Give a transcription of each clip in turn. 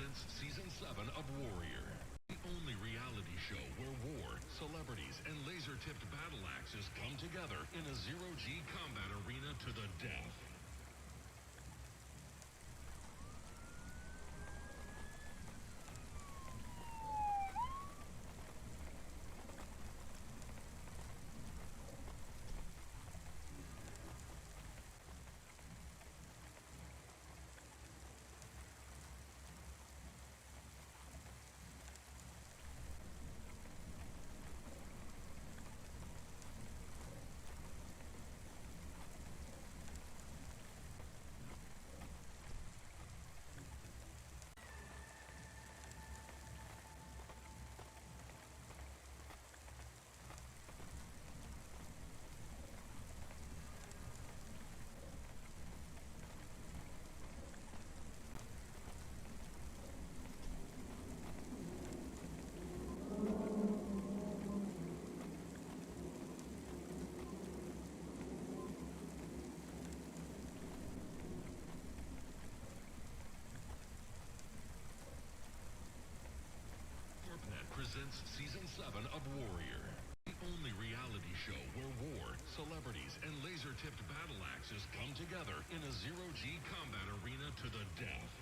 presents Season 7 of Warrior, the only reality show where war, celebrities, and laser-tipped battle axes come together in a zero-G combat arena to the death. Presents Season 7 of Warrior, the only reality show where war, celebrities, and laser-tipped battle axes come together in a zero-G combat arena to the death.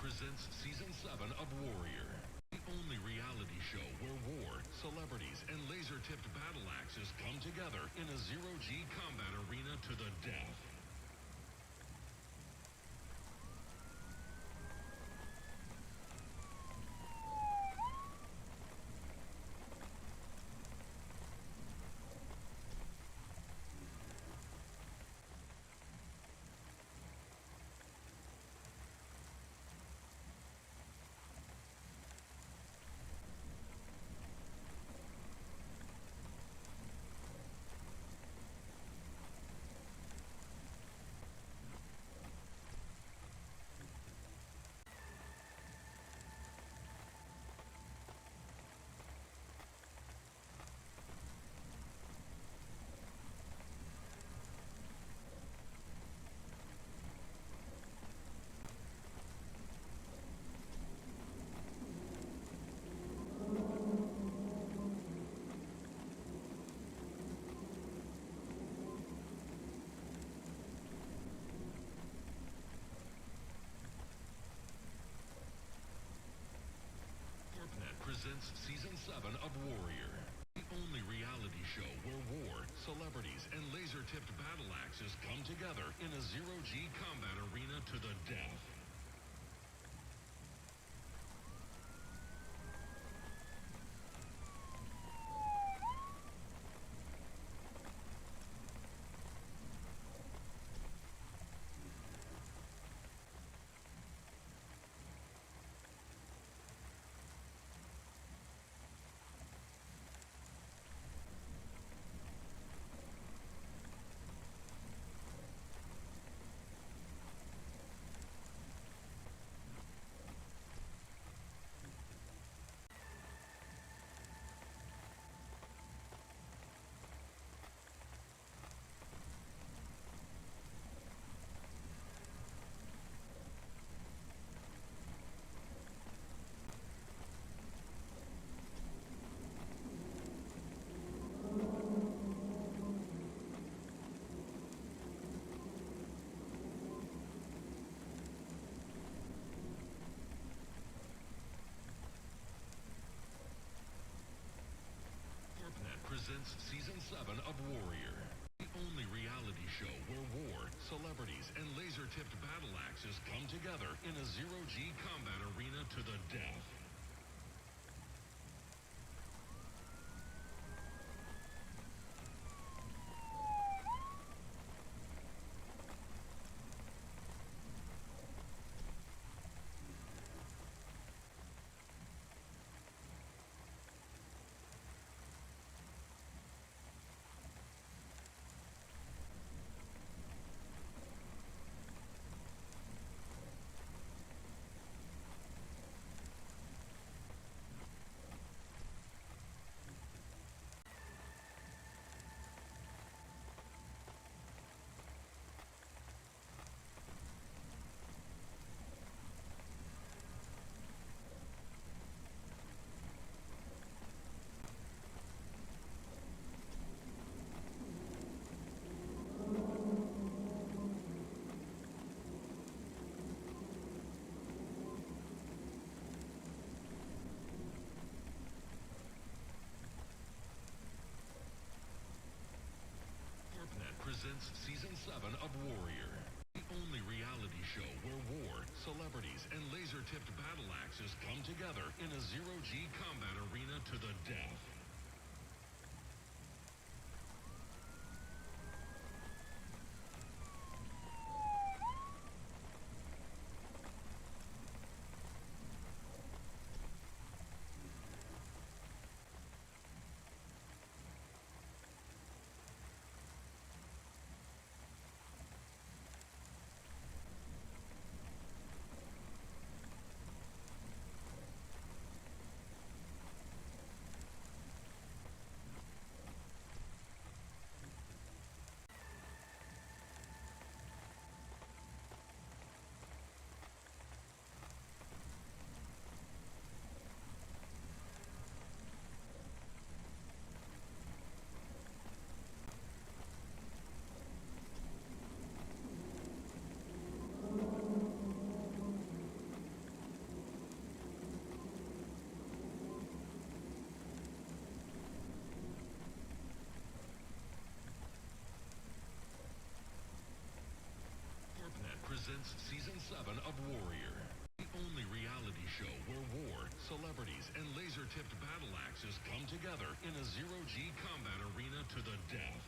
Presents Season 7 of Warrior, the only reality show where war, celebrities, and laser-tipped battle axes come together in a zero-G combat arena to the death. Presents Season 7 of Warrior, the only reality show where war, celebrities, and laser-tipped battle axes come together in a zero-G combat arena to the death. celebrities, and laser-tipped battle axes come together in a zero-G combat arena to the death. Presents Season 7 of Warrior, the only reality show where war, celebrities, and laser-tipped battle axes come together in a zero-G combat arena to the death. Presents Season 7 of Warrior, the only reality show where war, celebrities, and laser-tipped battle axes come together in a zero-G combat arena to the death.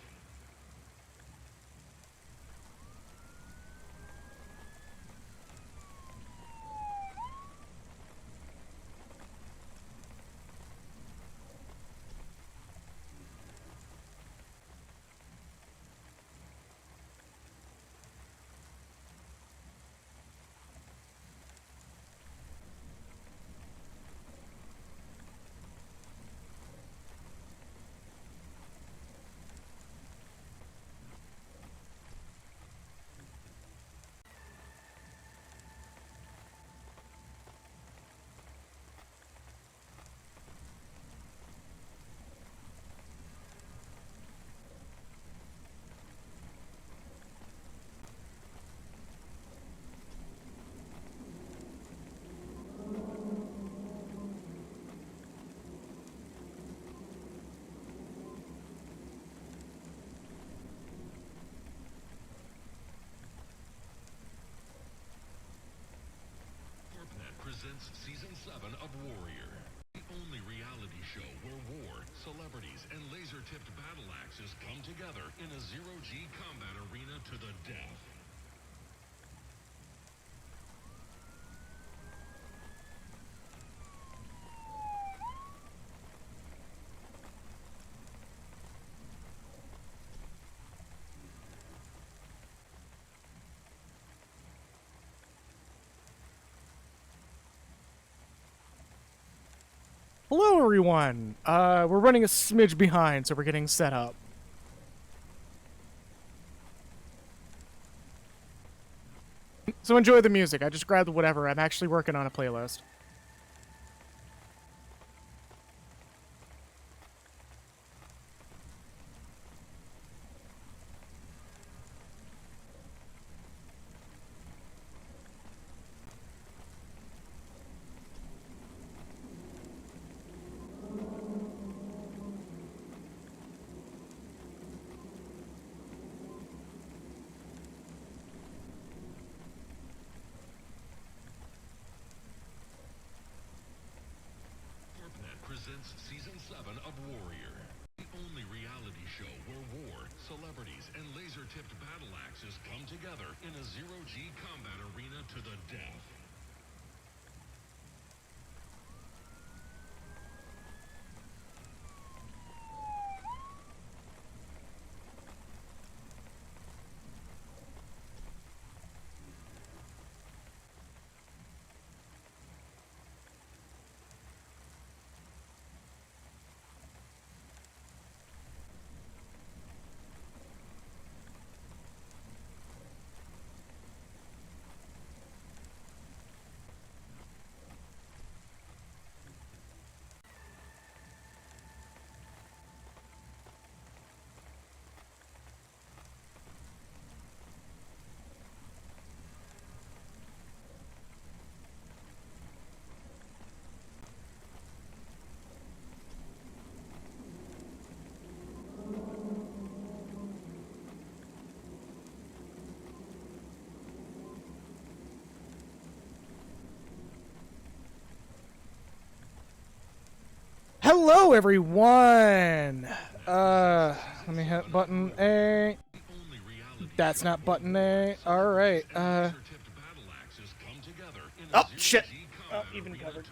Presents Season 7 of Warrior, the only reality show where war, celebrities, and laser-tipped battle axes come together in a zero-G combat arena to the death. Hello, everyone. We're running a smidge behind, so we're getting set up. So enjoy the music. I just grabbed whatever. I'm actually working on a playlist. laser-tipped battle axes come together in a zero-G combat arena to the death. Hello, everyone! Let me hit button A. That's not button A. Alright, Oh, shit! Oh, even covered.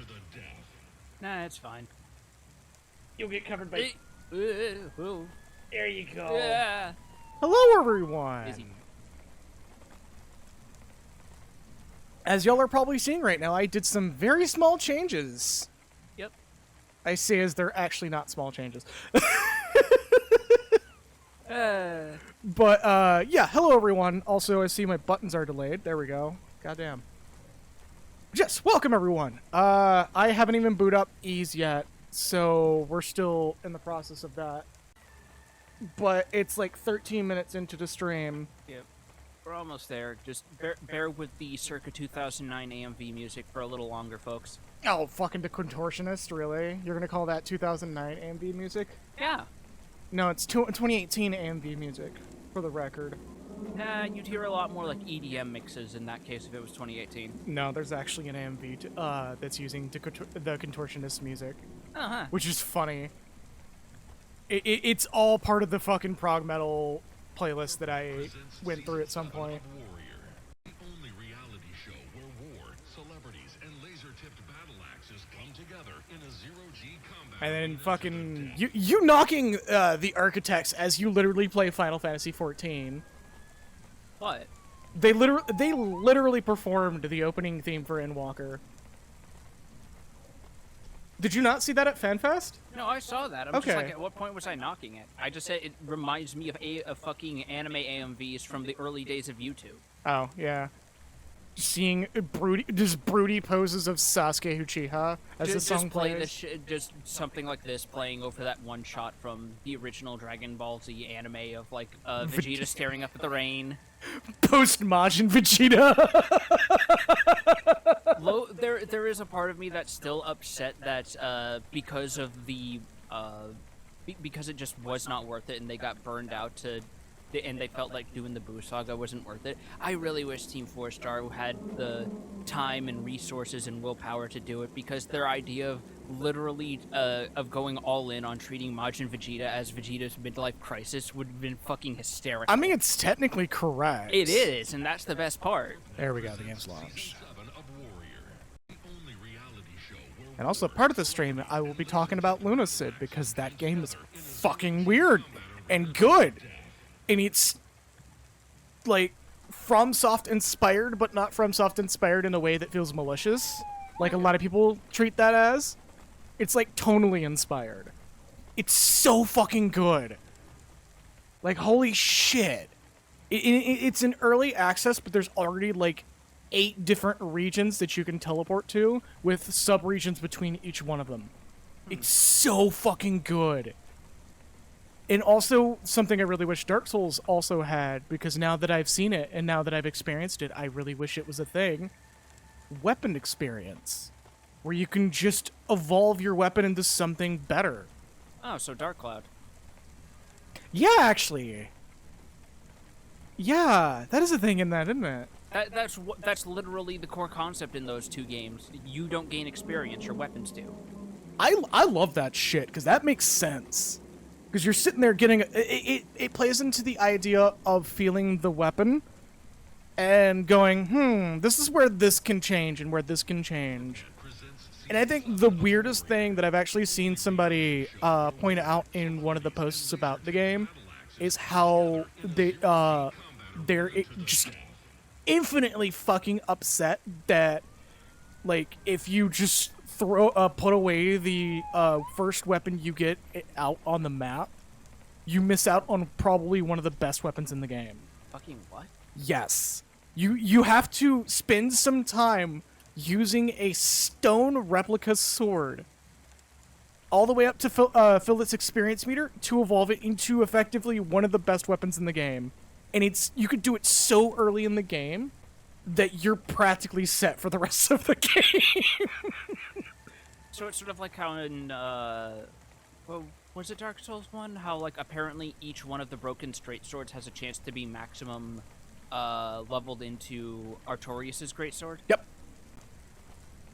Nah, it's fine. You'll get covered by... Ooh. There you go. Yeah. Hello, everyone! Busy. As y'all are probably seeing right now, I did some very small changes. Yep. I say as they're actually not small changes. But, yeah, hello everyone. Also, I see my buttons are delayed. There we go. Goddamn. Yes, welcome everyone. I haven't even booted up ease yet, so we're still in the process of that. But it's like 13 minutes into the stream. Yep. We're almost there. Just bear with the circa 2009 AMV music for a little longer, folks. Oh, fucking the Contortionist, really? You're gonna call that 2009 AMV music? Yeah. No, it's 2018 AMV music, for the record. Nah, you'd hear a lot more like EDM mixes in that case if it was 2018. No, there's actually an AMV that's using the Contortionist music, Uh-huh. which is funny. It's all part of the fucking prog metal playlist that I went through at some point. Warrior, the only reality show where war, celebrities, and laser-tipped battle axes come together in a zero-G combat. And then fucking you knocking the architects as you literally play Final Fantasy XIV. What? They literally performed the opening theme for Endwalker. Did you not see that at FanFest? No, I saw that. I'm Okay. just like, at what point was I knocking it? I just said it reminds me of fucking anime AMVs from the early days of YouTube. Oh, yeah. Seeing broody poses of Sasuke Uchiha as the song Just play plays. this just something like this playing over that one shot from the original Dragon Ball Z anime of like Vegeta staring up at the rain. Post Majin Vegeta. There is a part of me that's still upset that because of the because it just was not worth it and they got burned out and they felt like doing the Boo Saga wasn't worth it. I really wish Team 4-Star had the time and resources and willpower to do it, because their idea of literally of going all in on treating Majin Vegeta as Vegeta's midlife crisis would have been fucking hysterical. I mean, it's technically correct. It is, and that's the best part. There we go, the game's launched. Season 7 of Warrior, the only reality show where And also, part of the stream, I will be talking about Lunacid, because that game is fucking weird and good. And it's, like, FromSoft inspired, but not FromSoft inspired in a way that feels malicious, like a lot of people treat that as. It's, like, tonally inspired. It's so fucking good. Like, holy shit. It's in early access, but there's already, like, 8 different regions that you can teleport to, with sub-regions between each one of them. It's so fucking good. And also, something I really wish Dark Souls also had, because now that I've seen it, and now that I've experienced it, I really wish it was a thing. Weapon experience. Where you can just evolve your weapon into something better. Oh, so Dark Cloud. Yeah, actually. Yeah, that is a thing in that, isn't it? That's literally the core concept in those two games. You don't gain experience, your weapons do. I love that shit, because that makes sense. Because you're sitting there getting it plays into the idea of feeling the weapon and going, this is where this can change and where this can change. And I think the weirdest thing that I've actually seen somebody point out in one of the posts about the game is how they're just infinitely fucking upset that, like, if you just put away the first weapon you get out on the map, you miss out on probably one of the best weapons in the game. Fucking what? Yes. You have to spend some time using a stone replica sword all the way up to fill its experience meter to evolve it into effectively one of the best weapons in the game. And you could do it so early in the game that you're practically set for the rest of the game. So it's sort of like how in, was it Dark Souls 1? How, like, apparently each one of the broken straight swords has a chance to be maximum leveled into Artorias' greatsword? Yep.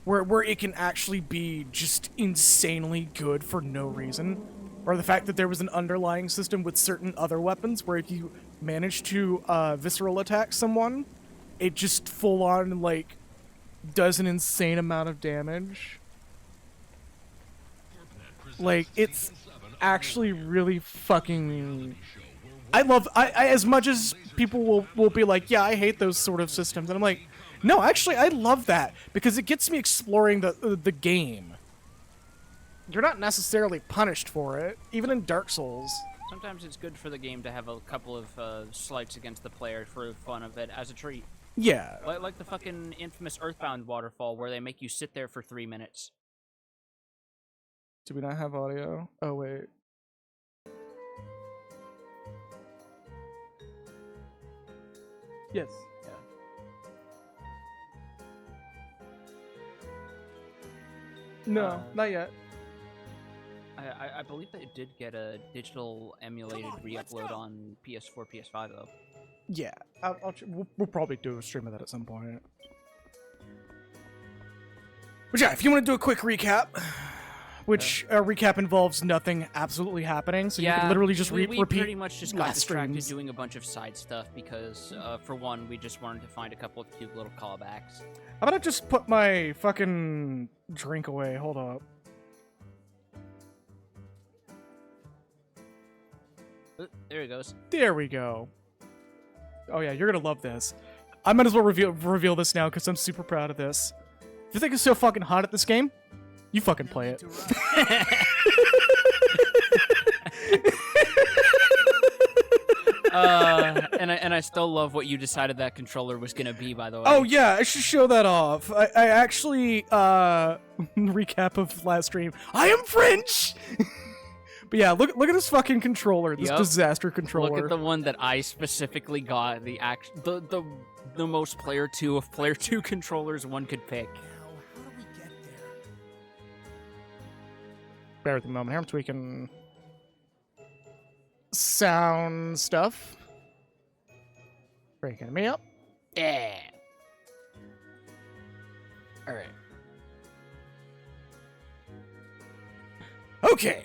Where it can actually be just insanely good for no reason. Or the fact that there was an underlying system with certain other weapons where if you manage to visceral attack someone, it just full on, like, does an insane amount of damage. Like, it's actually really fucking... I as much as people will be like, yeah, I hate those sort of systems, and I'm like, no, actually, I love that, because it gets me exploring the game. You're not necessarily punished for it, even in Dark Souls. Sometimes it's good for the game to have a couple of slights against the player for the fun of it as a treat. Yeah. Like the fucking infamous Earthbound waterfall where they make you sit there for 3 minutes. Do we not have audio? Oh, wait. Yes. Yeah. No, not yet. I believe that it did get a digital emulated re-upload on PS4, PS5 though. Yeah, we'll probably do a stream of that at some point. But yeah, if you want to do a quick recap, which a recap involves nothing absolutely happening, so you can literally just we repeat pretty much just got last distracted streams. doing a bunch of side stuff because, for one, we just wanted to find a couple of cute little callbacks. I'm gonna just put my fucking drink away. Hold up. There it goes. There we go. Oh yeah, you're gonna love this. I might as well reveal this now because I'm super proud of this. If you think it's so fucking hot at this game, you fucking play it. And I still love what you decided that controller was gonna be, by the way. Oh yeah, I should show that off. I actually recap of last stream. I am French. But yeah, look at this fucking controller. This disaster controller. Look at the one that I specifically got. The most player 2 of player 2 controllers one could pick. Now, how do we get there? Bear with me a moment here. I'm tweaking sound stuff. Breaking me up. Yeah. All right. Okay.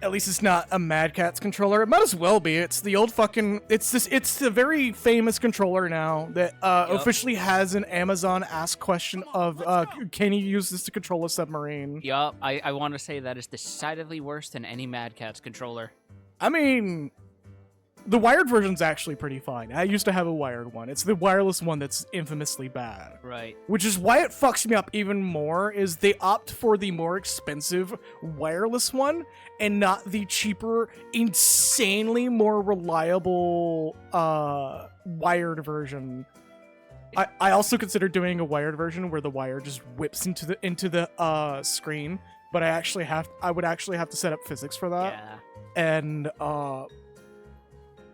At least it's not a Mad Catz controller. It might as well be. It's the old fucking... It's the very famous controller now that officially has an Amazon Ask question of, can you use this to control a submarine? Yup, I want to say that is decidedly worse than any Mad Catz controller. I mean, the wired version's actually pretty fine. I used to have a wired one. It's the wireless one that's infamously bad. Right. Which is why it fucks me up even more, is they opt for the more expensive wireless one and not the cheaper, insanely more reliable wired version. I also consider doing a wired version where the wire just whips into the screen, but I would actually have to set up physics for that. Yeah. And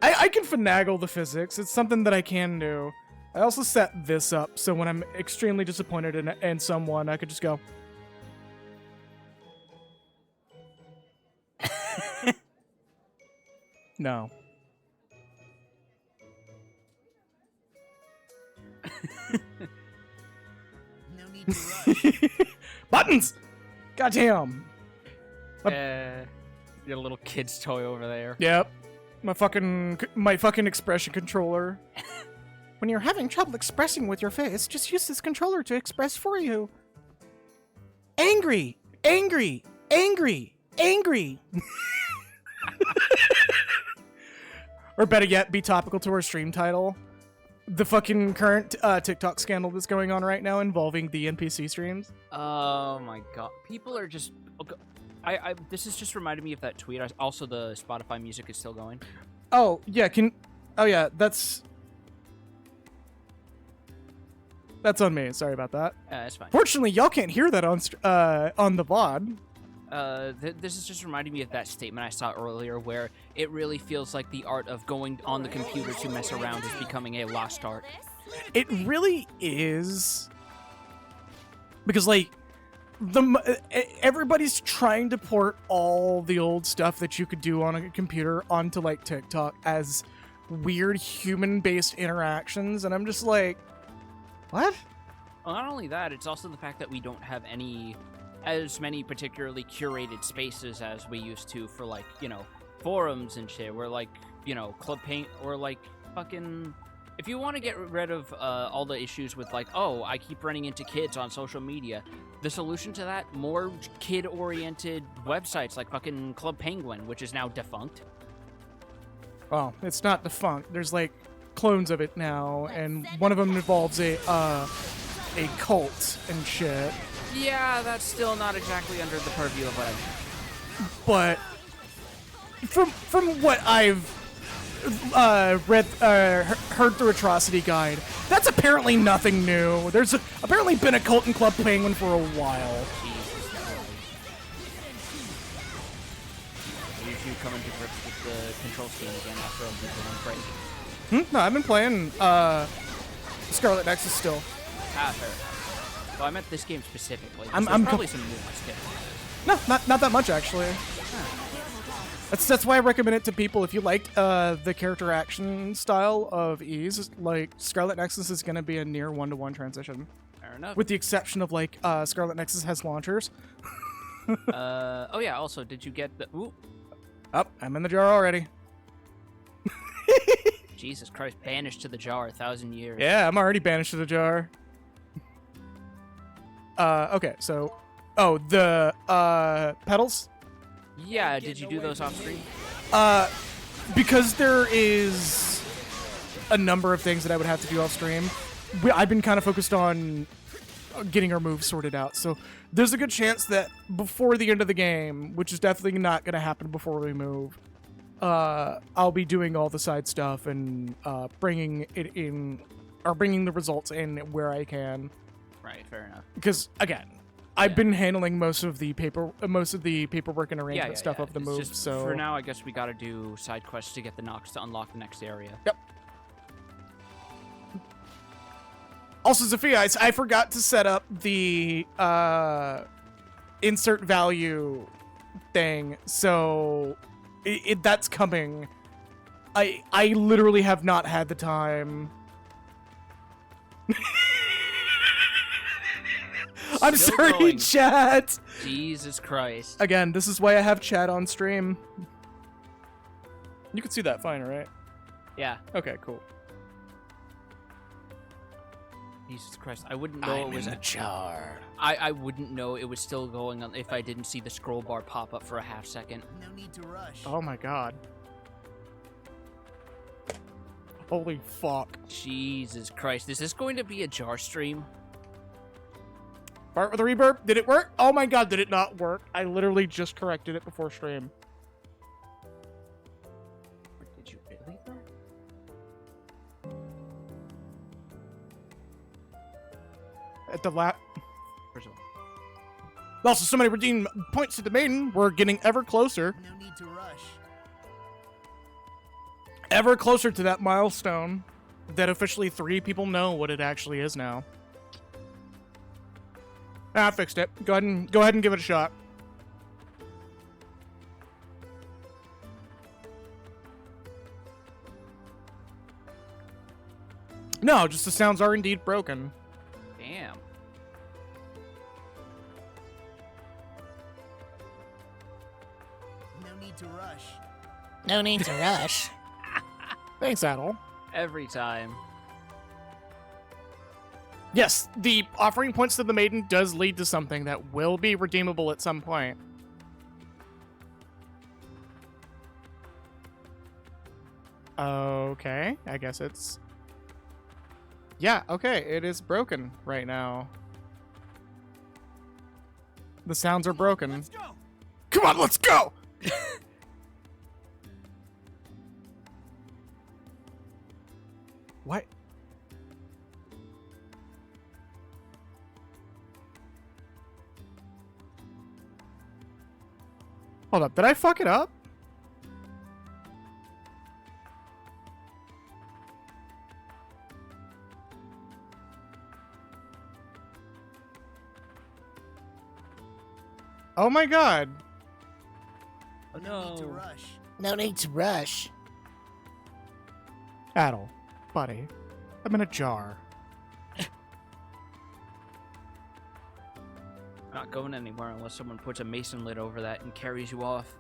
I can finagle the physics. It's something that I can do. I also set this up so when I'm extremely disappointed in someone, I could just go. No. No need to rush. Buttons! Goddamn. Your little kid's toy over there. Yep. My fucking expression controller. When you're having trouble expressing with your face, just use this controller to express for you. Angry, angry, angry, angry. Or better yet, be topical to our stream title. The fucking current TikTok scandal that's going on right now involving the NPC streams. Oh my god. People are just... Okay. This has just reminded me of that tweet. Also, the Spotify music is still going. Oh, yeah, Oh, yeah, that's on me. Sorry about that. That's fine. Fortunately, y'all can't hear that on the VOD. This is just reminding me of that statement I saw earlier where it really feels like the art of going on the computer to mess around is becoming a lost art. It really is. Because, like, everybody's trying to port all the old stuff that you could do on a computer onto, like, TikTok as weird human-based interactions, and I'm just like, what? Well, not only that, it's also the fact that we don't have as many particularly curated spaces as we used to for, like, forums and shit, where, like, Club Paint, or, like, fucking... If you want to get rid of all the issues with, like, oh, I keep running into kids on social media, the solution to that, more kid-oriented websites like fucking Club Penguin, which is now defunct. Well, it's not defunct. There's, like, clones of it now, and one of them involves a cult and shit. Yeah, that's still not exactly under the purview of what But from what I've heard through Atrocity Guide, that's apparently nothing new. There's apparently been a cult in Club Penguin for a while. You two coming to grips with the control scheme again after a week of break. No, I've been playing Scarlet Nexus still. Ah, fair enough. Well, I meant this game specifically. I'm probably some new ones too. No, not that much actually. That's why I recommend it to people. If you like the character action style of Ys, like Scarlet Nexus is going to be a near one-to-one transition. Fair enough. With the exception of like Scarlet Nexus has launchers. Oh yeah. Also, did you get the? Ooh. Oh, I'm in the jar already. Jesus Christ! Banished to the jar 1,000 years. Yeah, I'm already banished to the jar. Okay, so, the pedals. Yeah, did you do those off screen? Because there is a number of things that I would have to do off stream, I've been kind of focused on getting our moves sorted out. So there's a good chance that before the end of the game, which is definitely not going to happen before we move, I'll be doing all the side stuff and bringing it in, or bringing the results in where I can. Right, fair enough. Because again, I've been handling most of the paperwork and arrangement stuff of the It's move. just, So for now, I guess we got to do side quests to get the Nox to unlock the next area. Yep. Also, Zafia, I forgot to set up the insert value thing, so that's coming. I literally have not had the time. I'm Still sorry, going. chat. Jesus Christ. Again, this is why I have chat on stream. You can see that fine, right? Yeah. Okay, cool. Jesus Christ. I wouldn't know it was in the jar. I wouldn't know it was still going on if I didn't see the scroll bar pop up for a half second. No need to rush. Oh my god. Holy fuck. Jesus Christ. Is this going to be a jar stream? Fart with a reverb. Did it work? Oh my god, did it not work? I literally just corrected it before stream. Did you really? At the lap. First of all. Also, so many redeemed points to the maiden. We're getting ever closer. No need to rush. Ever closer to that milestone that officially 3 people know what it actually is now. I fixed it. Go ahead and give it a shot. No, just the sounds are indeed broken. Damn. No need to No need to rush. Thanks, Adel. Every time. Yes, the offering points to the maiden does lead to something that will be redeemable at some point. Okay, I guess it's... Yeah, okay, it is broken right now. The sounds are broken. Let's go. Come on, let's go! What? Hold up, did I fuck it up? Oh my god. Oh, No need to no. rush. No need to rush. Adel, buddy, I'm in a jar. Not going anywhere unless someone puts a mason lid over that and carries you off.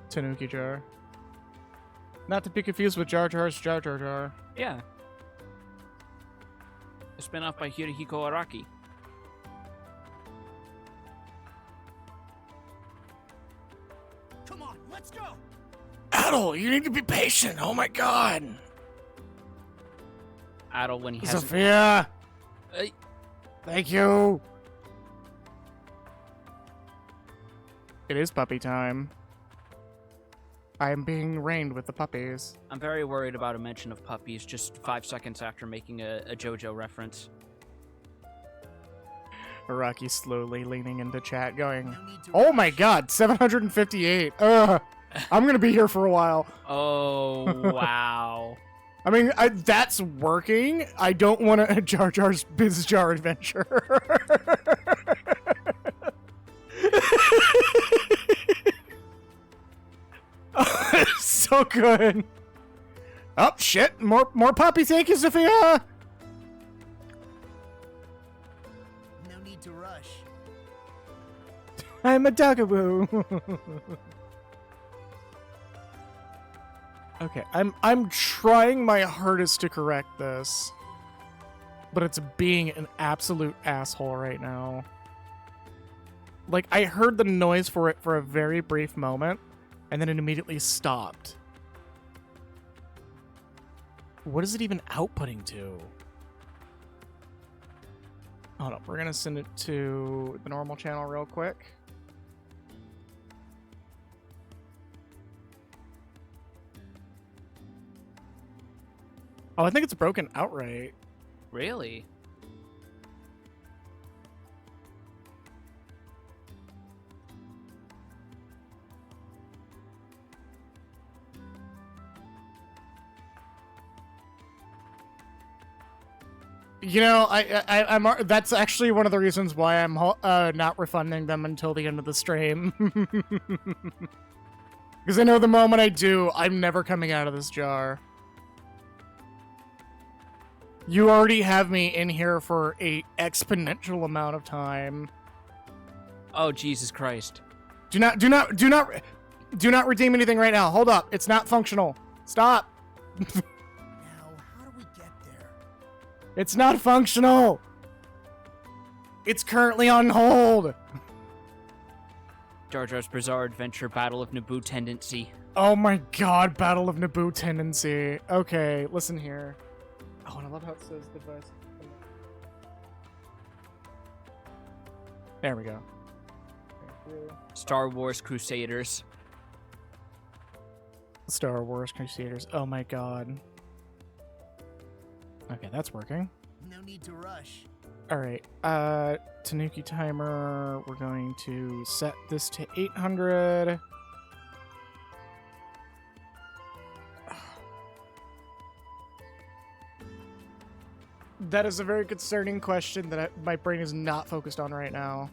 Tanuki jar. Not to be confused with Jar Jar's Jar Jar Jar. Yeah. A spin-off by Hirohiko Araki. Come on, let's go. Adel, you need to be patient. Oh my god. Adel when he has... Sophia! Hey. Thank you! It is puppy time. I am being rained with the puppies. I'm very worried about a mention of puppies just 5 seconds after making a JoJo reference. Araki slowly leaning into chat going, No need to oh rush. my god, 758. Ugh. I'm gonna be here for a while. Oh, wow. I mean, that's working. I don't want a Jar Jar's Biz Jar adventure. So good. Oh shit! More puppies. Thank you, Sophia. No need to rush. I'm a dogaboo. Okay, I'm trying my hardest to correct this, but it's being an absolute asshole right now. Like, I heard the noise for it for a very brief moment, and then it immediately stopped. What is it even outputting to? Hold up, we're gonna send it to the normal channel real quick. Oh, I think it's broken outright. Really? You know, I'm that's actually one of the reasons why I'm not refunding them until the end of the stream. Because I know the moment I do, I'm never coming out of this jar. You already have me in here for a exponential amount of time. Oh, Jesus Christ. Do not redeem anything right now. Hold up. It's not functional. Stop. Now, how do we get there? It's not functional. It's currently on hold. Jar Jar's Bizarre Adventure Battle of Naboo Tendency. Oh my god, Battle of Naboo tendency. Okay, listen here. Oh, and I love how it says device. There we go. Thank you. Star Wars Crusaders. Star Wars Crusaders. Oh my god. Okay, that's working. No need to rush. Alright, Tanuki timer. We're going to set this to 800. That is a very concerning question that my brain is not focused on right now.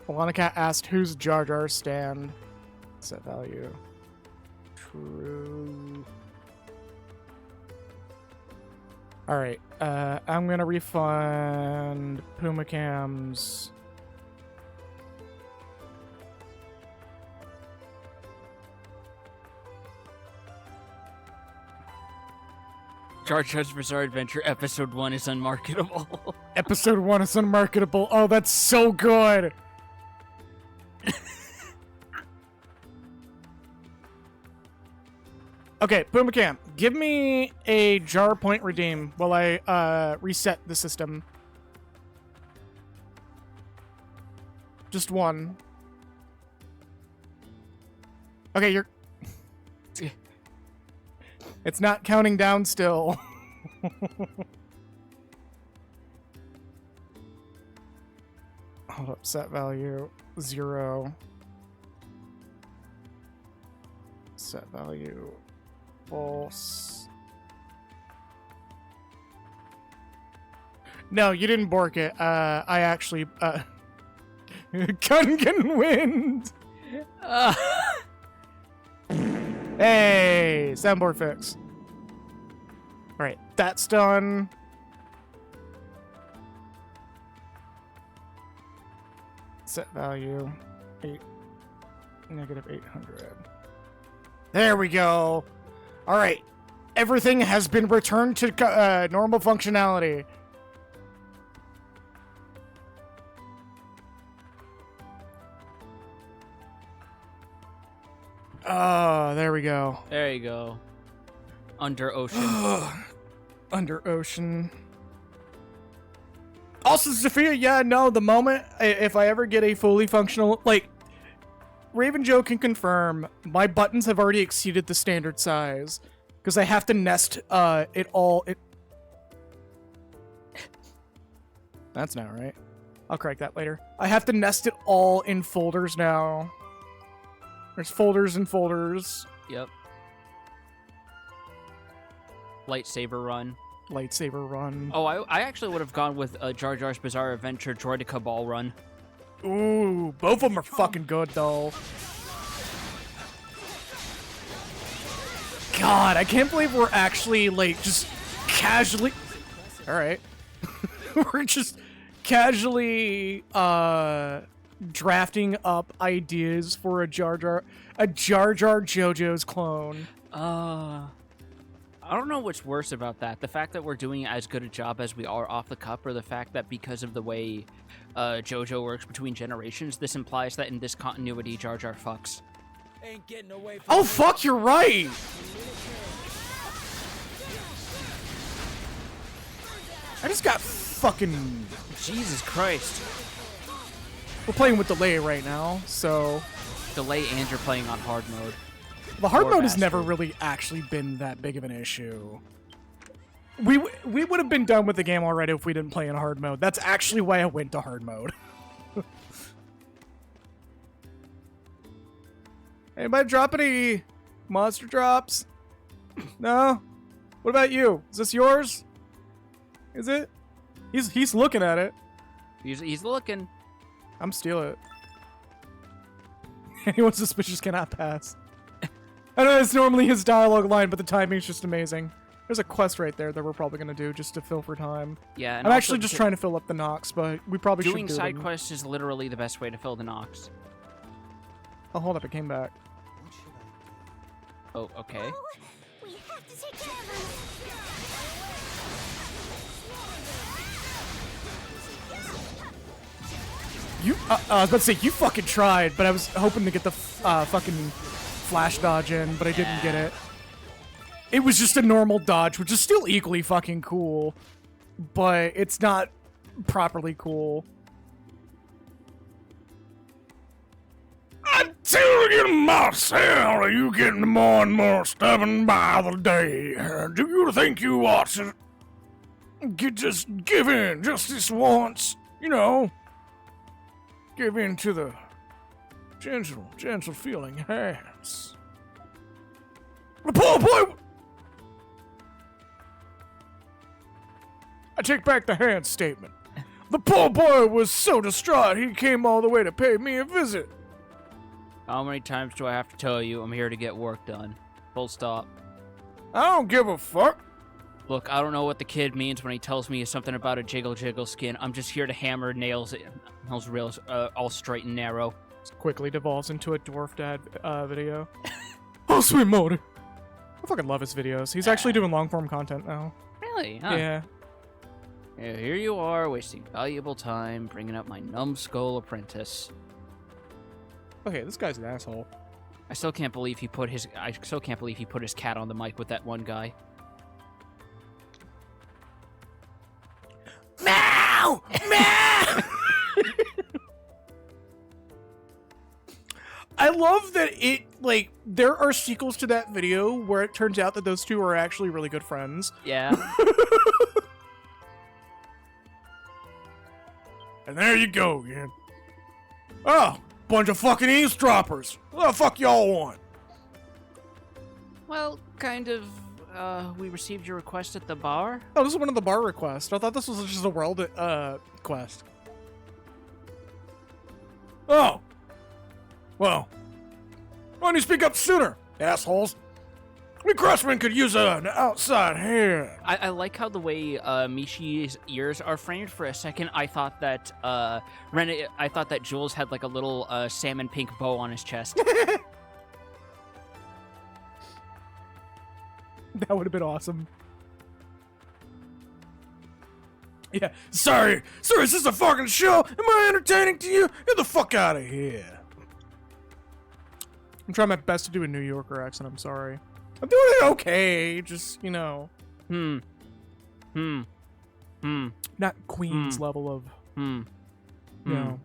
Alonica asked, who's Jar Jar stand? Set value. True. Alright, I'm gonna refund Pumacam's... Jar Jar's Bizarre Adventure Episode 1 is unmarketable. Episode 1 is unmarketable. Oh, that's so good. Okay, Boomacam, give me a jar point redeem while I reset the system. Just one. Okay, you're... It's not counting down still. Hold up, set value 0. Set value false. No, you didn't bork it. I actually Gungan wind. Hey, soundboard fix. All right, that's done. Set value negative 800. There we go. All right, everything has been returned to normal functionality. Oh, there we go. There you go. Under ocean. Under ocean. Also, Sophia, yeah, no, the moment, if I ever get a fully functional, like, Raven Joe can confirm, my buttons have already exceeded the standard size, because I have to nest it all. That's not right. I'll correct that later. I have to nest it all in folders now. There's folders and folders. Yep. Lightsaber run. Lightsaber run. Oh, I actually would have gone with Jar Jar's Bizarre Adventure Droidica Ball run. Ooh, both of them are fucking good, though. God, I can't believe we're actually, like, just casually... Alright. We're just casually, drafting up ideas for a Jar Jar JoJo's clone. I don't know what's worse about that. The fact that we're doing as good a job as we are off the cup, or the fact that because of the way JoJo works between generations, this implies that in this continuity, Jar Jar fucks. Ain't getting away from Oh, fuck, you're right! I just got fucking... Jesus Christ. We're playing with delay right now, so... Delay and you're playing on hard mode. The hard Poor mode has never bastard. really actually been that big of an issue. We would have been done with the game already if we didn't play in hard mode. That's actually why I went to hard mode. Anybody drop any monster drops? No? What about you? Is this yours? Is it? He's looking at it. He's looking. I'm stealing it. Anyone suspicious cannot pass. I know it's normally his dialogue line, but the timing's just amazing. There's a quest right there that we're probably gonna do just to fill for time. Yeah, and I'm also actually just trying to fill up the Nox, but we probably should doing do side them. quests is literally the best way to fill the Nox. Oh, hold up, it came back. Oh, okay. We have to take care of him. You, I was about to say, you fucking tried, but I was hoping to get the fucking flash dodge in, but I didn't get it. It was just a normal dodge, which is still equally fucking cool, but it's not properly cool. I tell you, Marcel, you getting more and more stubborn by the day. Do you think you ought to just give in just this once? You know, give in to the gentle feeling hands. The poor boy. I take back the hand statement. The poor boy was so distraught he came all the way to pay me a visit. How many times do I have to tell you I'm here to get work done? Full stop. I don't give a fuck. Look, I don't know what the kid means when he tells me something about a jiggle skin. I'm just here to hammer nails rails all straight and narrow. Quickly devolves into a Dwarf Dad video. Oh, sweet Modi. fucking love his videos. He's actually doing long form content now. Really? Huh. Yeah. Yeah, here you are, wasting valuable time, bringing up my numbskull apprentice. Okay, this guy's an asshole. I still can't believe he put his cat on the mic with that one guy. Meow! Meow! I love that it, like, there are sequels to that video where it turns out that those two are actually really good friends. Yeah. And there you go, again. Oh, bunch of fucking eavesdroppers. What the fuck y'all want? Well, kind of, we received your request at the bar. Oh, this is one of the bar requests. I thought this was just a world, quest. Oh. Well. Why don't you speak up sooner, assholes? We craftsmen could use an outside hand. I like how the way Mishi's ears are framed. For a second, I thought that Jules had like a little salmon pink bow on his chest. That would have been awesome. Yeah, sorry, is this a fucking show? Am I entertaining to you? Get the fuck out of here. I'm trying my best to do a New Yorker accent, I'm sorry. I'm doing it okay, just, you know. Not Queen's level of, you know.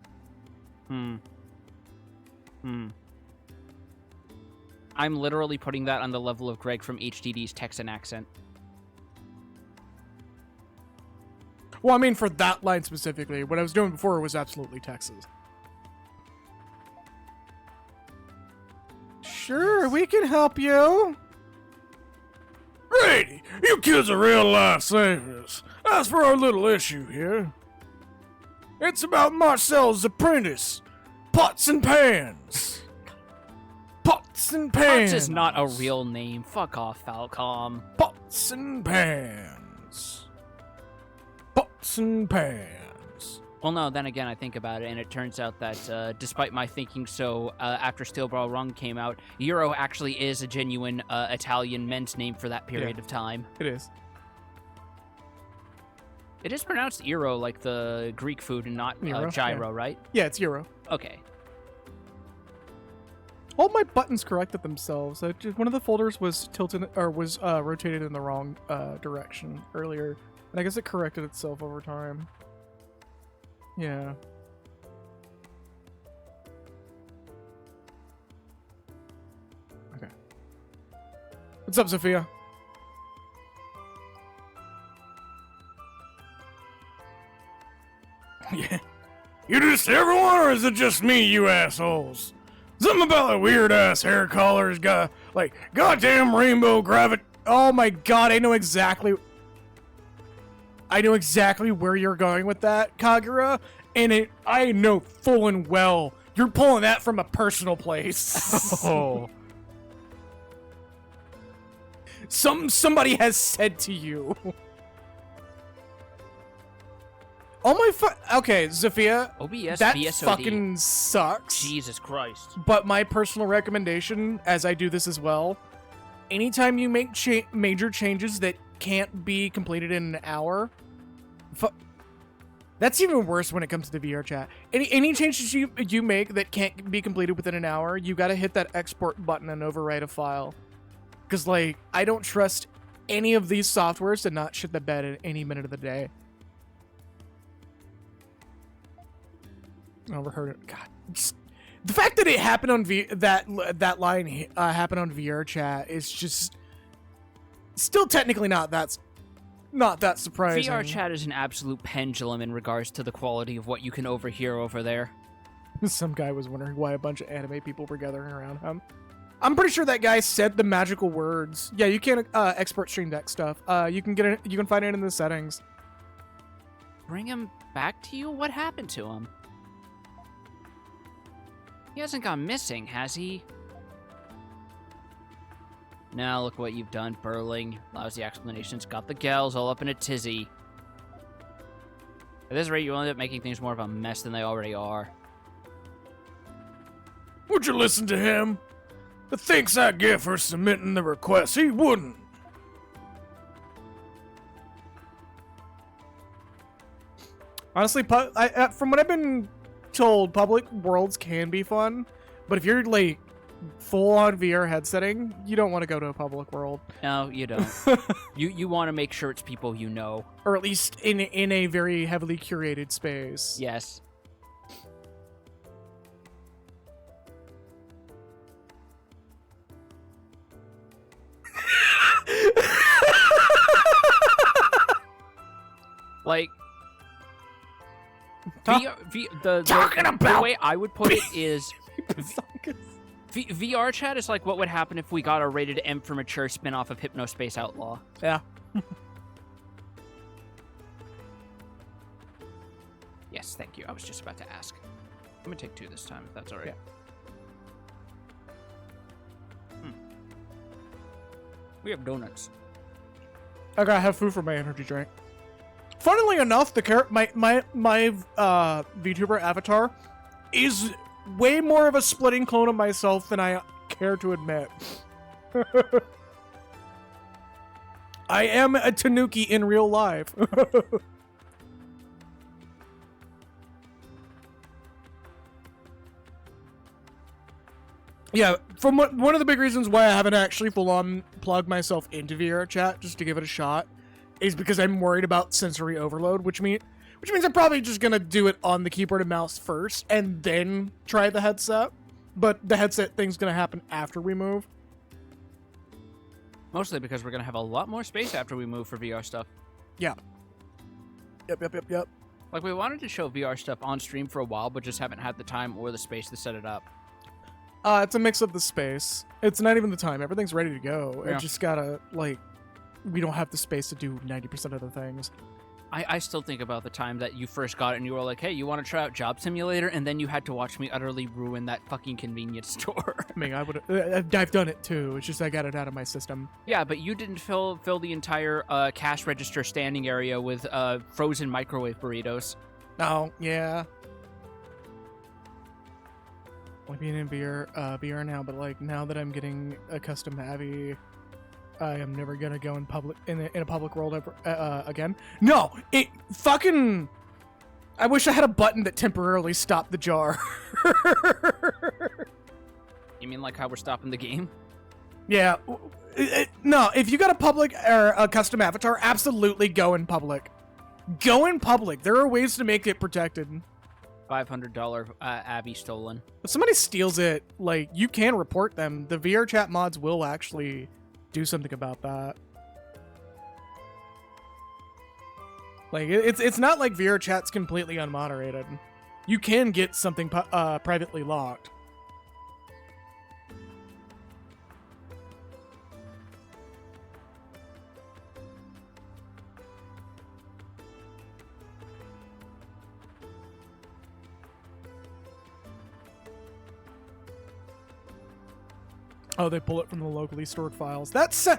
I'm literally putting that on the level of Greg from HDD's Texan accent. Well, I mean, for that line specifically, what I was doing before was absolutely Texas. Sure, we can help you. Grady, you kids are real lifesavers. As for our little issue here, it's about Marcel's apprentice, Pots and Pans. Pots and Pans. Pots is not a real name. Fuck off, Falcom. Pots and Pans. Pots and Pans. Well, no, then again, I think about it, and it turns out that despite my thinking so, after Steel Ball Run came out, Euro actually is a genuine Italian men's name for that period of time. It is. It is pronounced Euro, like the Greek food, and not Gyro, gyro, yeah. right? Yeah, it's Euro. Okay. All my buttons corrected themselves. One of the folders was tilted or was rotated in the wrong direction earlier, and I guess it corrected itself over time. Yeah. Okay. What's up, Sophia? Yeah. You do this to everyone, or is it just me, you assholes? Something about that weird-ass hair colors, got like goddamn rainbow gravity. Oh my god, I know exactly where you're going with that, Kagura, and I know full and well you're pulling that from a personal place. Oh. Somebody has said to you. Oh my okay, Zafia, OBS that VSOD. fucking sucks. Jesus Christ. But my personal recommendation, as I do this as well, anytime you make major changes that can't be completed in an hour, that's even worse when it comes to the VR chat. Any changes you make that can't be completed within an hour, you gotta hit that export button and overwrite a file. Because, like, I don't trust any of these softwares to not shit the bed at any minute of the day. Overheard it. God, the fact that it happened on that line happened on VR chat is just still technically not that surprising. VR chat is an absolute pendulum in regards to the quality of what you can overhear over there. Some guy was wondering why a bunch of anime people were gathering around him. I'm pretty sure that guy said the magical words. Yeah, you can't export Stream Deck stuff. You can find it in the settings. Bring him back to you? What happened to him? He hasn't gone missing, has he? Now look what you've done, Burling. Lousy explanations got the gals all up in a tizzy. At this rate, you'll end up making things more of a mess than they already are. Would you listen to him? The thanks I get for submitting the request, he wouldn't. Honestly, from what I've been told, public worlds can be fun, but if you're like full-on VR headsetting, you don't want to go to a public world, No, you don't. you want to make sure it's people you know. or at least in a very heavily curated space. Yes. Like, the way I would put it is, VR chat is like what would happen if we got a rated M for mature spin-off of Hypnospace Outlaw. Yeah. Yes, thank you. I was just about to ask. I'm gonna take 2 this time, if that's all right. Yeah. We have donuts. I gotta have food for my energy drink. Funnily enough, my VTuber avatar is way more of a splitting clone of myself than I care to admit. I am a Tanuki in real life. Yeah, one of the big reasons why I haven't actually full-on plugged myself into VR chat just to give it a shot is because I'm worried about sensory overload, which means I'm probably just gonna do it on the keyboard and mouse first and then try the headset. But the headset thing's gonna happen after we move. Mostly because we're gonna have a lot more space after we move for VR stuff. Yeah. Yep. Like, we wanted to show VR stuff on stream for a while, but just haven't had the time or the space to set it up. It's a mix of the space. It's not even the time. Everything's ready to go. Yeah. It just gotta, like, we don't have the space to do 90% of the things. I still think about the time that you first got it and you were like, hey, you want to try out Job Simulator? And then you had to watch me utterly ruin that fucking convenience store. I mean, I've done it too. It's just I got it out of my system. Yeah, but you didn't fill the entire cash register standing area with frozen microwave burritos. Oh, yeah. Like being in VR now, but like now that I'm getting a custom Abby, I am never gonna go in a public world ever again. No, it fucking. I wish I had a button that temporarily stopped the jar. You mean like how we're stopping the game? Yeah. No, if you got a public or a custom avatar, absolutely go in public. Go in public. There are ways to make it protected. $500 Abby stolen. If somebody steals it, like, you can report them. The VR chat mods will actually do something about that. Like, it's not like VR chat's completely unmoderated. You can get something privately locked. Oh, they pull it from the locally stored files. That's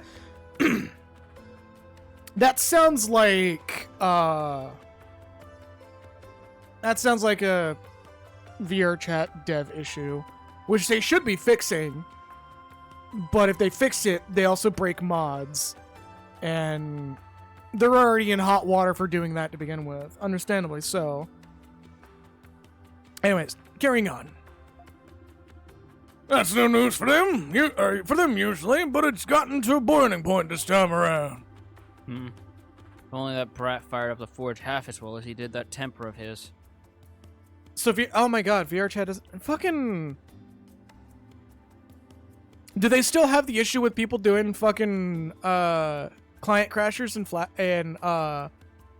that sounds like a VR chat dev issue, which they should be fixing. But if they fix it, they also break mods, and they're already in hot water for doing that to begin with. Understandably so. Anyways, carrying on. That's no news for them. For them usually, but it's gotten to a boiling point this time around. If only that brat fired up the forge half as well as he did that temper of his. So, oh my god, VR chat is fucking. Do they still have the issue with people doing fucking client crashers and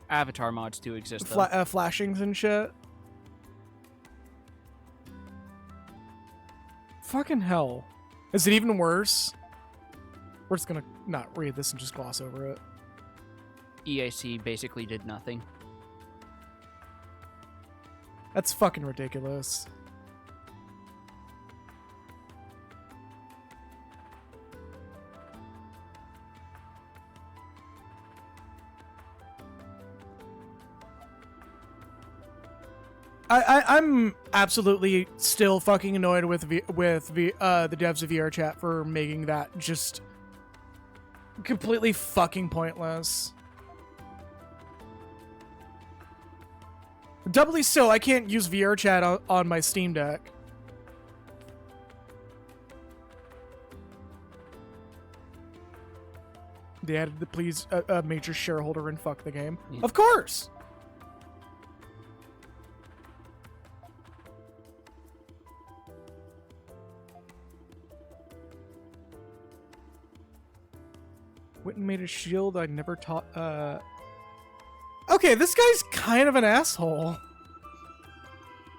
Avatar mods do exist, though. flashings and shit? Fucking hell. Is it even worse? We're just gonna not read this and just gloss over it. EAC basically did nothing. That's fucking ridiculous. I'm absolutely still fucking annoyed with the devs of VR Chat for making that just completely fucking pointless. Doubly so, I can't use VR Chat on my Steam Deck. They added the please a major shareholder and fuck the game. Yeah. Of course. Witten made a shield I never taught. Okay, this guy's kind of an asshole.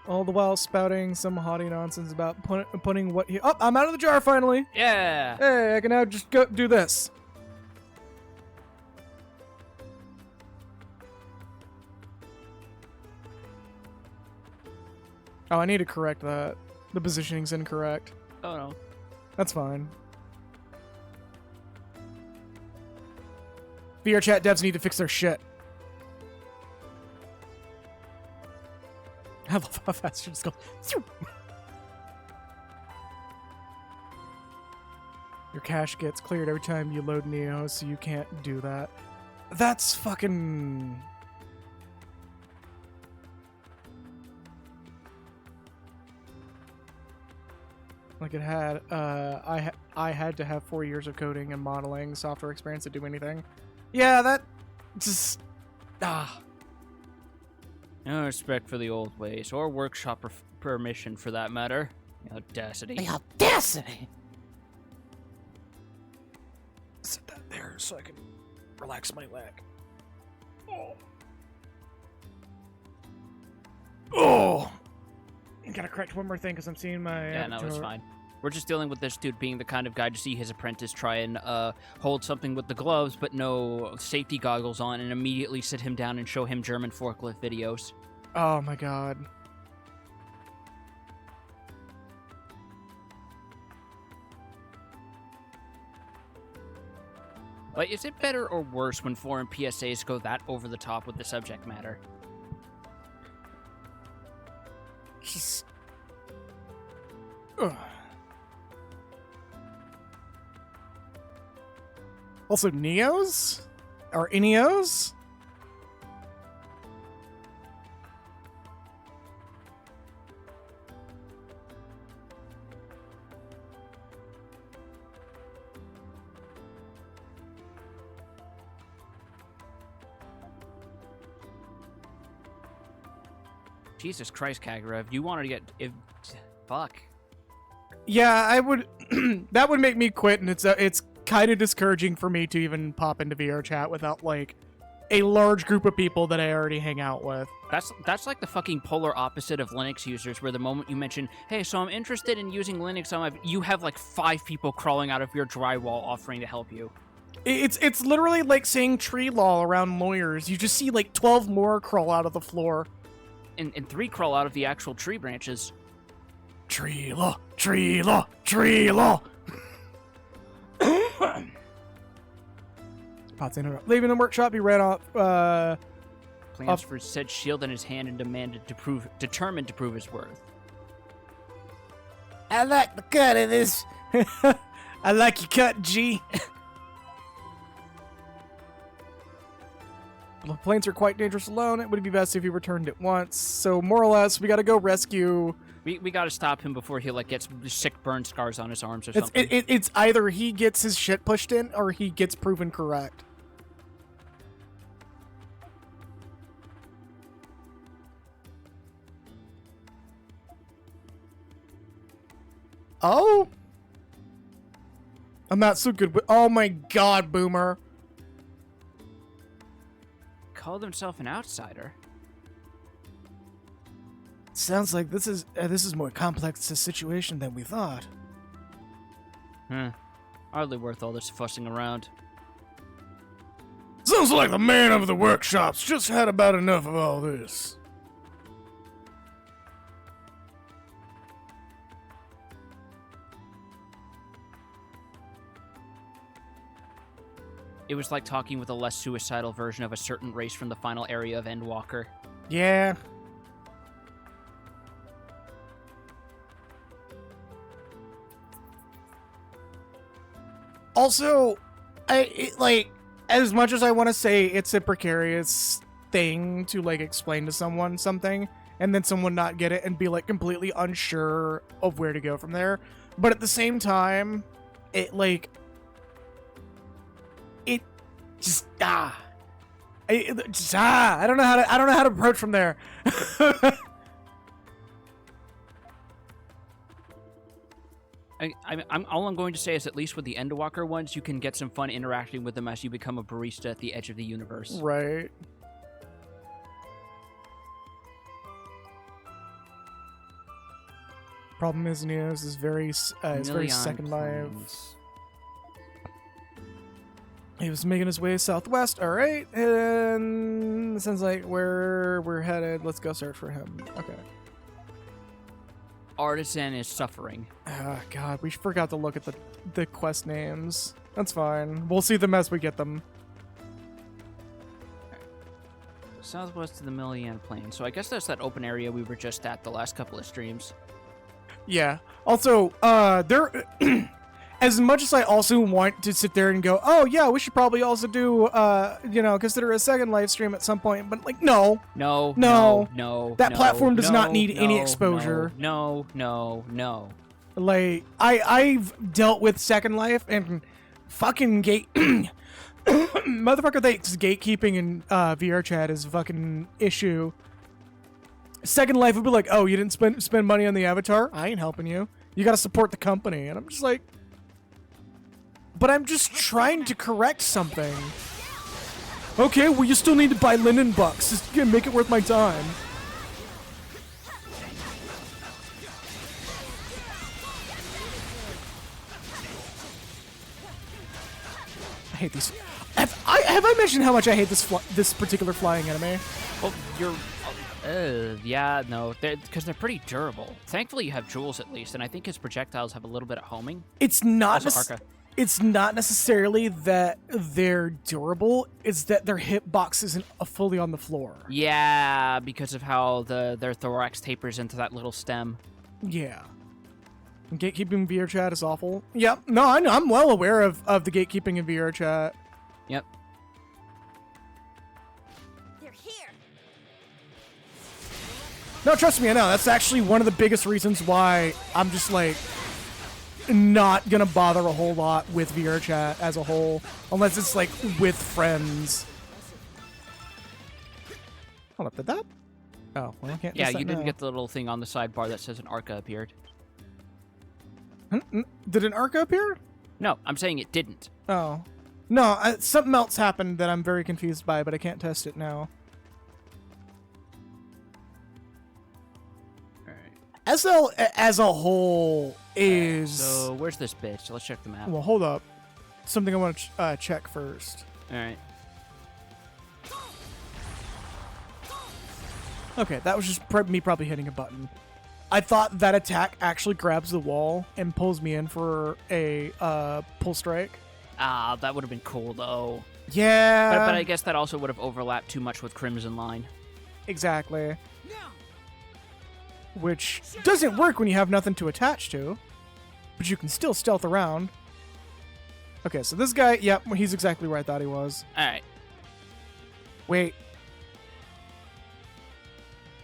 All the while spouting some haughty nonsense about putting what he. Oh, I'm out of the jar finally. Yeah. Hey, I can now just go do this. Oh, I need to correct that. The positioning's incorrect. Oh no. That's fine. VR chat devs need to fix their shit. I love how fast you just go. Phew. Your cache gets cleared every time you load Neo, so you can't do that. That's fucking... Like it had, I had to have 4 years of coding and modeling software experience to do anything. Yeah, that just No respect for the old ways, or workshop permission for that matter. The audacity. The audacity! Set that there so I can relax my leg. Oh. Oh. I gotta correct one more thing because I'm seeing my. Yeah, no, it's fine. We're just dealing with this dude being the kind of guy to see his apprentice try and hold something with the gloves but no safety goggles on and immediately sit him down and show him German forklift videos. Oh my god. Like, is it better or worse when foreign PSAs go that over the top with the subject matter? Just. Ugh. Also, Neos? Or Ineos? Jesus Christ, Kagura, if you wanted to get... Fuck. Yeah, I would... that would make me quit, and it's kind of discouraging for me to even pop into VR chat without, like, a large group of people that I already hang out with. That's like the fucking polar opposite of Linux users, where the moment you mention, hey, so I'm interested in using Linux on my... You have, like, 5 people crawling out of your drywall offering to help you. It's literally like saying tree law around lawyers. You just see, like, 12 more crawl out of the floor. And 3 crawl out of the actual tree branches. Tree law, tree law, tree law. Pot's interrupt. Leaving the workshop, he ran off. Plans for said shield in his hand and determined to prove his worth. I like the cut of this. I like your cut, G. The planes are quite dangerous alone. It would be best if he returned at once. So more or less, we gotta go rescue. We gotta stop him before he like gets sick burn scars on his arms or something. It's either he gets his shit pushed in or he gets proven correct. Oh? I'm not so good with... Oh my god, Boomer. Called himself an outsider. Sounds like this is more complex a situation than we thought. Hardly worth all this fussing around. Sounds like the man of the workshops just had about enough of all this. It was like talking with a less suicidal version of a certain race from the final area of Endwalker. Yeah. Also, like, as much as I want to say it's a precarious thing to, like, explain to someone something, and then someone not get it and be, like, completely unsure of where to go from there, but at the same time, it, like, it just, I don't know how to approach from there. All I'm going to say is at least with the Endwalker ones, you can get some fun interacting with them as you become a barista at the edge of the universe. Right. Problem is, Neos is very Second Life. He was making his way southwest. All right, and it sounds like where we're headed. Let's go search for him. Okay. Artisan is suffering. Ah, God, we forgot to look at the quest names. That's fine. We'll see them as we get them. Southwest of the Millian Plain. So I guess that's that open area we were just at the last couple of streams. Yeah. Also, there. As much as I also want to sit there and go, oh yeah, we should probably also do, consider a second live stream at some point, but like, no. No. That platform does not need any exposure. No. Like, I've dealt with Second Life and fucking motherfucker thinks gatekeeping in VR chat is a fucking issue. Second Life would be like, oh, you didn't spend money on the avatar? I ain't helping you. You gotta support the company. And I'm just like, but I'm just trying to correct something. Okay, well, you still need to buy linen bucks. Just gonna make it worth my time. I hate these. Have I mentioned how much I hate this particular flying enemy? Well, you're... yeah, no, because they're pretty durable. Thankfully, you have jewels at least, and I think his projectiles have a little bit of homing. It's not... Also, Arca. It's not necessarily that they're durable, it's that their hitbox isn't fully on the floor. Yeah, because of how their thorax tapers into that little stem. Yeah. Gatekeeping VR chat is awful. Yep. No, I'm well aware of the gatekeeping in VR chat. Yep. They're here. No, trust me, I know. That's actually one of the biggest reasons why I'm just like not gonna bother a whole lot with VR chat as a whole, unless it's like with friends. Hold up, did that? Oh, well, I can't. Yeah, you didn't get the little thing on the sidebar that says an Arca appeared. Did an Arca appear? No, I'm saying it didn't. Oh. No, something else happened that I'm very confused by, but I can't test it now. Alright. as a whole is... So, where's this bitch? Let's check the map. Well, hold up. Something I want to check first. Alright. Okay, that was just me probably hitting a button. I thought that attack actually grabs the wall and pulls me in for a pull strike. Ah, that would have been cool, though. Yeah. But I guess that also would have overlapped too much with Crimson Line. Exactly. Which doesn't work when you have nothing to attach to. But you can still stealth around. Okay, so this guy, yep, he's exactly where I thought he was. Alright. Wait.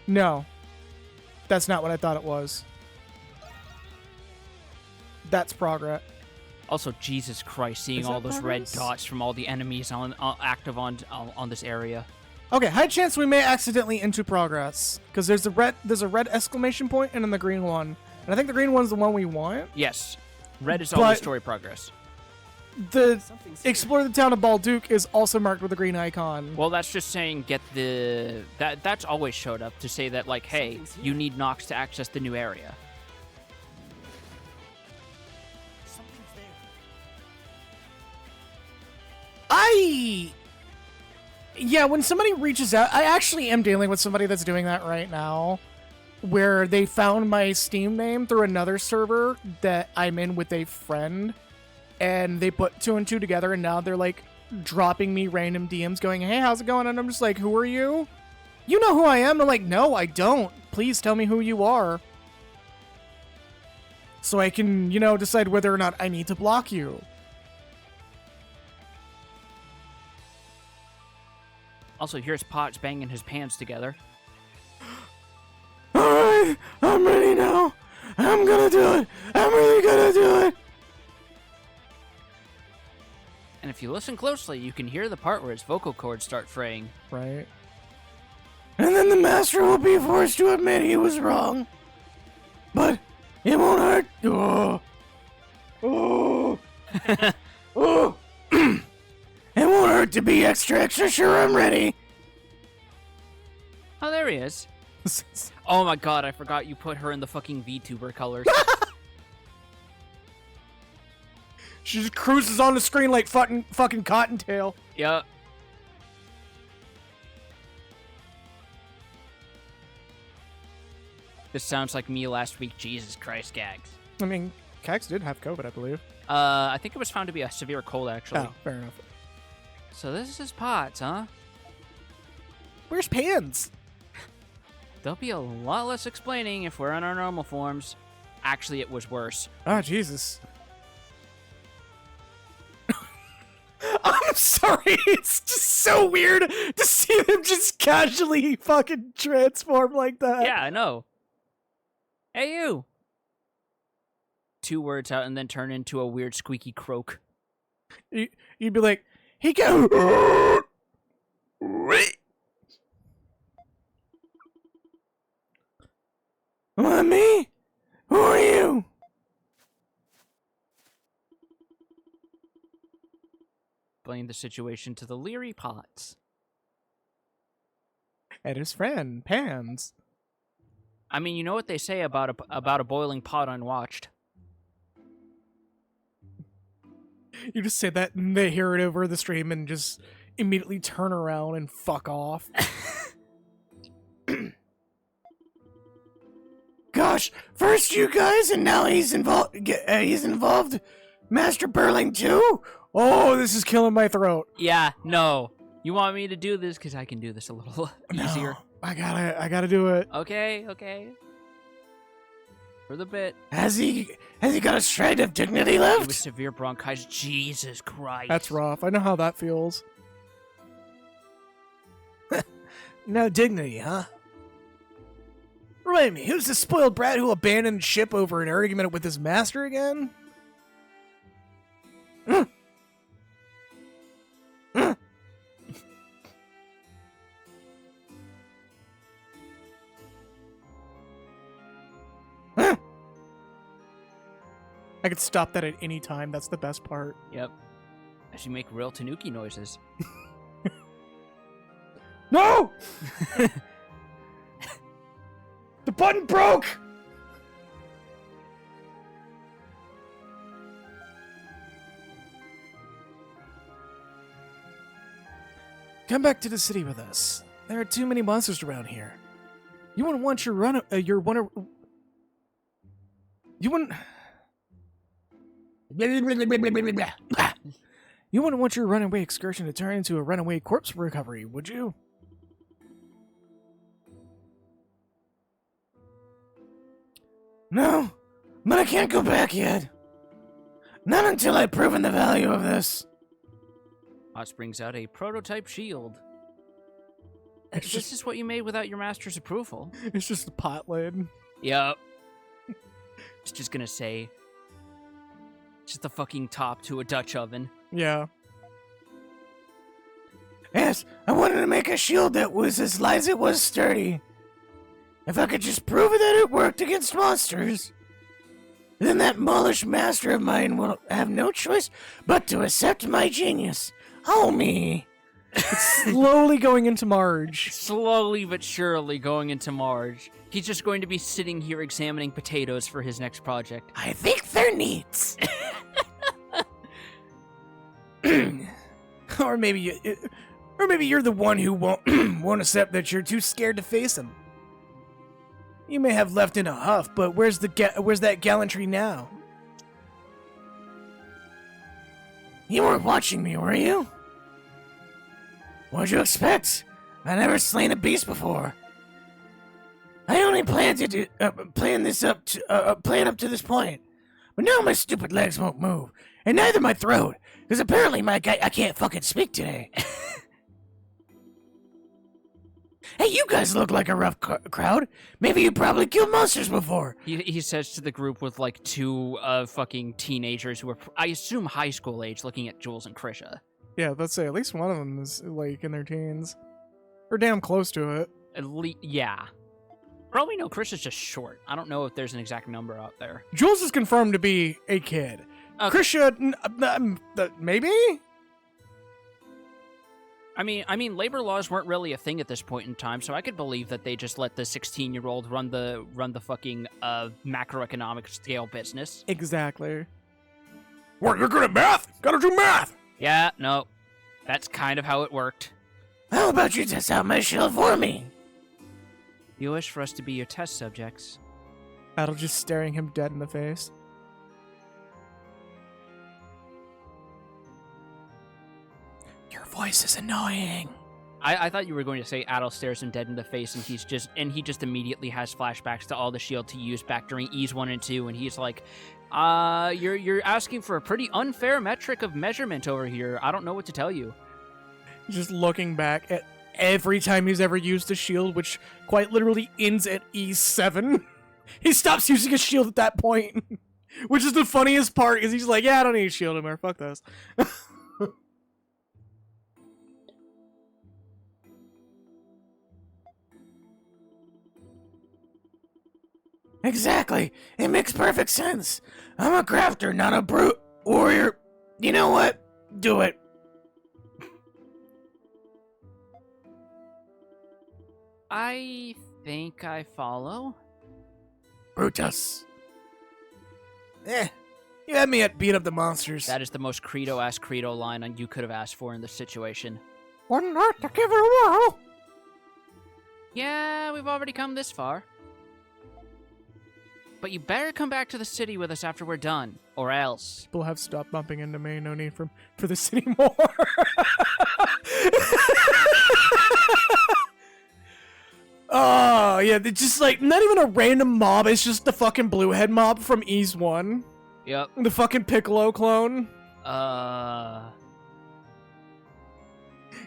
No. That's not what I thought it was. That's progress. Also, Jesus Christ, seeing Is all that those red progress? dots from all the enemies active on this area. Okay, high chance we may accidentally into progress because there's a red exclamation point and then the green one, and I think the green one's the one we want. Yes, red is But- always story progress. The explore the town of Balduke is also marked with a green icon. Well, that's just saying get the that's always showed up to say that like, hey, you need Nox to access the new area. Something's there. Yeah, when somebody reaches out, I actually am dealing with somebody that's doing that right now, where they found my Steam name through another server that I'm in with a friend, and they put two and two together, and now they're like dropping me random DMs going, hey, how's it going? And I'm just like, who are you? You know who I am? I'm like, no, I don't. Please tell me who you are. So I can, decide whether or not I need to block you. Also, here's Potts banging his pants together. Alright, I'm ready now. I'm gonna do it. I'm really gonna do it. And if you listen closely, you can hear the part where his vocal cords start fraying. Right? And then the master will be forced to admit he was wrong. But it won't hurt. Oh. Oh. Oh. It won't hurt to be extra sure I'm ready. Oh, there he is. Oh my god, I forgot you put her in the fucking VTuber colors. She just cruises on the screen like fucking Cottontail. Yup. This sounds like me last week. Jesus Christ, Gags. I mean, Cax did have COVID, I believe. I think it was found to be a severe cold, actually. Oh, fair enough. So this is Potts, huh? Where's Pans? There'll be a lot less explaining if we're in our normal forms. Actually, it was worse. Oh, Jesus. I'm sorry, it's just so weird to see them just casually fucking transform like that. Yeah, I know. Hey, you! 2 words out and then turn into a weird squeaky croak. You'd be like, he go. What, me? Who are you? Blame the situation to the leery Potts. And his friend, Pans. I mean, you know what they say about a boiling pot unwatched. You just say that and they hear it over the stream and just immediately turn around and fuck off. Gosh, first you guys and now he's involved. He's involved. Master Burling too? Oh, this is killing my throat. Yeah, no. You want me to do this? Because I can do this a little easier. No, I gotta do it. Okay, okay. For the bit. Has he got a shred of dignity It left? was severe bronchitis. Jesus Christ. That's rough. I know how that feels. No dignity, huh? Remind me, who's the spoiled brat who abandoned ship over an argument with his master again? I could stop that at any time. That's the best part. Yep. As you make real Tanuki noises. No! The button broke! Come back to the city with us. There are too many monsters around here. You wouldn't want your You wouldn't. You wouldn't want your runaway excursion to turn into a runaway corpse recovery, would you? No, but I can't go back yet. Not until I've proven the value of this. Potts brings out a prototype shield. It's This is what you made without your master's approval. It's just a pot lid. Yep. It's just gonna say. Just the fucking top to a Dutch oven. Yeah. Yes, I wanted to make a shield that was as light as it was sturdy. If I could just prove that it worked against monsters, then that Molish master of mine will have no choice but to accept my genius. Oh, me. Slowly going into Marge. Slowly but surely going into Marge. He's just going to be sitting here examining potatoes for his next project. I think they're neat. Or maybe you're the one who won't accept that you're too scared to face him. You may have left in a huff, but where's that gallantry now? You weren't watching me, were you? What'd you expect? I never slain a beast before. I only planned to do, plan up to this point, but now my stupid legs won't move, and neither my throat, because apparently I can't fucking speak today. Hey, you guys look like a rough crowd. Maybe you probably killed monsters before. He says to the group with like two fucking teenagers who are, I assume, high school age, looking at Jules and Krisha. Yeah, let's say at least one of them is like in their teens, or damn close to it. At least, yeah. For all we know, Krisha's just short. I don't know if there's an exact number out there. Jules is confirmed to be a kid. Okay. Krisha, maybe. I mean, labor laws weren't really a thing at this point in time, so I could believe that they just let the 16-year-old run the fucking macroeconomic scale business. Exactly. What, you're good at math? Gotta do math! Yeah, no, that's kind of how it worked. How about you test out my shield for me? You wish for us to be your test subjects. Adel just staring him dead in the face. Your voice is annoying. I thought you were going to say Adel stares him dead in the face, and he just immediately has flashbacks to all the shield he used back during E's 1 and 2, and he's like, you're asking for a pretty unfair metric of measurement over here. I don't know what to tell you. Just looking back at every time he's ever used a shield, which quite literally ends at E7. He stops using a shield at that point, which is the funniest part, because he's like, yeah, I don't need a shield anymore. Fuck this. Exactly. It makes perfect sense. I'm a crafter, not a brute warrior. You know what? Do it. I think I follow. Brutus. You had me at beat up the monsters. That is the most Credo-ass Credo line you could have asked for in this situation. One night to give it a whirl. Yeah, we've already come this far. But you better come back to the city with us after we're done, or else. People have stopped bumping into me. No need for this anymore. Oh, yeah, it's just like, not even a random mob, it's just the fucking Bluehead mob from Ease 1. Yep. The fucking Piccolo clone.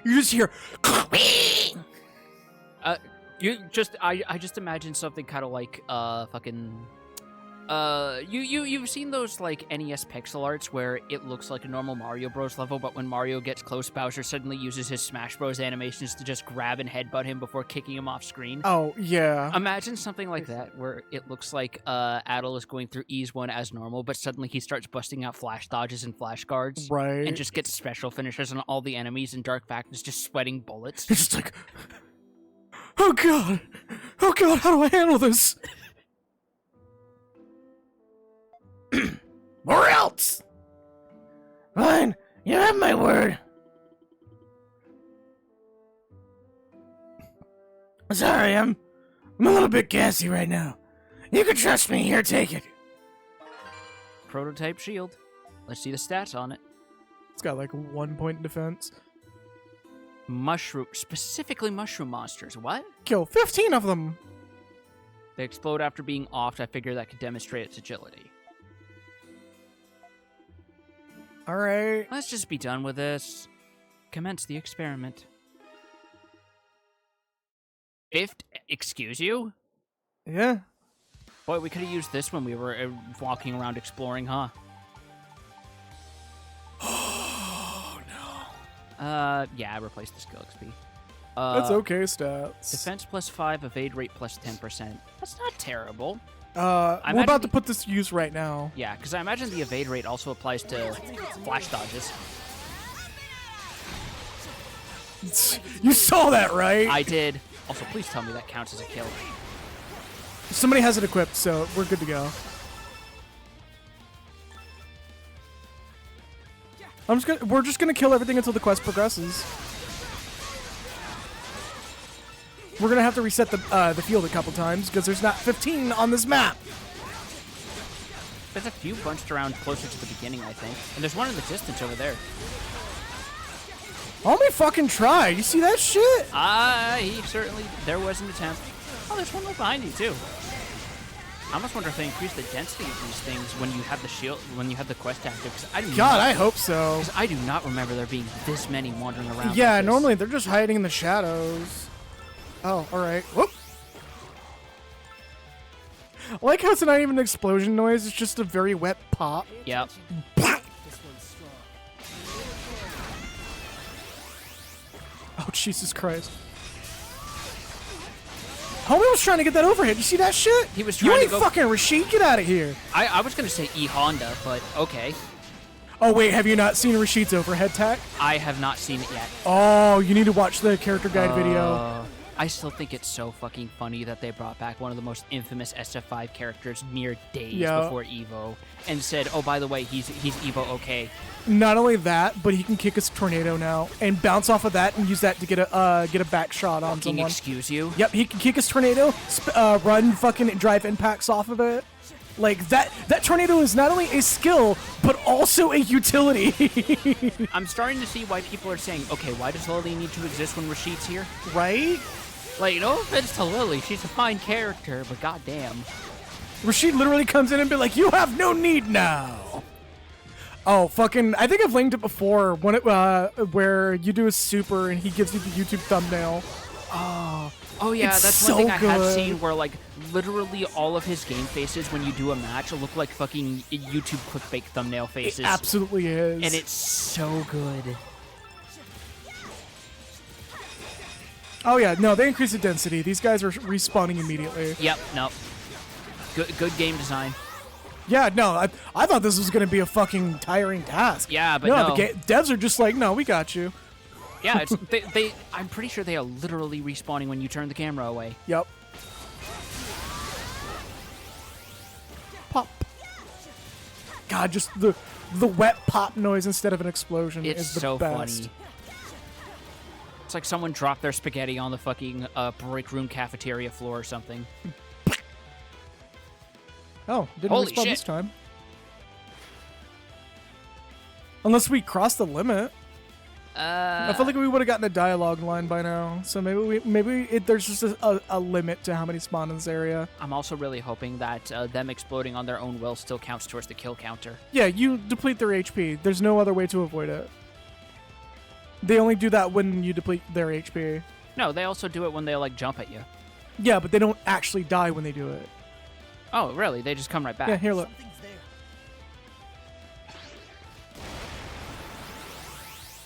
You just hear... I just imagine something kind of like, you've seen those, like, NES pixel arts where it looks like a normal Mario Bros. Level, but when Mario gets close, Bowser suddenly uses his Smash Bros. Animations to just grab and headbutt him before kicking him off screen. Oh, yeah. Imagine something like that, where it looks like, Adel is going through Ease 1 as normal, but suddenly he starts busting out flash dodges and flash guards. Right. And just gets special finishes on all the enemies, and Dark Fact is just sweating bullets. It's just like... Oh, God. Oh, God, how do I handle this? Or else. Fine. You have my word. Sorry, I'm a little bit gassy right now. You can trust me. Here, take it. Prototype shield. Let's see the stats on it. It's got like 1 point defense. Specifically mushroom monsters. What? Kill 15 of them. They explode after being offed. I figure that could demonstrate its agility. Alright. Let's just be done with this. Commence the experiment. Excuse you? Yeah. Boy, we could have used this when we were walking around exploring, huh? Oh, no. Yeah, replace the skill XP. That's okay stats. Defense plus 5, evade rate plus 10%. That's not terrible. We're about to put this to use right now. Yeah, because I imagine the evade rate also applies to flash dodges. You saw that, right? I did. Also, please tell me that counts as a kill. Somebody has it equipped, so we're good to go. We're just gonna kill everything until the quest progresses. We're gonna have to reset the field a couple times because there's not 15 on this map. There's a few bunched around closer to the beginning, I think. And there's one in the distance over there. Let me fucking try. You see that shit? There was an attempt. Oh, there's one right behind you, too. I almost wonder if they increase the density of these things when you have the shield, when you have the quest active. I hope so. Because I do not remember there being this many wandering around. Yeah, like this. normally they're just hiding in the shadows. Oh, alright. Whoop! I like how it's not even an explosion noise, it's just a very wet pop. Yep. This one's strong. Oh, Jesus Christ. Homie was trying to get that overhead. You see that shit? He was You trying to ain't go- fucking Rashid. Get out of here. I was gonna say E Honda, but okay. Oh, wait. Have you not seen Rashid's overhead tack? I have not seen it yet. Oh, you need to watch the character guide video. I still think it's so fucking funny that they brought back one of the most infamous SF5 characters mere days Yeah. before Evo, and said, "Oh, by the way, he's Evo okay." Not only that, but he can kick his tornado now and bounce off of that and use that to get a back shot on Fucking someone. excuse you? Yep, he can kick his tornado, run fucking drive impacts off of it. Like, that tornado is not only a skill, but also a utility. I'm starting to see why people are saying, "Okay, why does Lily need to exist when Rashid's here?" Right? Like, no offense to Lily, she's a fine character, but goddamn. Rashid literally comes in and be like, "You have no need now." Oh, fucking, I think I've linked it before, when where you do a super and he gives you the YouTube thumbnail. Oh yeah, It's that's so one thing I have good. seen where like literally all of his game faces when you do a match look like fucking YouTube clickbait thumbnail faces. It absolutely is. And it's so good. Oh yeah, no, they increase the density. These guys are respawning immediately. Yep, no. Good game design. Yeah, no, I thought this was gonna be a fucking tiring task. Yeah, but no. the devs are just like, no, we got you. Yeah, it's, they I'm pretty sure they are literally respawning when you turn the camera away. Yep. Pop. God, just the wet pop noise instead of an explosion It's is the so best. funny. It's like someone dropped their spaghetti on the fucking break room cafeteria floor or something. Oh, didn't Holy respawn shit. this time. Unless we crossed the limit. I feel like we would have gotten a dialogue line by now. So maybe there's just a limit to how many spawn in this area. I'm also really hoping that them exploding on their own will still counts towards the kill counter. Yeah, you deplete their HP. There's no other way to avoid it. They only do that when you deplete their HP. No, they also do it when they like jump at you. Yeah, but they don't actually die when they do it. Oh, really? They just come right back. Yeah, here, look. Something's there.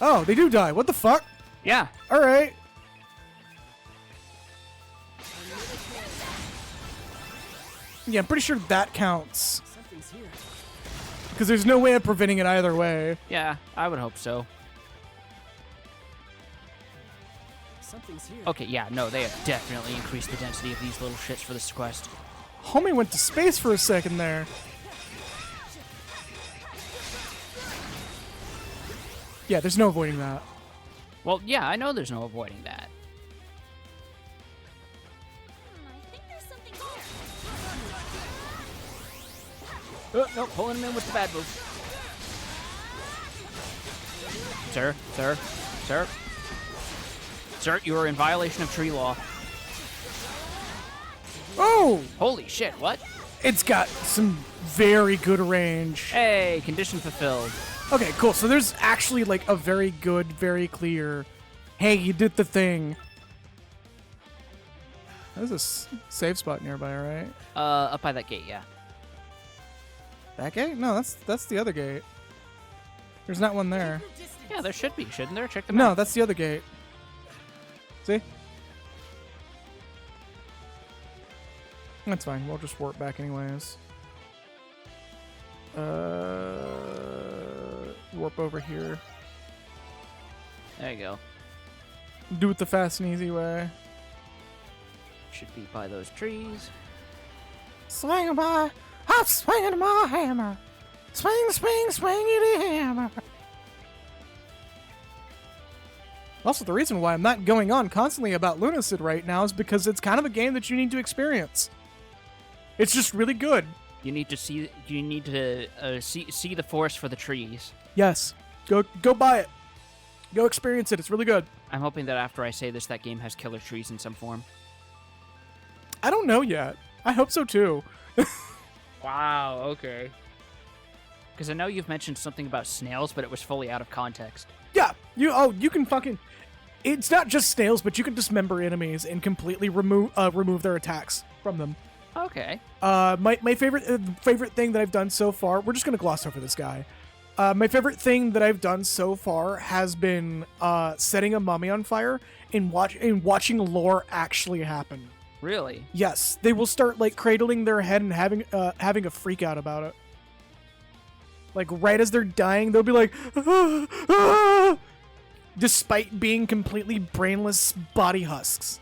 Oh, they do die. What the fuck? Yeah. All right. Yeah, I'm pretty sure that counts. Something's here. Because there's no way of preventing it either way. Yeah, I would hope so. Something's here. Okay, yeah, no, they have definitely increased the density of these little shits for this quest. Homie went to space for a second there. Yeah, there's no avoiding that. Well, yeah, I know there's no avoiding that. I think there's something there. Oh, no, pulling him in with the bad move. Sir, sir, sir. Sir, you are in violation of tree law. Oh! Holy shit, what? It's got some very good range. Hey, condition fulfilled. Okay, cool. So there's actually like a very good, very clear, hey, you did the thing. There's a safe spot nearby, right? Up by that gate, yeah. That gate? No, that's the other gate. There's not one there. Yeah, there should be, shouldn't there? Check them No, out. that's the other gate. See? That's fine. We'll just warp back anyways. Warp over here. There you go. Do it the fast and easy way. Should be by those trees. Swing by, I'm swinging my hammer. Swing, swing, swing it hammer. Also, the reason why I'm not going on constantly about Lunacid right now is because it's kind of a game that you need to experience. It's just really good. You need to see. You need to see the forest for the trees. Yes, go buy it. Go experience it. It's really good. I'm hoping that after I say this, that game has killer trees in some form. I don't know yet. I hope so too. Wow. Okay. Because I know you've mentioned something about snails, but it was fully out of context. Yeah, you can fucking it's not just snails, but you can dismember enemies and completely remove their attacks from them. Okay. My favorite thing that I've done so far. We're just gonna gloss over this guy. My favorite thing that I've done so far has been setting a mummy on fire and watching lore actually happen. Really? Yes, they will start like cradling their head and having a freak out about it. Like right as they're dying, they'll be like, "Ah, ah," despite being completely brainless body husks.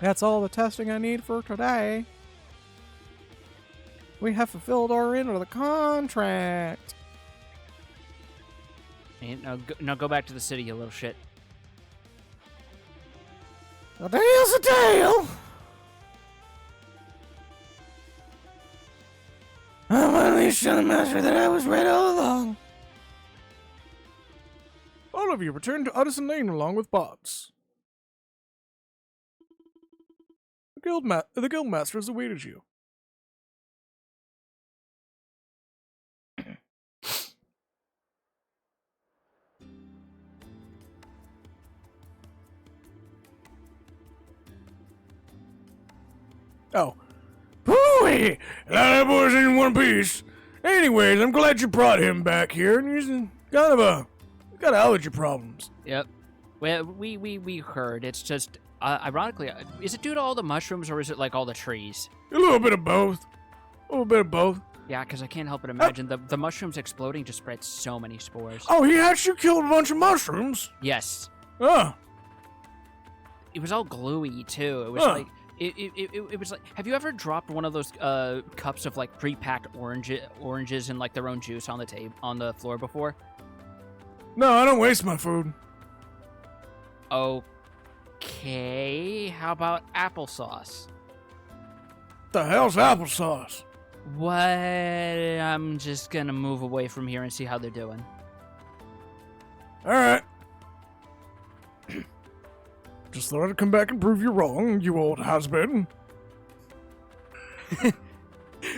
That's all the testing I need for today. We have fulfilled our end of the contract. Hey, now go back to the city, you little shit. A tale's a tale. I finally showed the master that I was right all along. All of you return to Addison Lane along with Bots. The guild masters awaited you. Oh. Hooey! That boy's in one piece. Anyways, I'm glad you brought him back here, and he's got allergy problems. Yep. Well, we heard. It's just, ironically, is it due to all the mushrooms or is it like all the trees? A little bit of both. Yeah, because I can't help but imagine the mushrooms exploding just spread so many spores. Oh, he actually killed a bunch of mushrooms? Yes. Oh. It was all gluey too. It was Huh. like it was like. Have you ever dropped one of those cups of like pre-packed oranges and like their own juice on the floor before? No, I don't waste my food. Okay. How about applesauce? The hell's applesauce? What? I'm just gonna move away from here and see how they're doing. Alright. Just thought I'd come back and prove you wrong, you old has-been.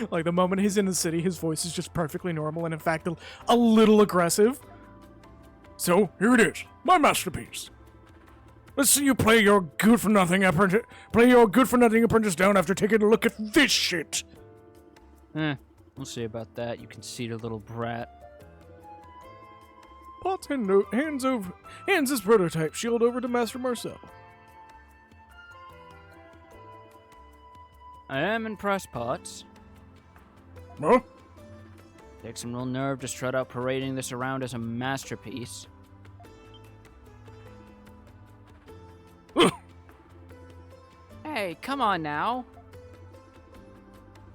Like the moment he's in the city, his voice is just perfectly normal and in fact a little aggressive. So, here it is. My masterpiece. Let's see you play your good-for-nothing apprentice down after taking a look at this shit. We'll see about that, you conceited little brat. Potts hands his prototype shield over to Master Marcel. I am impressed, Potts. Huh? Takes some real nerve to strut out parading this around as a masterpiece. Hey, come on now.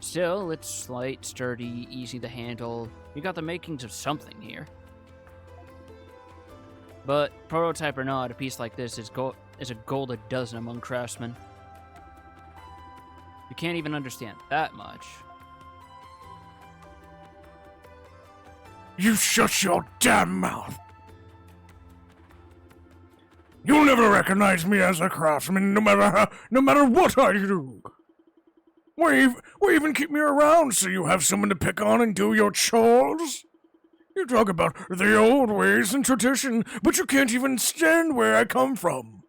Still, it's light, sturdy, easy to handle. You got the makings of something here. But, prototype or not, a piece like this is a gold a dozen among craftsmen. You can't even understand that much. You shut your damn mouth. You'll never recognize me as a craftsman, no matter what I do. Why even keep me around so you have someone to pick on and do your chores? You talk about the old ways and tradition, but you can't even stand where I come from.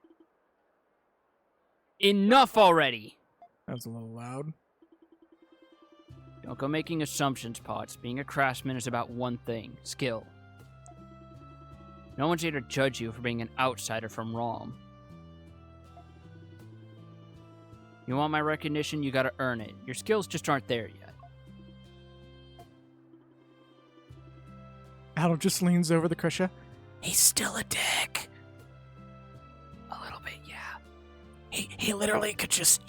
Enough already! That's a little loud. Don't go making assumptions, Potts. Being a craftsman is about one thing, skill. No one's here to judge you for being an outsider from Rom. You want my recognition, you gotta earn it. Your skills just aren't there yet. Adel just leans over the Krisha. He's still a dick. A little bit, yeah. He literally could just,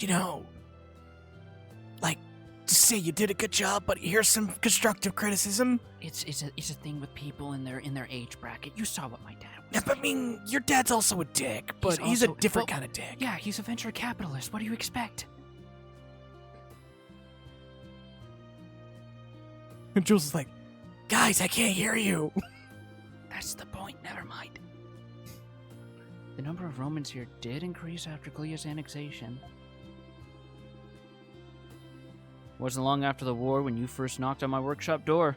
like, just say you did a good job, but here's some constructive criticism. It's a thing with people in their age bracket. You saw what my dad was. Yeah, but I mean, your dad's also a dick, but he's a different kind of dick. Yeah, he's a venture capitalist. What do you expect? And Jules is like, Guys, I can't hear you. That's the point. Never mind. The number of Romans here did increase after Glea's annexation. Wasn't long after the war when you first knocked on my workshop door.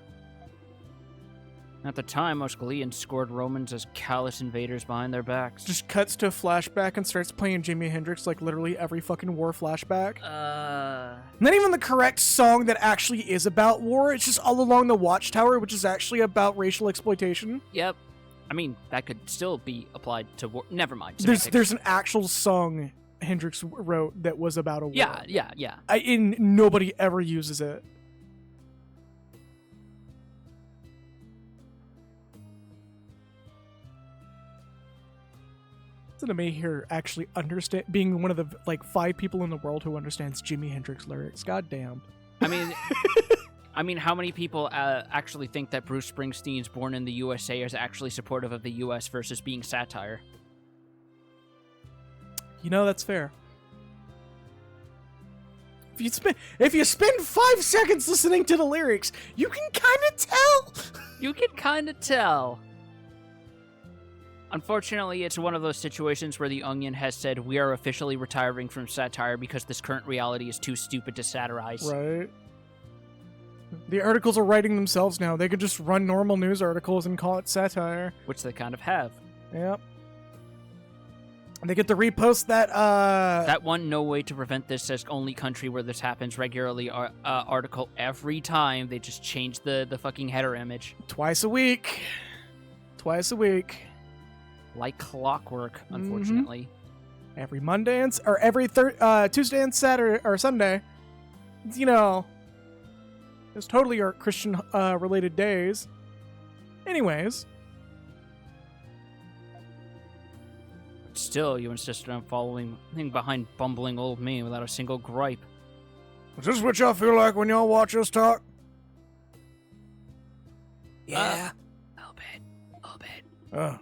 At the time, most Galileans scored Romans as callous invaders behind their backs. Just cuts to a flashback and starts playing Jimi Hendrix like literally every fucking war flashback. Not even the correct song that actually is about war. It's just All Along the Watchtower, which is actually about racial exploitation. Yep. I mean, that could still be applied to war. Never mind. There's an actual song Hendrix wrote that was about a war. Yeah. And nobody ever uses it. To me here actually understand being one of the like 5 people in the world who understands Jimi Hendrix lyrics. God damn. I mean, how many people actually think that Bruce Springsteen's Born in the USA is actually supportive of the US versus being satire? You know, that's fair. If you spend 5 seconds listening to the lyrics, you can kind of tell. You can kind of tell. Unfortunately, it's one of those situations where The Onion has said, we are officially retiring from satire because this current reality is too stupid to satirize. Right. The articles are writing themselves now. They could just run normal news articles and call it satire. Which they kind of have. Yep. They get to repost that, That one No Way to Prevent This says only country where this happens regularly article every time. They just change the fucking header image. Twice a week. Like clockwork, unfortunately. Every Monday or every Tuesday and Saturday or Sunday. You know, it's totally our Christian related days. Anyways, Still, you insisted on following behind bumbling old me without a single gripe. Is this what y'all feel like when y'all watch us talk? Yeah. A little bit.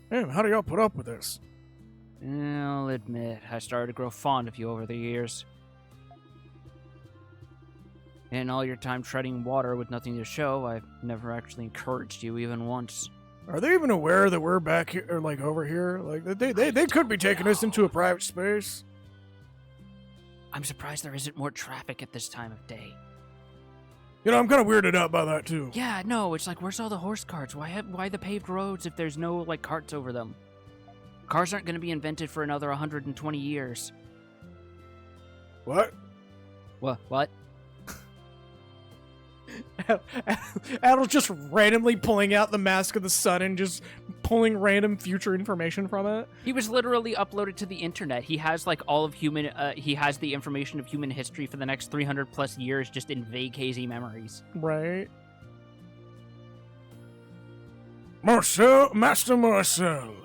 Damn, how do y'all put up with this? I'll admit, I started to grow fond of you over the years. In all your time treading water with nothing to show, I've never actually encouraged you even once. Are they even aware that we're back here, or like over here? Like they could be taking us into a private space. I'm surprised there isn't more traffic at this time of day. You know, I'm kind of weirded out by that too. Yeah, no, it's like, where's all the horse carts? Why the paved roads if there's no, like, carts over them? Cars aren't going to be invented for another 120 years. What? What? Adam's just randomly pulling out the Mask of the Sun and just pulling random future information from it. He was literally uploaded to the internet. He has, like, all of human, he has the information of human history for the next 300 plus years just in vague, hazy memories. Right. Master Marcel.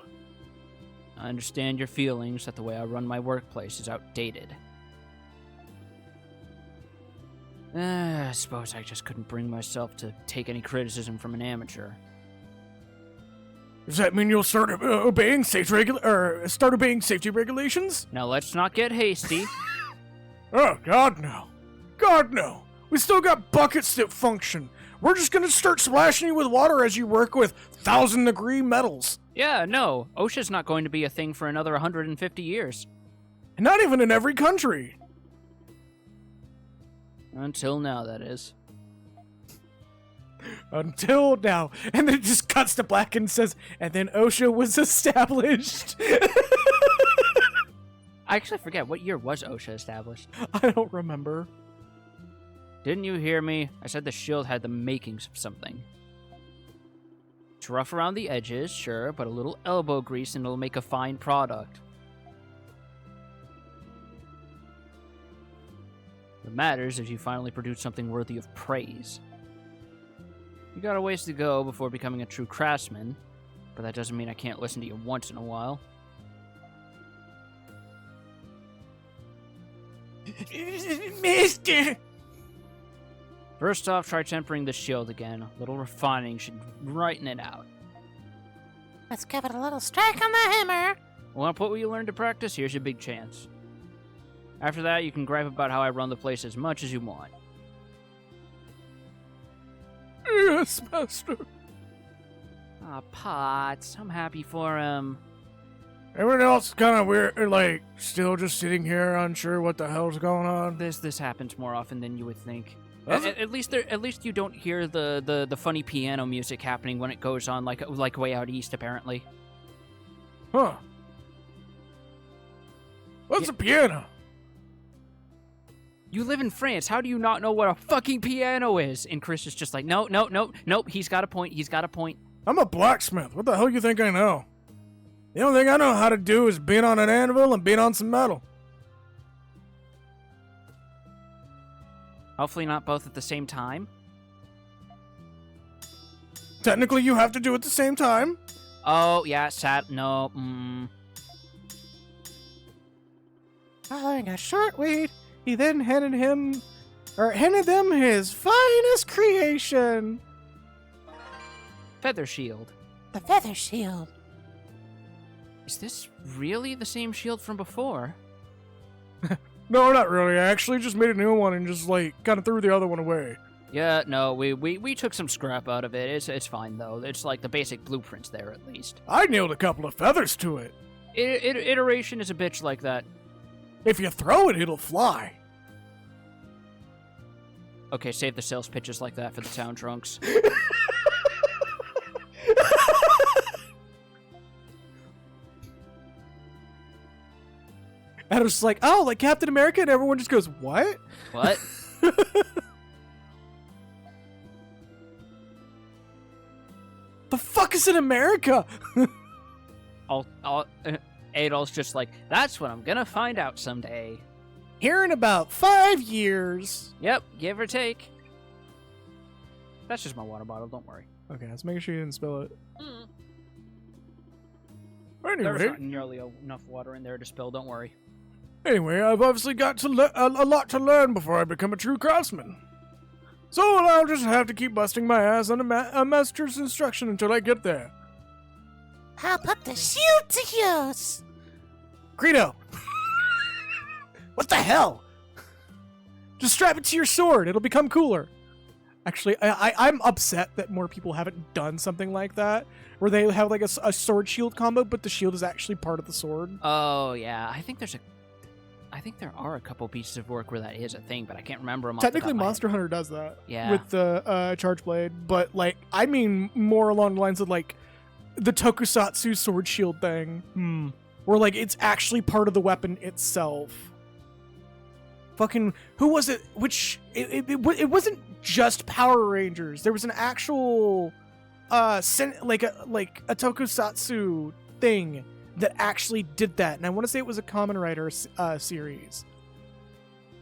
I understand your feelings that the way I run my workplace is outdated. I suppose I just couldn't bring myself to take any criticism from an amateur. Does that mean you'll start obeying start obeying safety regulations? Now let's not get hasty. Oh, God, no. God, no. We still got buckets that function. We're just gonna start splashing you with water as you work with 1,000-degree metals. Yeah, no. OSHA's not going to be a thing for another 150 years. And not even in every country. Until now, that is. Until now. And then it just cuts to black and says, and then OSHA was established. I actually forget, what year was OSHA established? I don't remember. Didn't you hear me? I said the shield had the makings of something. It's rough around the edges, sure, but a little elbow grease and it'll make a fine product. What matters is you finally produce something worthy of praise. You got a ways to go before becoming a true craftsman, but that doesn't mean I can't listen to you once in a while. Mister! First off, try tempering the shield again. A little refining should brighten it out. Let's give it a little strike on the hammer. Want to put what you learned to practice? Here's your big chance. After that, you can gripe about how I run the place as much as you want. Yes, Master. Ah, Potts. I'm happy for him. Everyone else kind of weird, like, still just sitting here unsure what the hell's going on. This happens more often than you would think. At least you don't hear the funny piano music happening when it goes on like way out east apparently. Huh. What's a piano? You live in France. How do you not know what a fucking piano is? And Chris is just like, nope. He's got a point. I'm a blacksmith. What the hell you think I know? The only thing I know how to do is beat on an anvil and beat on some metal. Hopefully not both at the same time. Technically, you have to do it at the same time. Oh, yeah, no. Following a short wait, he then handed them his finest creation. Feather shield. The feather shield. Is this really the same shield from before? No, not really. I actually just made a new one and just, like, kind of threw the other one away. Yeah, no, we took some scrap out of it. It's fine, though. It's like the basic blueprints there, at least. I nailed a couple of feathers to it. Iteration is a bitch like that. If you throw it, it'll fly. Okay, save the sales pitches like that for the town drunks. And I was just like, oh, like Captain America, and everyone just goes, what? What? The fuck is in America? Adolf's just like, that's what I'm gonna find out someday. Here in about 5 years. Yep, give or take. That's just my water bottle, don't worry. Okay, let's make sure you didn't spill it. There's Anyway, not nearly enough water in there to spill, don't worry. I've obviously got a lot to learn before I become a true craftsman. So I'll just have to keep busting my ass on a master's instruction until I get there. I'll put the shield to use. Greedo. What the hell? Just strap it to your sword. It'll become cooler. Actually, I'm upset that more people haven't done something like that, where they have like a sword shield combo, but the shield is actually part of the sword. Oh yeah, I think there are a couple pieces of work where that is a thing, but I can't remember them. Technically, Monster Hunter does that. Yeah. With the charge blade, but like I mean more along the lines of like the Tokusatsu sword shield thing, where like it's actually part of the weapon itself. Fucking who was it? Which it wasn't just Power Rangers. There was an actual like a Tokusatsu thing that actually did that, and I want to say it was a Kamen Rider series,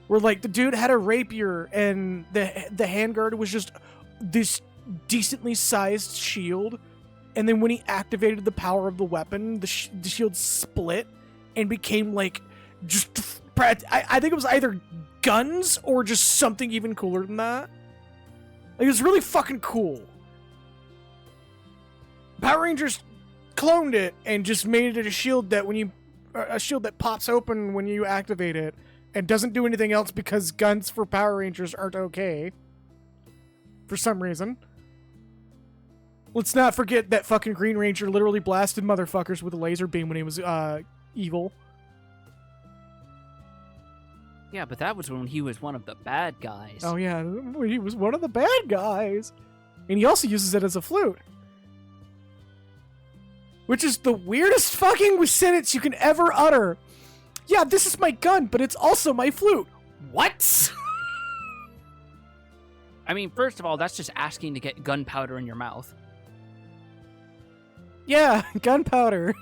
where like the dude had a rapier and the handguard was just this decently sized shield, and then when he activated the power of the weapon, the shield split and became like just I think it was either guns or just something even cooler than that. Like, it was really fucking cool. Power Rangers cloned it and just made it a shield that pops open when you activate it and doesn't do anything else because guns for Power Rangers aren't okay for some reason. Let's not forget that fucking Green Ranger literally blasted motherfuckers with a laser beam when he was evil. Yeah, but that was when he was one of the bad guys. Oh yeah, he was one of the bad guys. And he also uses it as a flute. Which is the weirdest fucking sentence you can ever utter. Yeah, this is my gun, but it's also my flute. What? I mean, first of all, that's just asking to get gunpowder in your mouth. Yeah, gunpowder.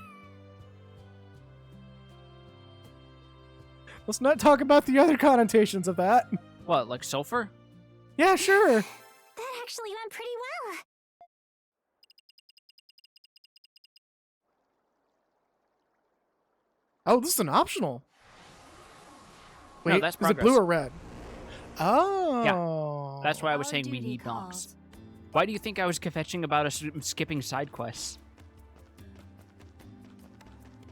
Let's not talk about the other connotations of that. What, like sulfur? Yeah, sure. That actually went pretty well. Oh, this is an optional. Wait, No, that's is it progress. blue or red? Oh. That's why I was Our saying we duty need Nox. calls. Why do you think I was kvetching about us skipping side quests?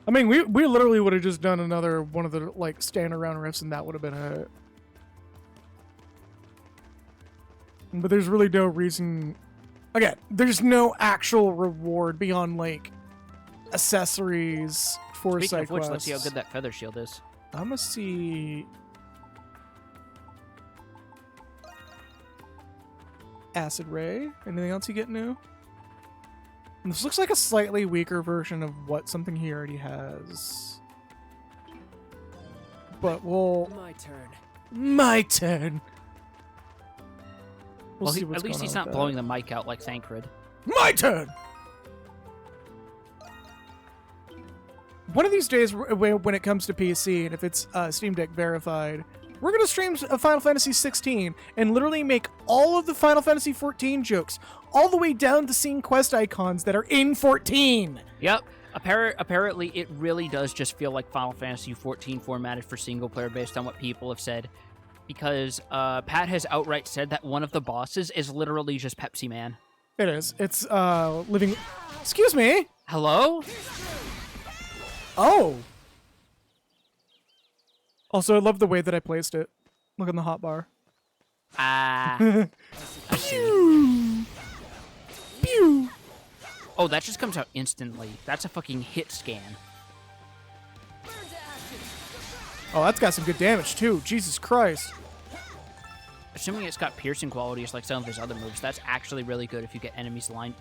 I mean, we literally would have just done another one of the like stand around riffs, and that would have been it. But there's really no reason. Again, there's no actual reward beyond like accessories for Speaking side of which, quests. let's see how good that feather shield is. I'm gonna see. Acid Ray. Anything else you get new? And this looks like a slightly weaker version of what something he already has. But we'll... My turn. My turn! Well, see what's at least going he's on not with blowing the mic out like Thancred. My turn! One of these days, when it comes to PC, and if it's Steam Deck verified, we're going to stream Final Fantasy 16 and literally make all of the Final Fantasy 14 jokes, all the way down to seeing quest icons that are in 14. Yep. Apparently, it really does just feel like Final Fantasy 14 formatted for single player based on what people have said. Because Pat has outright said that one of the bosses is literally just Pepsi Man. It is. It's living... Excuse me? Hello? Oh! Also, I love the way that I placed it. Look on the hotbar. I see. Pew! Oh, that just comes out instantly. That's a fucking hit scan. Oh, that's got some good damage, too. Jesus Christ. Assuming it's got piercing qualities like some of his other moves, that's actually really good if you get enemies lined.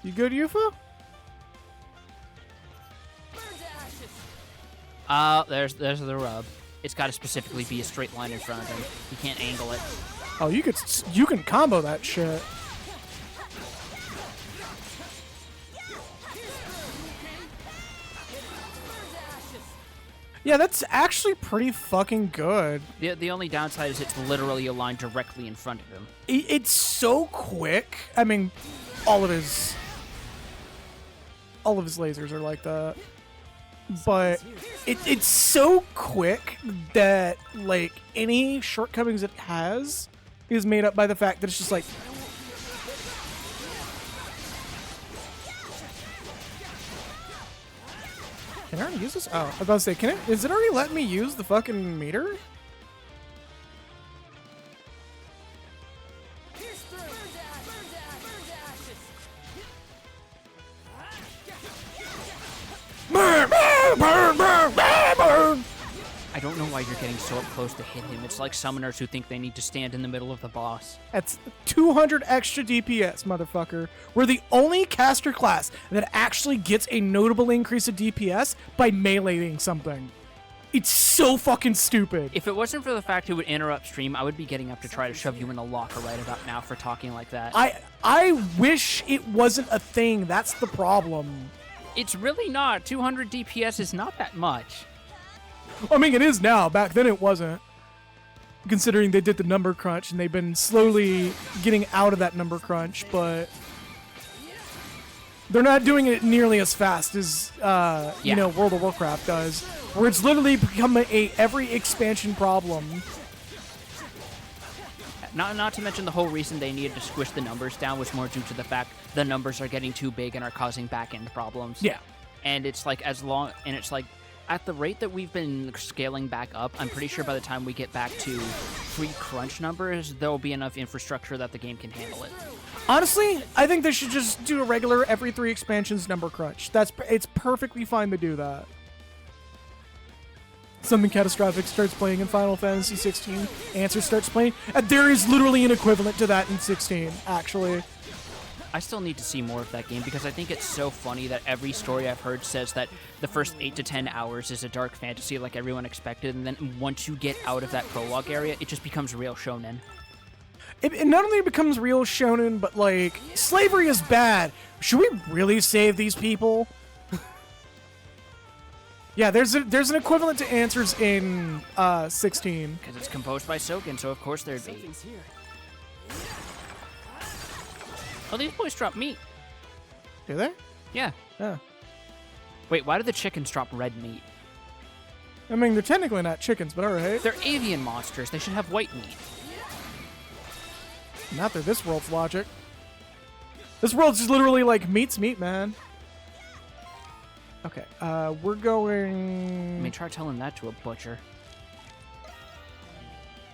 You good, Yufa? There's the rub. It's got to specifically be a straight line in front of him. You can't angle it. Oh, you can combo that shit. Yeah, that's actually pretty fucking good. The only downside is it's literally a line directly in front of him. It's so quick. I mean, all of his lasers are like that. But it's so quick that like any shortcomings it has is made up by the fact that it's just like Can I already use this? Oh, I was about to say, is it already letting me use the fucking meter? Burn, burn, burn, burn, burn, burn. I don't know why you're getting so up close to hit him. It's like summoners who think they need to stand in the middle of the boss. That's 200 extra DPS, motherfucker. We're the only caster class that actually gets a notable increase of DPS by meleeing something. It's so fucking stupid. If it wasn't for the fact it would interrupt stream, I would be getting up to try to shove you in a locker right about now for talking like that. I wish it wasn't a thing. That's the problem. It's really not. 200 DPS is not that much. I mean, it is now. Back then it wasn't. Considering they did the number crunch and they've been slowly getting out of that number crunch, but they're not doing it nearly as fast as, you know, World of Warcraft does, where it's literally become a every expansion problem. Not to mention the whole reason they needed to squish the numbers down was more due to the fact the numbers are getting too big and are causing back-end problems. Yeah. And it's like at the rate that we've been scaling back up, I'm pretty sure by the time we get back to pre-crunch numbers, there will be enough infrastructure that the game can handle it. Honestly, I think they should just do a regular every 3 expansions number crunch. It's perfectly fine to do that. Something catastrophic starts playing in Final Fantasy 16. Answer starts playing. There is literally an equivalent to that in 16, actually. I still need to see more of that game because I think it's so funny that every story I've heard says that the first 8 to 10 hours is a dark fantasy like everyone expected, and then once you get out of that prologue area, it just becomes real shonen. It not only becomes real shonen, but like, slavery is bad. Should we really save these people? Yeah, there's an equivalent to answers in 16. Because it's composed by Soken, so of course there'd be. Something's here. Oh, these boys drop meat. Do they? Yeah. Yeah. Wait, why do the chickens drop red meat? I mean, they're technically not chickens, but alright. They're avian monsters. They should have white meat. Not through this world's logic. This world's just literally like, meat's meat, man. Okay, we're going... I mean, try telling that to a butcher.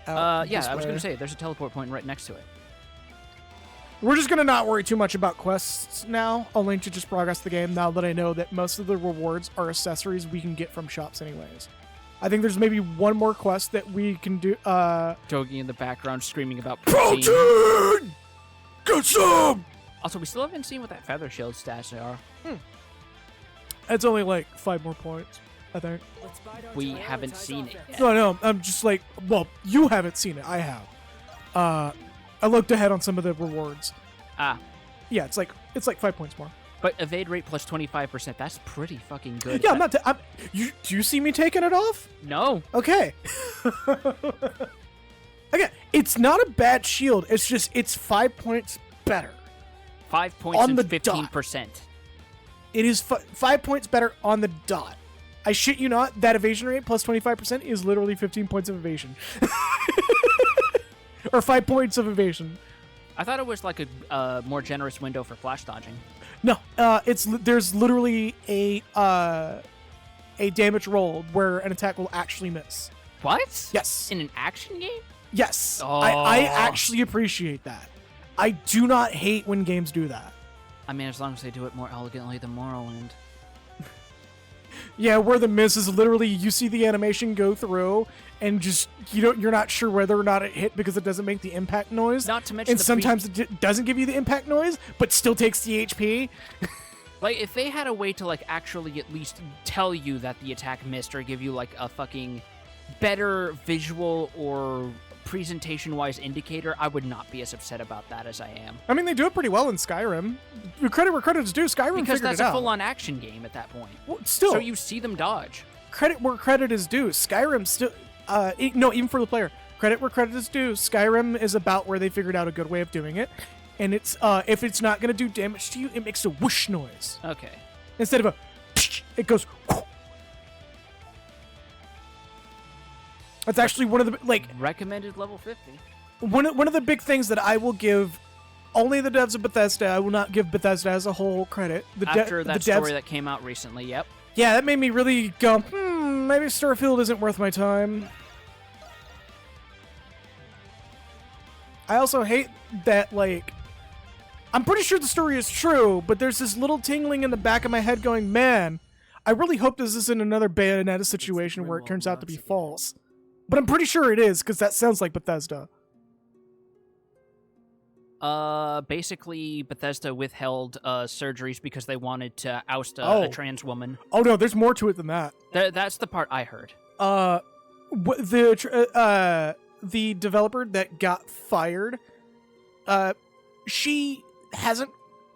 out Yeah, this I was going way. to say, there's a teleport point right next to it. We're just gonna not worry too much about quests now, only to just progress the game now that I know that most of the rewards are accessories we can get from shops anyways. I think there's maybe one more quest that we can do. Togi in the background screaming about protein. Protein! Get some! Also, we still haven't seen what that feather shield stats are. It's only like 5 more points, I think. Let's bide our We time and haven't ties seen off it that. yet. No, I'm just like, well, you haven't seen it. I have. I looked ahead on some of the rewards. Ah, Yeah, it's like 5 points more. but evade rate plus 25%. That's pretty fucking good. Yeah, I'm not. Do you see me taking it off? No. Okay. Again, it's not a bad shield. It's just it's 5 points better. 5 points On and the dot. 15%. It is 5 points better on the dot. I shit you not. That evasion rate plus 25% is literally 15 points of evasion, or 5 points of evasion. I thought it was like a more generous window for flash dodging. No, there's literally a damage roll where an attack will actually miss. What? Yes. In an action game? Yes. Oh. I actually appreciate that. I do not hate when games do that. I mean, as long as they do it more elegantly than Morrowind. Yeah, where the miss is literally you see the animation go through and just you're not sure whether or not it hit because it doesn't make the impact noise. Not to mention and the sometimes it doesn't give you the impact noise, but still takes the HP. Like, if they had a way to, like, actually at least tell you that the attack missed or give you, like, a fucking better visual or presentation-wise indicator, I would not be as upset about that as I am. I mean, they do it pretty well in Skyrim. Credit where credit is due. Skyrim Because figured that's it a out. full-on action game at that point. Well, still, So you see them dodge. credit where credit is due. Skyrim still, no, even for the player, credit where credit is due. Skyrim is about where they figured out a good way of doing it, and it's if it's not gonna do damage to you, it makes a whoosh noise Okay. instead of a. It goes. That's actually one of the Recommended level 50. one of the big things that I will give only the devs of Bethesda. I will not give Bethesda as a whole credit. After that the devs, story that came out recently, yep. yeah, that made me really go, maybe Starfield isn't worth my time. I also hate that, like, I'm pretty sure the story is true, but there's this little tingling in the back of my head going, man, I really hope this isn't another Bayonetta situation where it turns out to be false. But I'm pretty sure it is, because that sounds like Bethesda. Basically, Bethesda withheld surgeries because they wanted to oust a trans woman. Oh no, there's more to it than that. That's the part I heard. The developer that got fired, she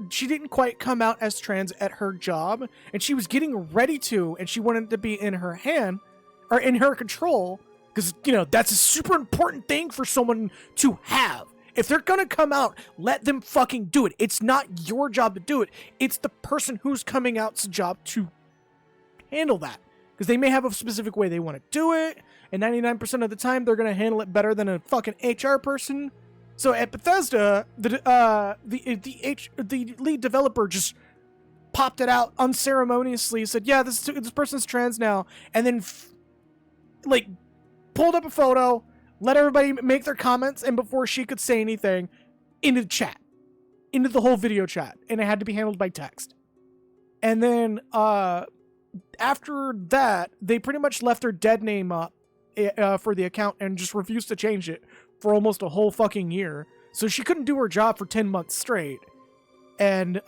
didn't quite come out as trans at her job, and she was getting ready to, and she wanted it to be in her hand, or in her control, because, that's a super important thing for someone to have. If they're gonna come out, let them fucking do it. It's not your job to do it. It's the person who's coming out's job to handle that. Because they may have a specific way they want to do it, and 99% of the time, they're gonna handle it better than a fucking HR person. So at Bethesda, the lead developer just popped it out unceremoniously, said, "Yeah, this person's trans now," and then pulled up a photo, let everybody make their comments, and before she could say anything, into the chat, into the whole video chat, and it had to be handled by text. And then after that, they pretty much left her dead name up for the account and just refused to change it for almost a whole fucking year. So she couldn't do her job for 10 months straight. And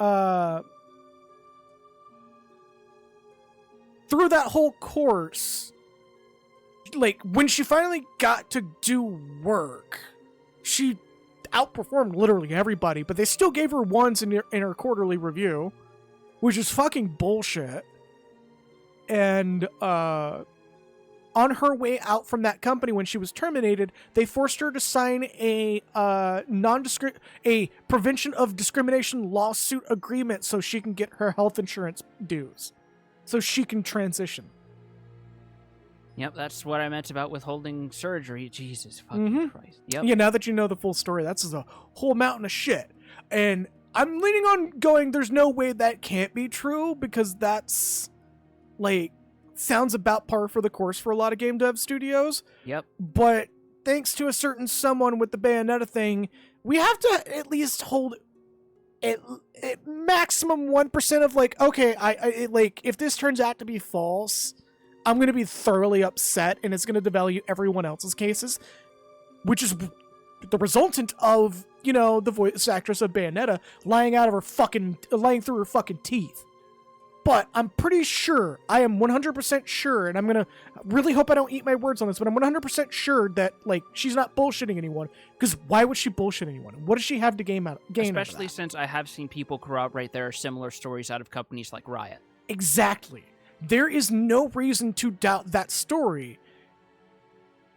through that whole course, when she finally got to do work, she outperformed literally everybody, but they still gave her ones in her quarterly review, which is fucking bullshit. And on her way out from that company, when she was terminated, they forced her to sign a prevention of discrimination lawsuit agreement so she can get her health insurance dues, so she can transition. Yep, that's what I meant about withholding surgery. Jesus fucking Christ. Yep. Yeah, now that you know the full story, that's a whole mountain of shit. And I'm leaning on going, there's no way that can't be true, because that's, sounds about par for the course for a lot of game dev studios. Yep. But thanks to a certain someone with the Bayonetta thing, we have to at least hold at maximum 1% of, okay, if this turns out to be false, I'm going to be thoroughly upset, and it's going to devalue everyone else's cases, which is the resultant of, you know, the voice actress of Bayonetta lying through her fucking teeth. But I'm pretty sure, I am 100% sure, and I'm going to really hope I don't eat my words on this, but I'm 100% sure that, like, she's not bullshitting anyone. Because why would she bullshit anyone? What does she have to gain out of Especially that? since I have seen people corroborate there are similar stories out of companies like Riot. Exactly. There is no reason to doubt that story.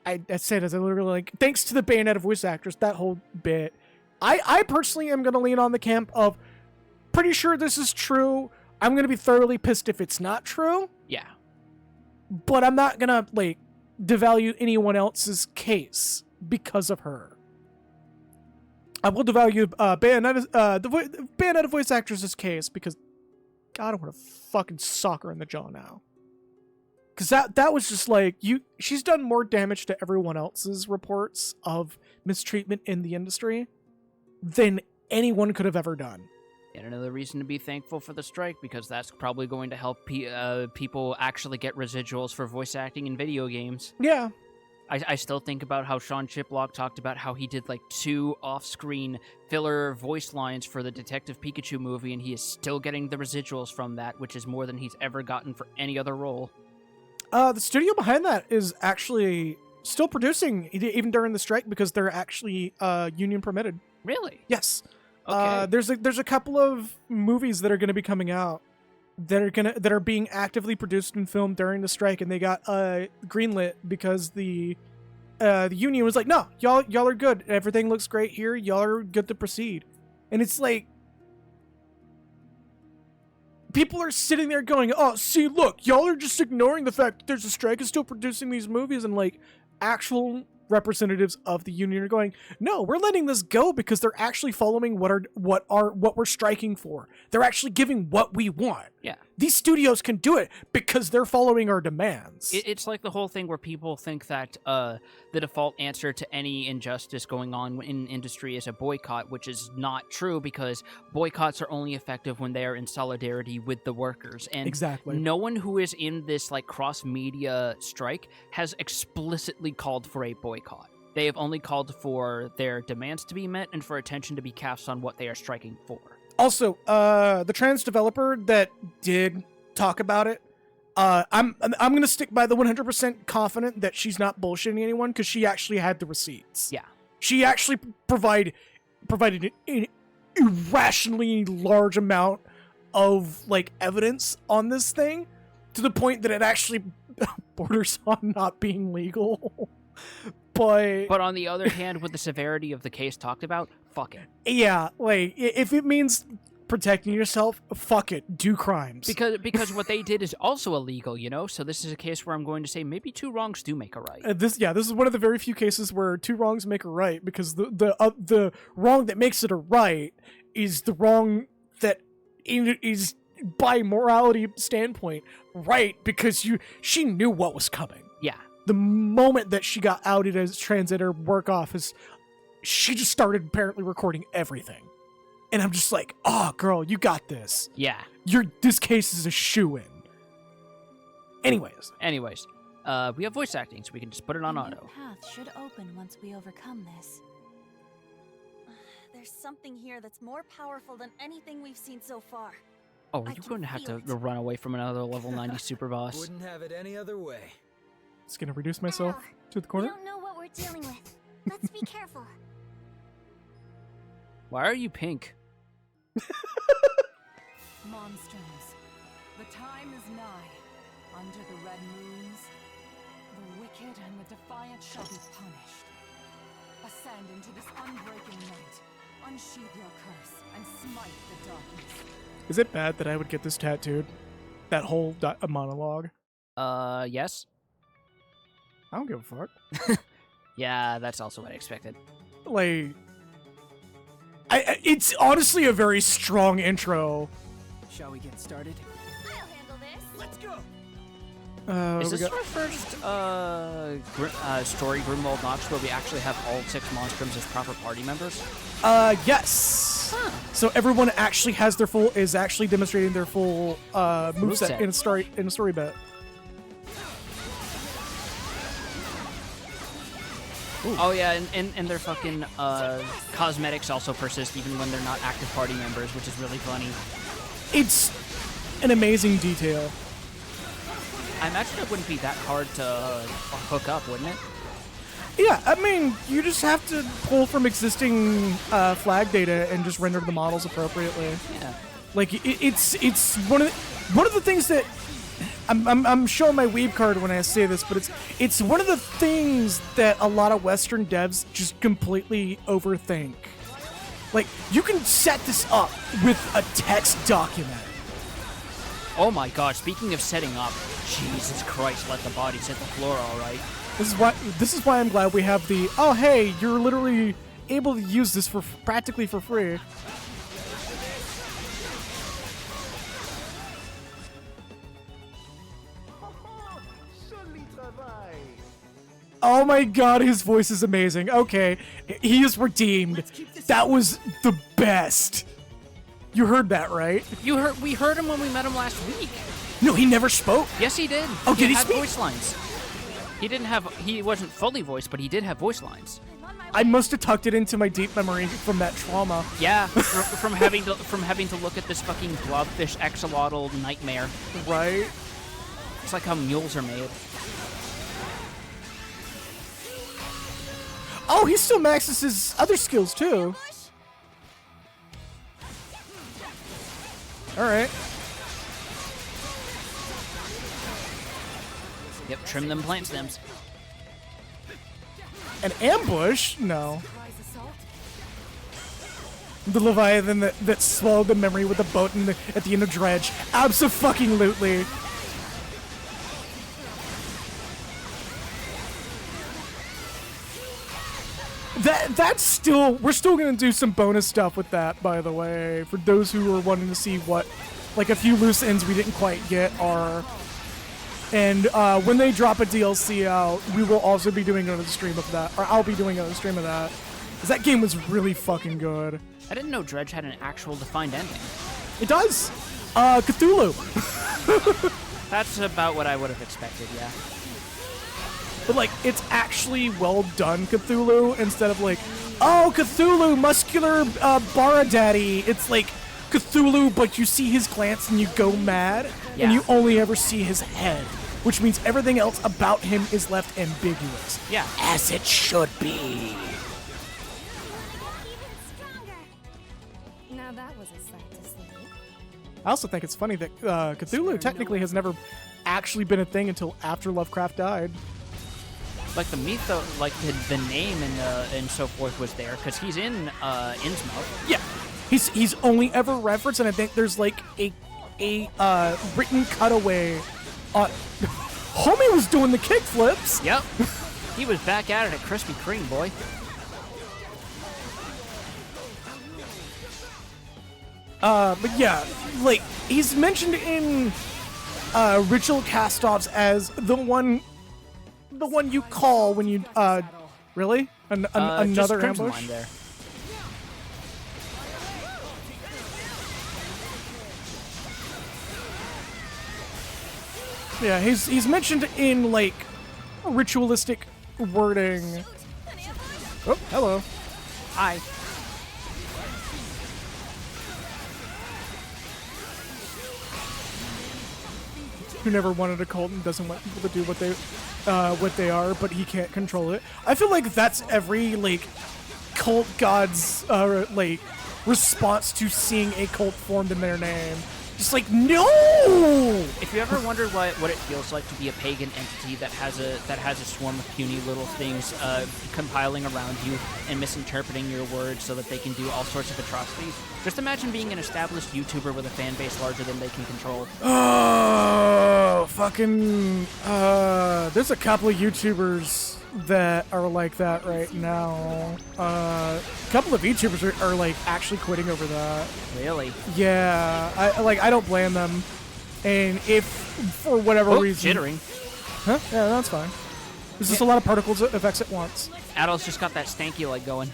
I said as I literally, like, thanks to the Bayonetta voice actress, that whole bit. I personally am going to lean on the camp of pretty sure this is true. I'm going to be thoroughly pissed if it's not true. Yeah. But I'm not going to, like, devalue anyone else's case because of her. I will devalue the Bayonetta voice actress's case because, God, I want to fucking sock her in the jaw now. Because that was just like, she's done more damage to everyone else's reports of mistreatment in the industry than anyone could have ever done. And another reason to be thankful for the strike, because that's probably going to help people actually get residuals for voice acting in video games. Yeah. I still think about how Sean Chiplock talked about how he did like 2 off-screen filler voice lines for the Detective Pikachu movie, and he is still getting the residuals from that, which is more than he's ever gotten for any other role. The studio behind that is actually still producing even during the strike because they're actually union permitted. Really? Yes. Okay. There's a couple of movies that are going to be coming out that are being actively produced and filmed during the strike, and they got greenlit because the union was like, no, y'all are good. Everything looks great here. Y'all are good to proceed. And it's like, people are sitting there going, oh, see, look, y'all are just ignoring the fact that there's a strike and still producing these movies, and like actual representatives of the union are going, no, we're letting this go because they're actually following what we're striking for. They're actually giving what we want. Yeah. These studios can do it because they're following our demands. It's like the whole thing where people think that the default answer to any injustice going on in industry is a boycott, which is not true because boycotts are only effective when they are in solidarity with the workers. And Exactly. no one who is in this like cross-media strike has explicitly called for a boycott. They have only called for their demands to be met and for attention to be cast on what they are striking for. Also, the trans developer that did talk about it, I'm gonna stick by the 100% confident that she's not bullshitting anyone because she actually had the receipts. Yeah. She actually provided an irrationally large amount of like evidence on this thing to the point that it actually borders on not being legal. But on the other hand, with the severity of the case talked about, fuck it. Yeah, like if it means protecting yourself, fuck it, do crimes. Because what they did is also illegal, you know? So this is a case where I'm going to say maybe 2 wrongs do make a right. This is one of the very few cases where 2 wrongs make a right, because the wrong that makes it a right is the wrong that is by morality standpoint right because she knew what was coming. Yeah. The moment that she got outed as transgender work office, she just started apparently recording everything. And I'm just like, oh, girl, you got this. Yeah. This case is a shoo-in. Anyways, we have voice acting, so we can just put it on A auto. new path should open once we overcome this. There's something here that's more powerful than anything we've seen so far. Oh, I you're can going to have to feel it. run away from another level 90 super boss. Wouldn't have it any other way. just gonna reduce myself to the We corner. don't know what we're dealing with. Let's be careful. Why are you pink? Monstrums, the time is nigh. Under the red moons, the wicked and the defiant shall be punished. Ascend into this unbreaking night. Unsheath your curse and smite the darkness. Is it bad that I would get this tattooed? That whole monologue? Yes? I don't give a fuck. Yeah, that's also what I expected. Like, it's honestly a very strong intro. Shall we get started? I'll handle this. Let's go! Is We this got- our first story Grimwald Nox where we actually have all 6 Monstrums as proper party members? Yes. So everyone actually is actually demonstrating their full moveset Moveset. in a story bit. Oh yeah, and their fucking cosmetics also persist even when they're not active party members, which is really funny. It's an amazing detail. I imagine it wouldn't be that hard to hook up, wouldn't it? Yeah, I mean, you just have to pull from existing flag data and just render the models appropriately. Yeah. Like it's one of the things that I'm showing my weeb card when I say this, but it's one of the things that a lot of Western devs just completely overthink. Like, you can set this up with a text document. Oh my god, speaking of setting up, Jesus Christ, let the bodies hit the floor, alright. This is why I'm glad we have the, oh hey, you're literally able to use this for practically for free. Oh my god, his voice is amazing. Okay, he is redeemed. That was the best. You heard that, right? We heard him when we met him last week. No, he never spoke. Yes, he did. Oh, did he had speak? voice lines. He wasn't fully voiced, but he did have voice lines. I must have tucked it into my deep memory from that trauma. Yeah, from having to look at this fucking blobfish axolotl nightmare. Right? It's like how mules are made. Oh, he still maxes his other skills too. Alright. Yep, trim them plant stems. An ambush? No. The Leviathan that swallowed the memory with the boat at the end of Dredge. Abso-fucking-lutely. That's still, we're still gonna do some bonus stuff with that, by the way, for those who are wanting to see what, like, a few loose ends we didn't quite get are. And when they drop a DLC out, we will also be doing another stream of that, or I'll be doing another stream of that, because that game was really fucking good. I didn't know Dredge had an actual defined ending. It does. Cthulhu. That's about what I would have expected, yeah. But, like, it's actually well done Cthulhu instead of, like, oh, Cthulhu, muscular Bara Daddy. It's like Cthulhu, but you see his glance and you go mad, and you only ever see his head, which means everything else about him is left ambiguous. Yeah. As it should be. Now that was a sight to see. I also think it's funny that Cthulhu technically has never actually been a thing until after Lovecraft died. Like the mytho, like the name and so forth was there because he's in Innsmouth. Yeah, he's only ever referenced, and I think there's like a written cutaway. Homie was doing the kickflips. Yep, he was back at it at Krispy Kreme, boy. But yeah, like he's mentioned in ritual cast-offs as the one you call when you really another ambush. There. Yeah, he's mentioned in like ritualistic wording. Oh, hello. Hi. Who never wanted a cult and doesn't want people to do what they are, but he can't control it. I feel like that's every like cult god's like response to seeing a cult formed in their name. Just like, no! If you ever wondered what it feels like to be a pagan entity that has a swarm of puny little things compiling around you and misinterpreting your words so that they can do all sorts of atrocities, just imagine being an established YouTuber with a fan base larger than they can control. Oh, fucking... there's a couple of YouTubers that are like that right now. A couple of YouTubers are like actually quitting over that. Really? Yeah, I don't blame them. And if for whatever reason, jittering. Huh? Yeah, that's fine. There's just a lot of particles effects at once. Adol's just got that stanky leg going.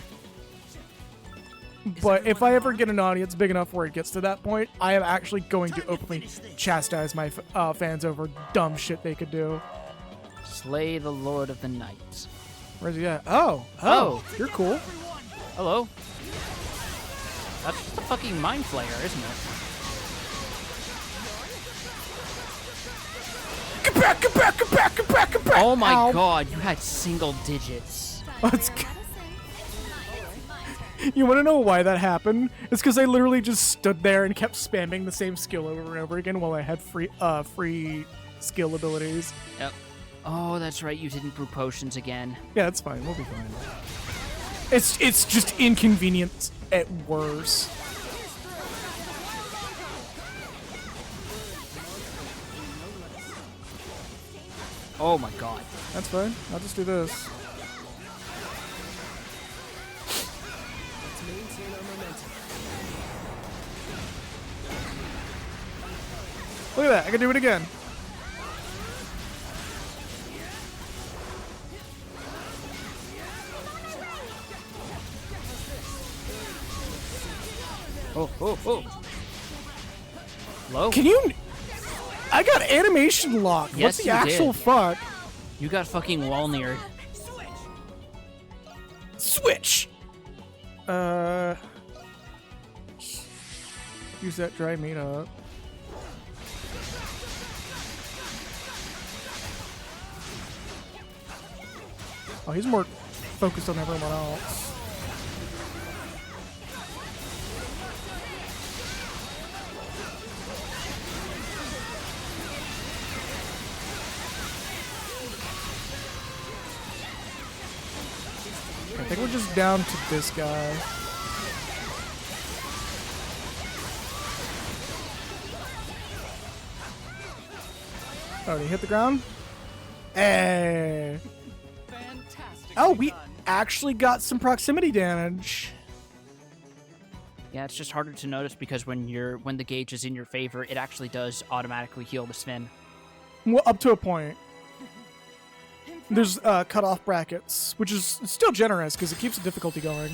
But if I ever get an audience big enough where it gets to that point, I am actually going to openly chastise my fans over dumb shit they could do. Slay the Lord of the Night. Where's he at? Oh, Oh. you're cool. Hello. That's just a fucking mind flayer, isn't it? Get back, get back, get back, get back, get back! Oh my Ow. god, you had single digits. Let's go. You want to know why that happened? It's because I literally just stood there and kept spamming the same skill over and over again while I had free skill abilities. Yep. Oh, that's right, you didn't brew potions again. Yeah, it's fine. We'll be fine. It's just inconvenient at worst. Oh my god. That's fine. I'll just do this. Let's maintain our momentum. Look at that. I can do it again. Oh, oh, oh. Hello? Can you... I got animation lock. Yes, What's the you actual did. fuck? You got fucking wall neared. Switch! Use that dry meat up. Oh, he's more focused on everyone else. I think we're just down to this guy. Oh, did he hit the ground? Hey. Fantastic. Oh, we actually got some proximity damage. Yeah, it's just harder to notice because when the gauge is in your favor, it actually does automatically heal the Sven. Well, up to a point. There's cutoff brackets, which is still generous because it keeps the difficulty going.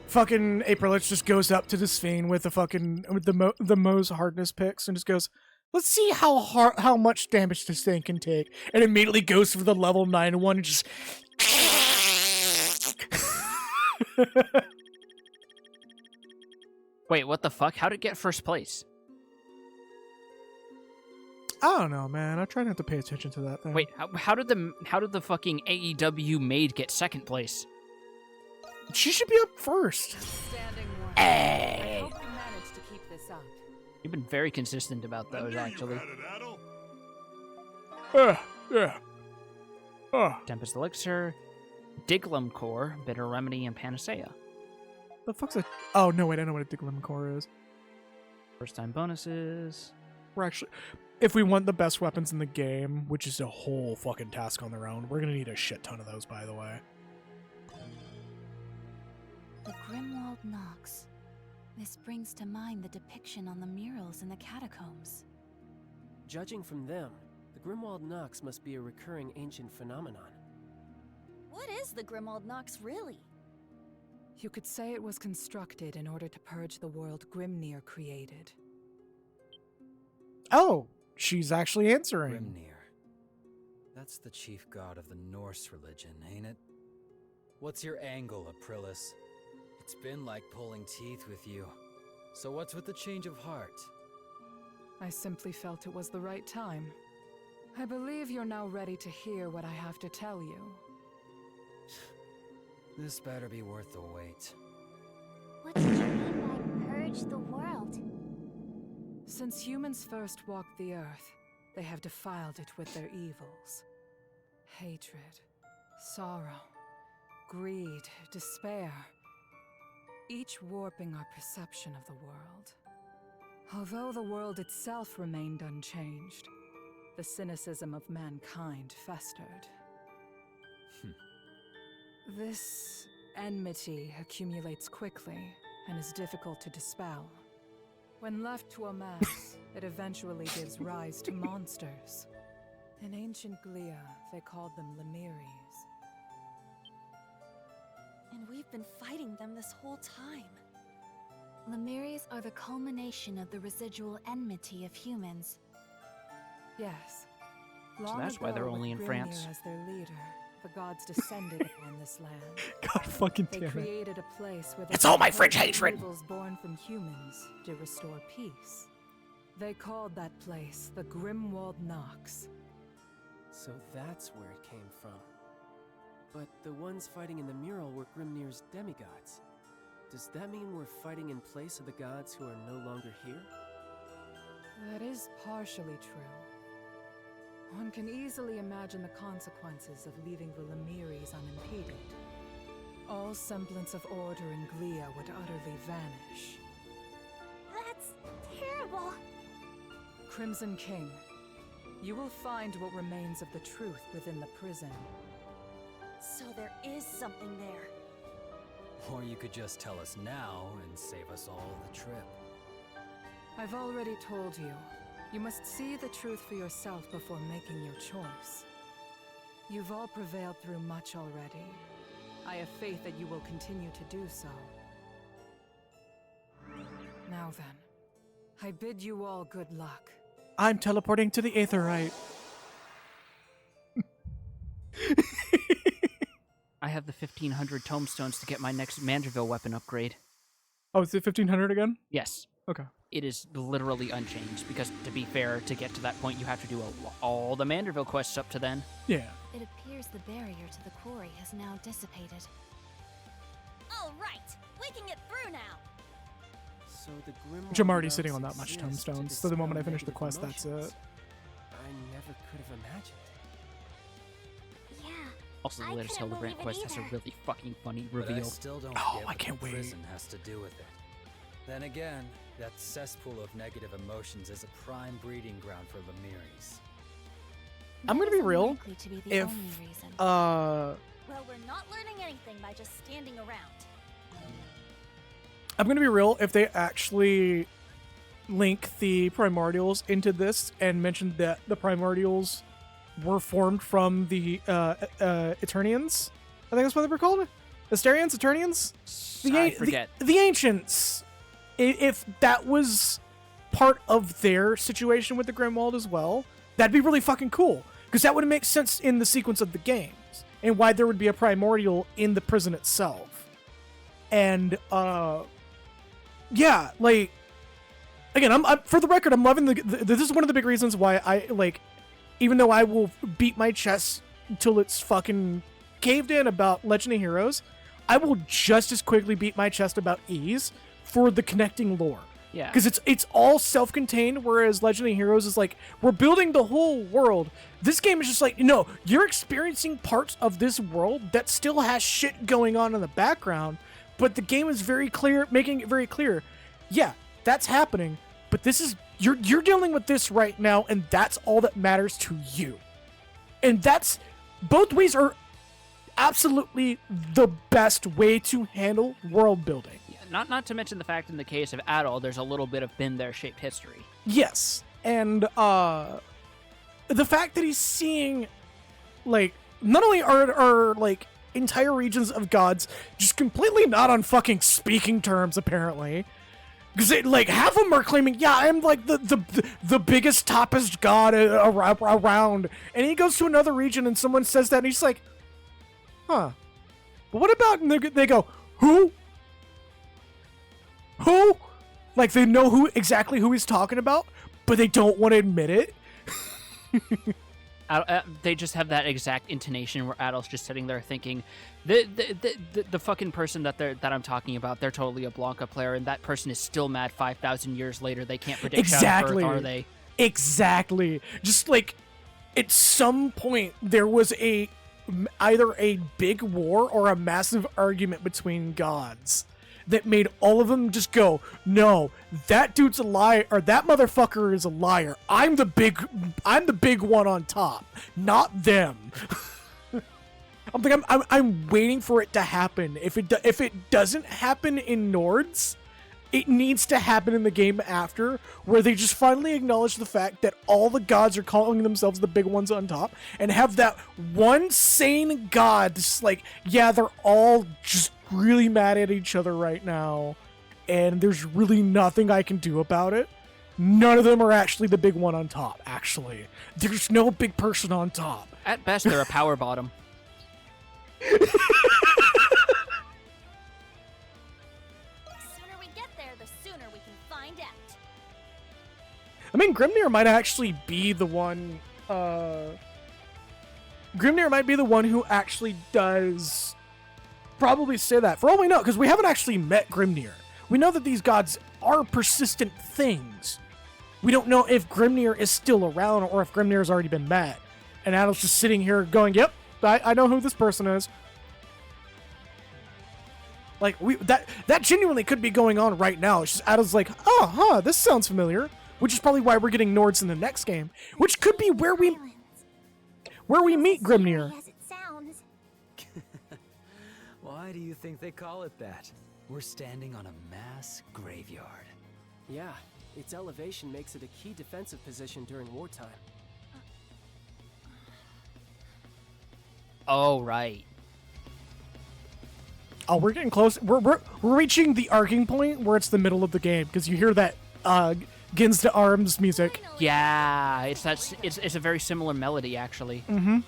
Fucking April just goes up to the Sven with the Moe's hardness picks and just goes, let's see how much damage this thing can take, and immediately goes for the level 9 one and just. Wait, what the fuck? How'd it get first place? I don't know, man. I try not to pay attention to that thing. Wait, how did the fucking AEW maid get second place? She should be up first. Standing one. I hope you manage to keep this up. You've been very consistent about those, actually. Yeah. Tempest Elixir, Diglum Core, Bitter Remedy, and Panacea. The fuck's a... Oh, no, wait. I know what a Diglum Core is. First time bonuses. We're actually... If we want the best weapons in the game, which is a whole fucking task on their own, we're gonna need a shit ton of those, by the way. The Grimwald Nox. This brings to mind the depiction on the murals in the catacombs. Judging from them, the Grimwald Nox must be a recurring ancient phenomenon. What is the Grimwald Nox really? You could say it was constructed in order to purge the world Grimnir created. Oh, she's actually answering. Grimnir. That's the chief god of the Norse religion, ain't it? What's your angle, Aprilis? It's been like pulling teeth with you. So what's with the change of heart? I simply felt it was the right time. I believe you're now ready to hear what I have to tell you. This better be worth the wait. What did you mean by purge the world? Since humans first walked the earth, they have defiled it with their evils. Hatred, sorrow, greed, despair. Each warping our perception of the world. Although the world itself remained unchanged, the cynicism of mankind festered. This enmity accumulates quickly and is difficult to dispel. When left to amass, it eventually gives rise to monsters. In ancient Glia, they called them Lemiries. And we've been fighting them this whole time. Lemures are the culmination of the residual enmity of humans. Yes. So that's why they're ago, only with in Grimnir France. as their leader, the gods descended upon this land. God fucking They damn it. created a place where the It's all my conquered French hatred. evils born from humans to restore peace. They called that place the Grimwald Nox. So that's where it came from. But the ones fighting in the mural were Grimnir's demigods. Does that mean we're fighting in place of the gods who are no longer here? That is partially true. One can easily imagine the consequences of leaving the Lemires unimpeded. All semblance of order in Glia would utterly vanish. That's terrible. Crimson King, you will find what remains of the truth within the prison. So there is something there. Or you could just tell us now and save us all the trip. I've already told you. You must see the truth for yourself before making your choice. You've all prevailed through much already. I have faith that you will continue to do so. Now then, I bid you all good luck. I'm teleporting to the Aetherite. I have the 1500 tomestones to get my next Mandeville weapon upgrade. Oh, is it 1500 again? Yes. Okay. It is literally unchanged because, to be fair, to get to that point, you have to do all the Mandeville quests up to then. Yeah. It appears the barrier to the quarry has now dissipated. All right, we can get through now. So the Grimwald Which I'm already Nox sitting on that much exist to tomestones, so the moment I dispel finish the negative quest, that's emotions. it. I never could have imagined. Yeah. Also, the I latest couldn't Hildebrandt believe it quest has a either. really fucking funny But I reveal. still don't Oh, get I what can't the wait. prison has to do with it. Then again, that cesspool of negative emotions is a prime breeding ground for Lemires. I'm gonna That be is real. unlikely to be the If, only reason. Well, we're not learning anything by just standing around. I'm gonna be real. If they actually link the primordials into this and mention that the primordials were formed from the Eternians, I think that's what they were called. Asterians, Eternians. I forget. The ancients. If that was part of their situation with the Grimwald as well, that'd be really fucking cool. Because that would make sense in the sequence of the games and why there would be a primordial in the prison itself. And yeah, like again, I'm for the record, I'm loving this is one of the big reasons why I like, even though I will beat my chest until it's fucking caved in about Legend of Heroes, I will just as quickly beat my chest about Ease for the connecting lore. Yeah. Because it's all self-contained, whereas Legend of Heroes is like, we're building the whole world. This game is just like, no, you're experiencing parts of this world that still has shit going on in the background, but the game is very clear, making it very clear. Yeah, that's happening, but this is, you're dealing with this right now, and that's all that matters to you. And that's, both ways are absolutely the best way to handle world building. Not to mention the fact in the case of Adol, there's a little bit of been there shaped history. Yes, and the fact that he's seeing, like, not only are like entire regions of gods just completely not on fucking speaking terms apparently, because like half of them are claiming, yeah, I'm like the biggest toppest god around, and he goes to another region and someone says that and he's like, huh, but what about, and they go, who? Like, they know exactly who he's talking about, but they don't want to admit it. They just have that exact intonation where Adol's just sitting there thinking, the fucking person that I'm talking about, they're totally a Blanca player, and that person is still mad 5,000 years later. They can't predict Exactly. Shadow Earth, are they? Exactly. Just like, at some point, there was either a big war or a massive argument between gods that made all of them just go, no, that dude's a liar, or that motherfucker is a liar. I'm the big one on top, not them. I'm waiting for it to happen. If it doesn't happen in Nords, it needs to happen in the game after, where they just finally acknowledge the fact that all the gods are calling themselves the big ones on top, and have that one sane god just like, yeah, they're all just really mad at each other right now, and there's really nothing I can do about it. None of them are actually the big one on top, actually. There's no big person on top. At best, they're a power bottom. The sooner we get there, the sooner we can find out. I mean, Grimnir might actually be the one, Grimnir might be the one who actually does probably say that. For all we know, because we haven't actually met Grimnir. We know that these gods are persistent things. We don't know if Grimnir is still around or if Grimnir has already been met. And Adil's just sitting here going, yep, I know who this person is. Like, that genuinely could be going on right now. It's just Adil's like, oh, huh, this sounds familiar. Which is probably why we're getting Nords in the next game. Which could be where we meet Grimnir. As it sounds. Why do you think they call it that? We're standing on a mass graveyard. Yeah, its elevation makes it a key defensive position during wartime. Oh, right. Oh, we're getting close. We're reaching the arcing point where it's the middle of the game because you hear that Gins to Arms music. Yeah, it's a very similar melody, actually. Mm-hmm.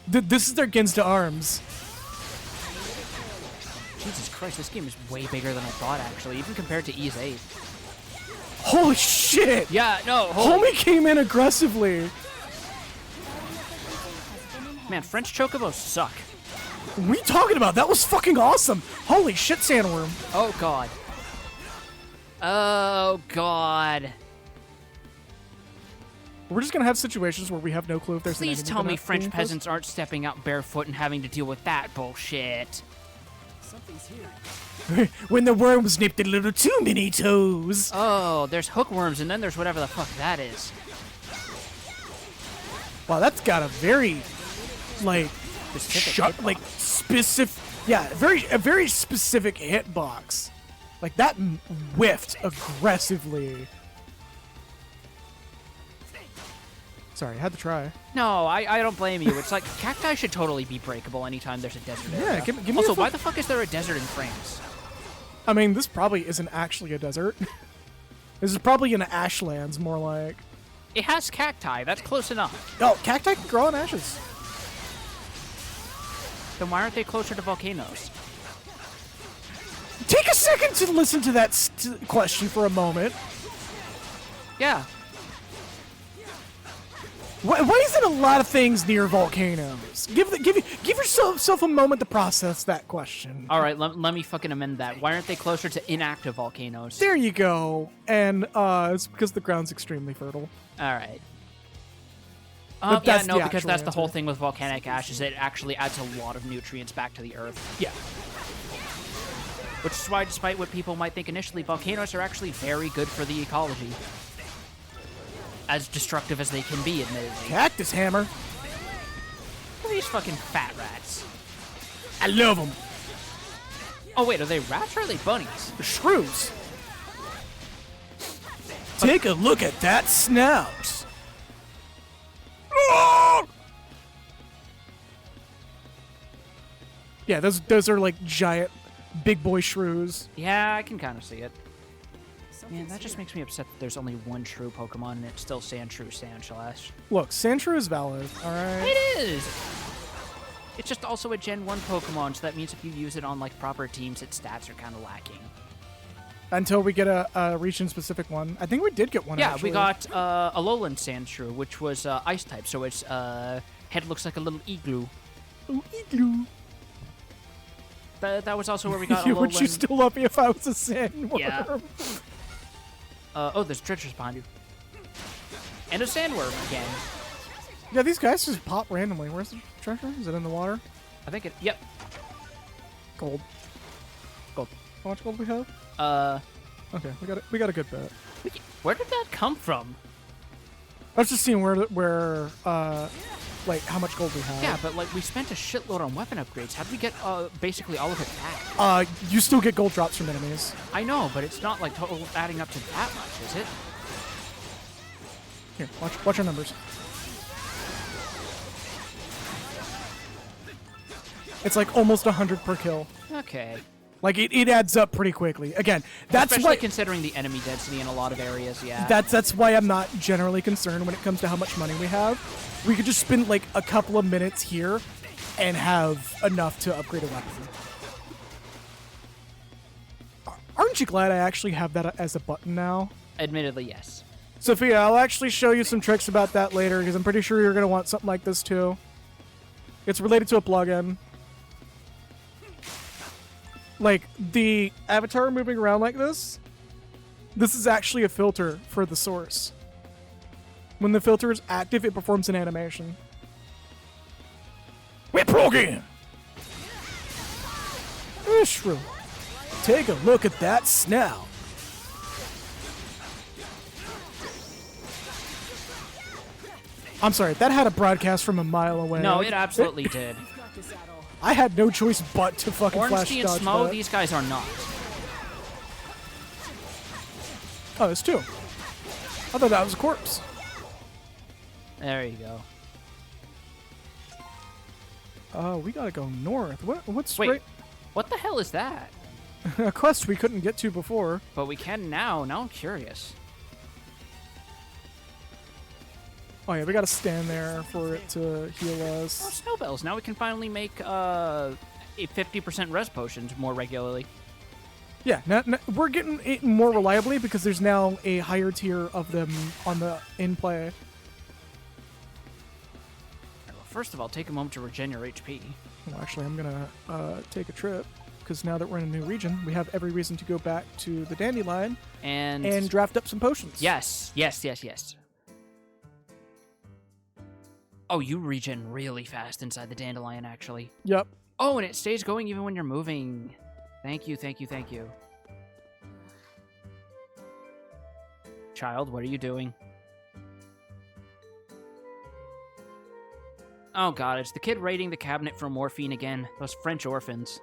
This is their Gins to Arms. Jesus Christ, this game is way bigger than I thought, actually, even compared to Ys 8. Holy shit! Yeah, no, Homie came in aggressively. Man, French chocobos suck. What are you talking about? That was fucking awesome. Holy shit, sandworm. Oh, God. Oh, God. We're just gonna have situations where we have no clue if there's Please an tell me enemy French being close. peasants aren't stepping out barefoot and having to deal with that bullshit. Something's here. When the worms nipped a little too many toes. Oh, there's hookworms, and then there's whatever the fuck that is. Wow, that's got a very, like, specific, yeah, a very specific hitbox. Like, that whiffed aggressively. Sorry, I had to try. No, I don't blame you. It's like, cacti should totally be breakable anytime there's a desert area. Yeah, give me Also, a why the fuck is there a desert in France? I mean, this probably isn't actually a desert. This is probably an ashlands, more like. It has cacti. That's close enough. Oh, cacti can grow on ashes. Then why aren't they closer to volcanoes? Take a second to listen to that question for a moment. Yeah. Why isn't a lot of things near volcanoes? Give yourself a moment to process that question. All right, let me fucking amend that. Why aren't they closer to inactive volcanoes? There you go. And it's because the ground's extremely fertile. All right. But Yeah, that's no, the because actual that's the whole answer. thing with volcanic ash is it actually adds a lot of nutrients back to the earth. Yeah. Which is why, despite what people might think initially, volcanoes are actually very good for the ecology. As destructive as they can be, admittedly. Cactus hammer. Look at these fucking fat rats. I love them. Oh wait, are they rats or are they bunnies? The shrews. Take a look at that snout. Yeah, those are like giant, big boy shrews. Yeah, I can kind of see it. Man, that just makes me upset that there's only one true Pokemon and it's still Sandshrew Sandslash. Look, Sandshrew is valid, alright? It is! It's just also a Gen 1 Pokemon, so that means if you use it on, like, proper teams, its stats are kind of lacking. Until we get a region-specific one. I think we did get one, Yeah, actually. we got a Alolan Sandshrew, which was Ice type, so its head looks like a little igloo. Oh, igloo. That was also where we got Would Alolan... you still love me if I was a sandworm? Yeah. Oh, there's treasures behind you. And a sandworm again. Yeah, these guys just pop randomly. Where's the treasure? Is it in the water? I think it... Yep. Gold. Gold. How much gold we have? Okay, we got a good bit. Where did that come from? I was just seeing where like how much gold we have. Yeah, but like we spent a shitload on weapon upgrades. How did we get basically all of it back? You still get gold drops from enemies. I know, but it's not like total adding up to that much, is it? Here, watch our numbers. It's like almost 100 per kill. Okay. Like, it adds up pretty quickly. Again, that's Especially why... considering the enemy density in a lot of areas, yeah. That's why I'm not generally concerned when it comes to how much money we have. We could just spend, like, a couple of minutes here and have enough to upgrade a weapon. Aren't you glad I actually have that as a button now? Admittedly, yes. Sophia, I'll actually show you some tricks about that later, because I'm pretty sure you're going to want something like this, too. It's related to a plugin. Like, the avatar moving around like this is actually a filter for the source. When the filter is active, it performs an animation. We're plugging. Ishru, take a look at that snout. I'm sorry, that had a broadcast from a mile away. No, Like, it absolutely did. I had no choice but to fucking flash Ornstein and dodge Smo, that. these guys are not. Oh, there's two. I thought that was a corpse. There you go. We gotta go north. What's Wait, right? what the hell is that? A quest we couldn't get to before. But we can now. Now I'm curious. Oh yeah, we gotta stand there for it to heal Oh, us. snow bells. Now we can finally make a 50% res potions more regularly. Yeah, we're getting it more reliably because there's now a higher tier of them on the in-play. Well, first of all, take a moment to regen your HP. Well, actually, I'm gonna take a trip because now that we're in a new region, we have every reason to go back to the Dandelion and draft up some potions. Yes. Oh, you regen really fast inside the Dandelion, actually. Yep. Oh, and it stays going even when you're moving. Thank you. Child, what are you doing? Oh god, it's the kid raiding the cabinet for morphine again. Those French orphans.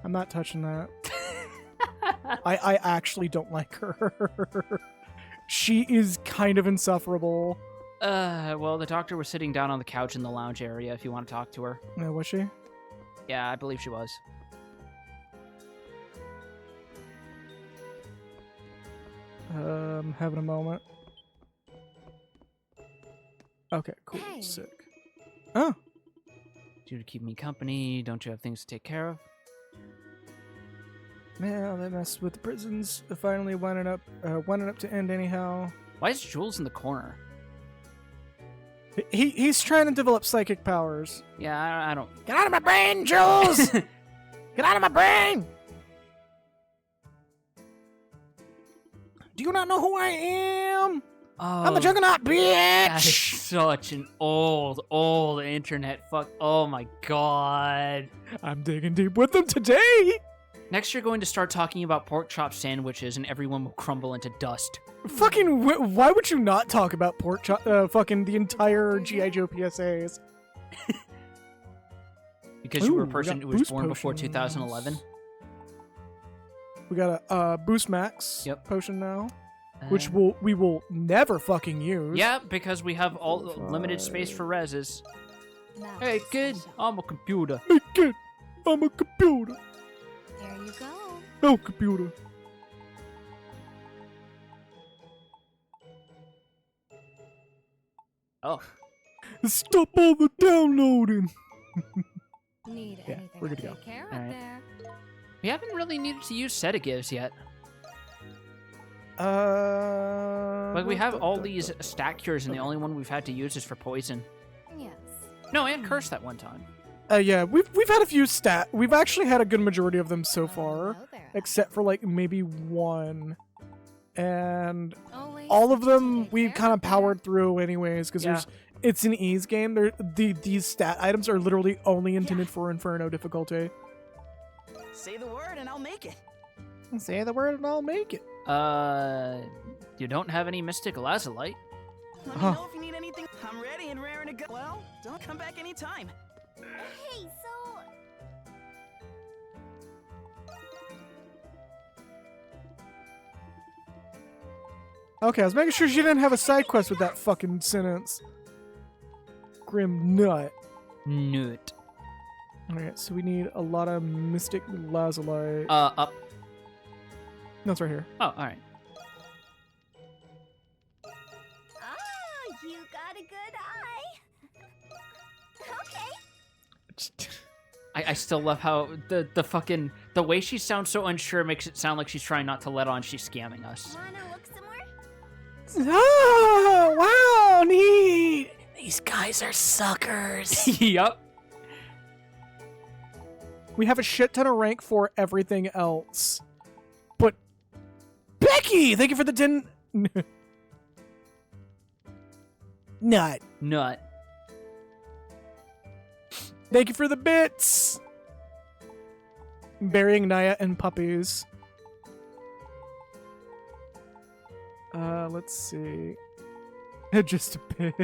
I'm not touching that. I actually don't like her. She is kind of insufferable. Well, the doctor was sitting down on the couch in the lounge area if you want to talk to her. Yeah, was she? Yeah, I believe she was. Having a moment. Okay, cool. Hey. Sick. Oh. You to keep me company, don't you have things to take care of? Man, they messed with the prisons. Finally winding up to end anyhow. Why is Jules in the corner? He's trying to develop psychic powers. Yeah, I don't... Get out of my brain, Jules! Get out of my brain! Do you not know who I am? Oh, I'm a juggernaut, that is bitch! such an old internet fuck. Oh my god. I'm digging deep with them today. Next, you're going to start talking about pork chop sandwiches, and everyone will crumble into dust. Fucking, why would you not talk about pork chop? Fucking the entire G.I. Joe PSAs. Because you were a Ooh, we person got who was boost born before potions. 2011. We got a Boost Max Yep. potion now, which we will never fucking use. Yeah, because we have all limited space for reses. Now Hey, this kid, special. I'm a computer. Hey kid, I'm a computer. There you go. Oh, computer. Oh. Stop all the downloading. Need Yeah, anything we're to good to go. take care of Alright. there. We haven't really needed to use sedatives yet. Like, we have all these stat cures, and the only one we've had to use is for poison. Yes. No, and curse that one time. Yeah, we've had a few We've actually had a good majority of them so far, Hello there. except for like maybe one, and Always all of to them take we've care kind of of there. powered through anyways because Yeah. it's an ease game. These stat items are literally only intended for Inferno difficulty. Say the word and I'll make it. Say the word and I'll make it. You don't have any Mystic Lazulite. Let me know if you need anything. I'm ready and raring to go. Well, don't come back anytime. Hey, so Okay, I was making sure she didn't have a side quest with that fucking sentence. Grim nut. Newt. Alright, so we need a lot of Mystic Lazuli. Up. No, it's right here. Oh, alright. Ah, you got a good eye. Okay. I still love how the fucking the way she sounds so unsure makes it sound like she's trying not to let on she's scamming us. Wanna look some more? Oh, wow, neat. These guys are suckers. Yup. We have a shit ton of rank for everything else. But Becky, thank you for the 10. Nut. Nut. Thank you for the bits. Burying Naya and puppies. Let's see. Just a bit.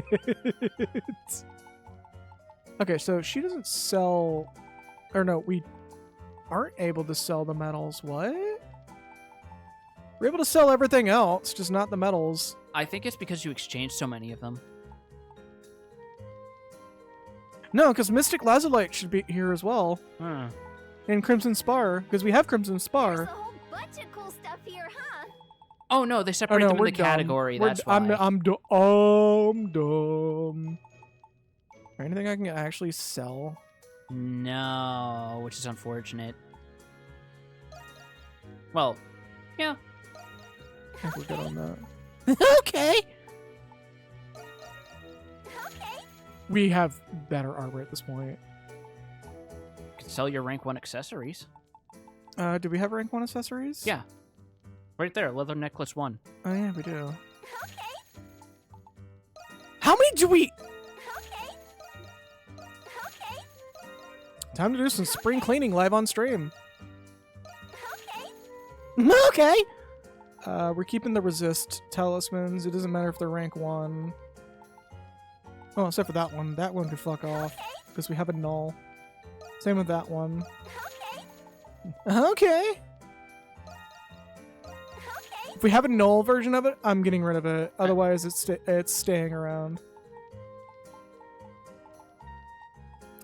Okay, so she doesn't sell... Or no, we aren't able to sell the metals. What? We're able to sell everything else, just not the metals. I think it's because you exchanged so many of them. No, because Mystic Lazulite should be here as well. Hmm. And Crimson Spar, because we have Crimson There's Spar. a whole bunch of cool stuff here, huh? Oh no, they separate no, them in we're the dumb. category. We're That's d- why. I'm dumb. Anything I can actually sell? No, which is unfortunate. Well, yeah. I think we're good on that. Okay. Okay. We have better armor at this point. You can sell your rank 1 accessories. Do we have rank 1 accessories? Yeah. Right there, leather necklace 1. Oh yeah, we do. Okay. How many do we... Okay. Okay. Time to do some spring cleaning live on stream. Okay. Okay. We're keeping the resist talismans. It doesn't matter if they're rank 1. Oh, except for that one. That one could fuck off. Because we have a null. Same with that one. Okay. If we have a null version of it, I'm getting rid of it. Otherwise, it's staying around.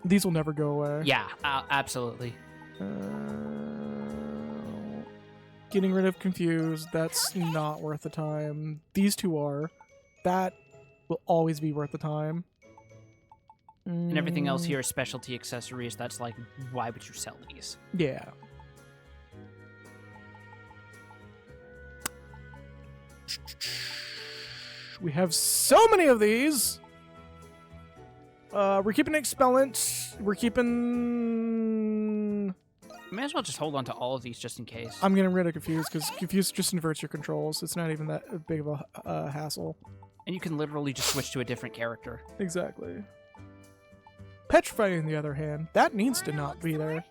These will never go away. Yeah, absolutely. Getting rid of Confused, that's not worth the time. These two are. That will always be worth the time. And everything else here is specialty accessories. That's like, why would you sell these? Yeah. We have so many of these. We're keeping Expellant. We're keeping... May as well just hold on to all of these just in case. I'm getting rid of Confused because Confused just inverts your controls. It's not even that big of a hassle. And you can literally just switch to a different character. Exactly. Petrify, on the other hand, that needs to not be there.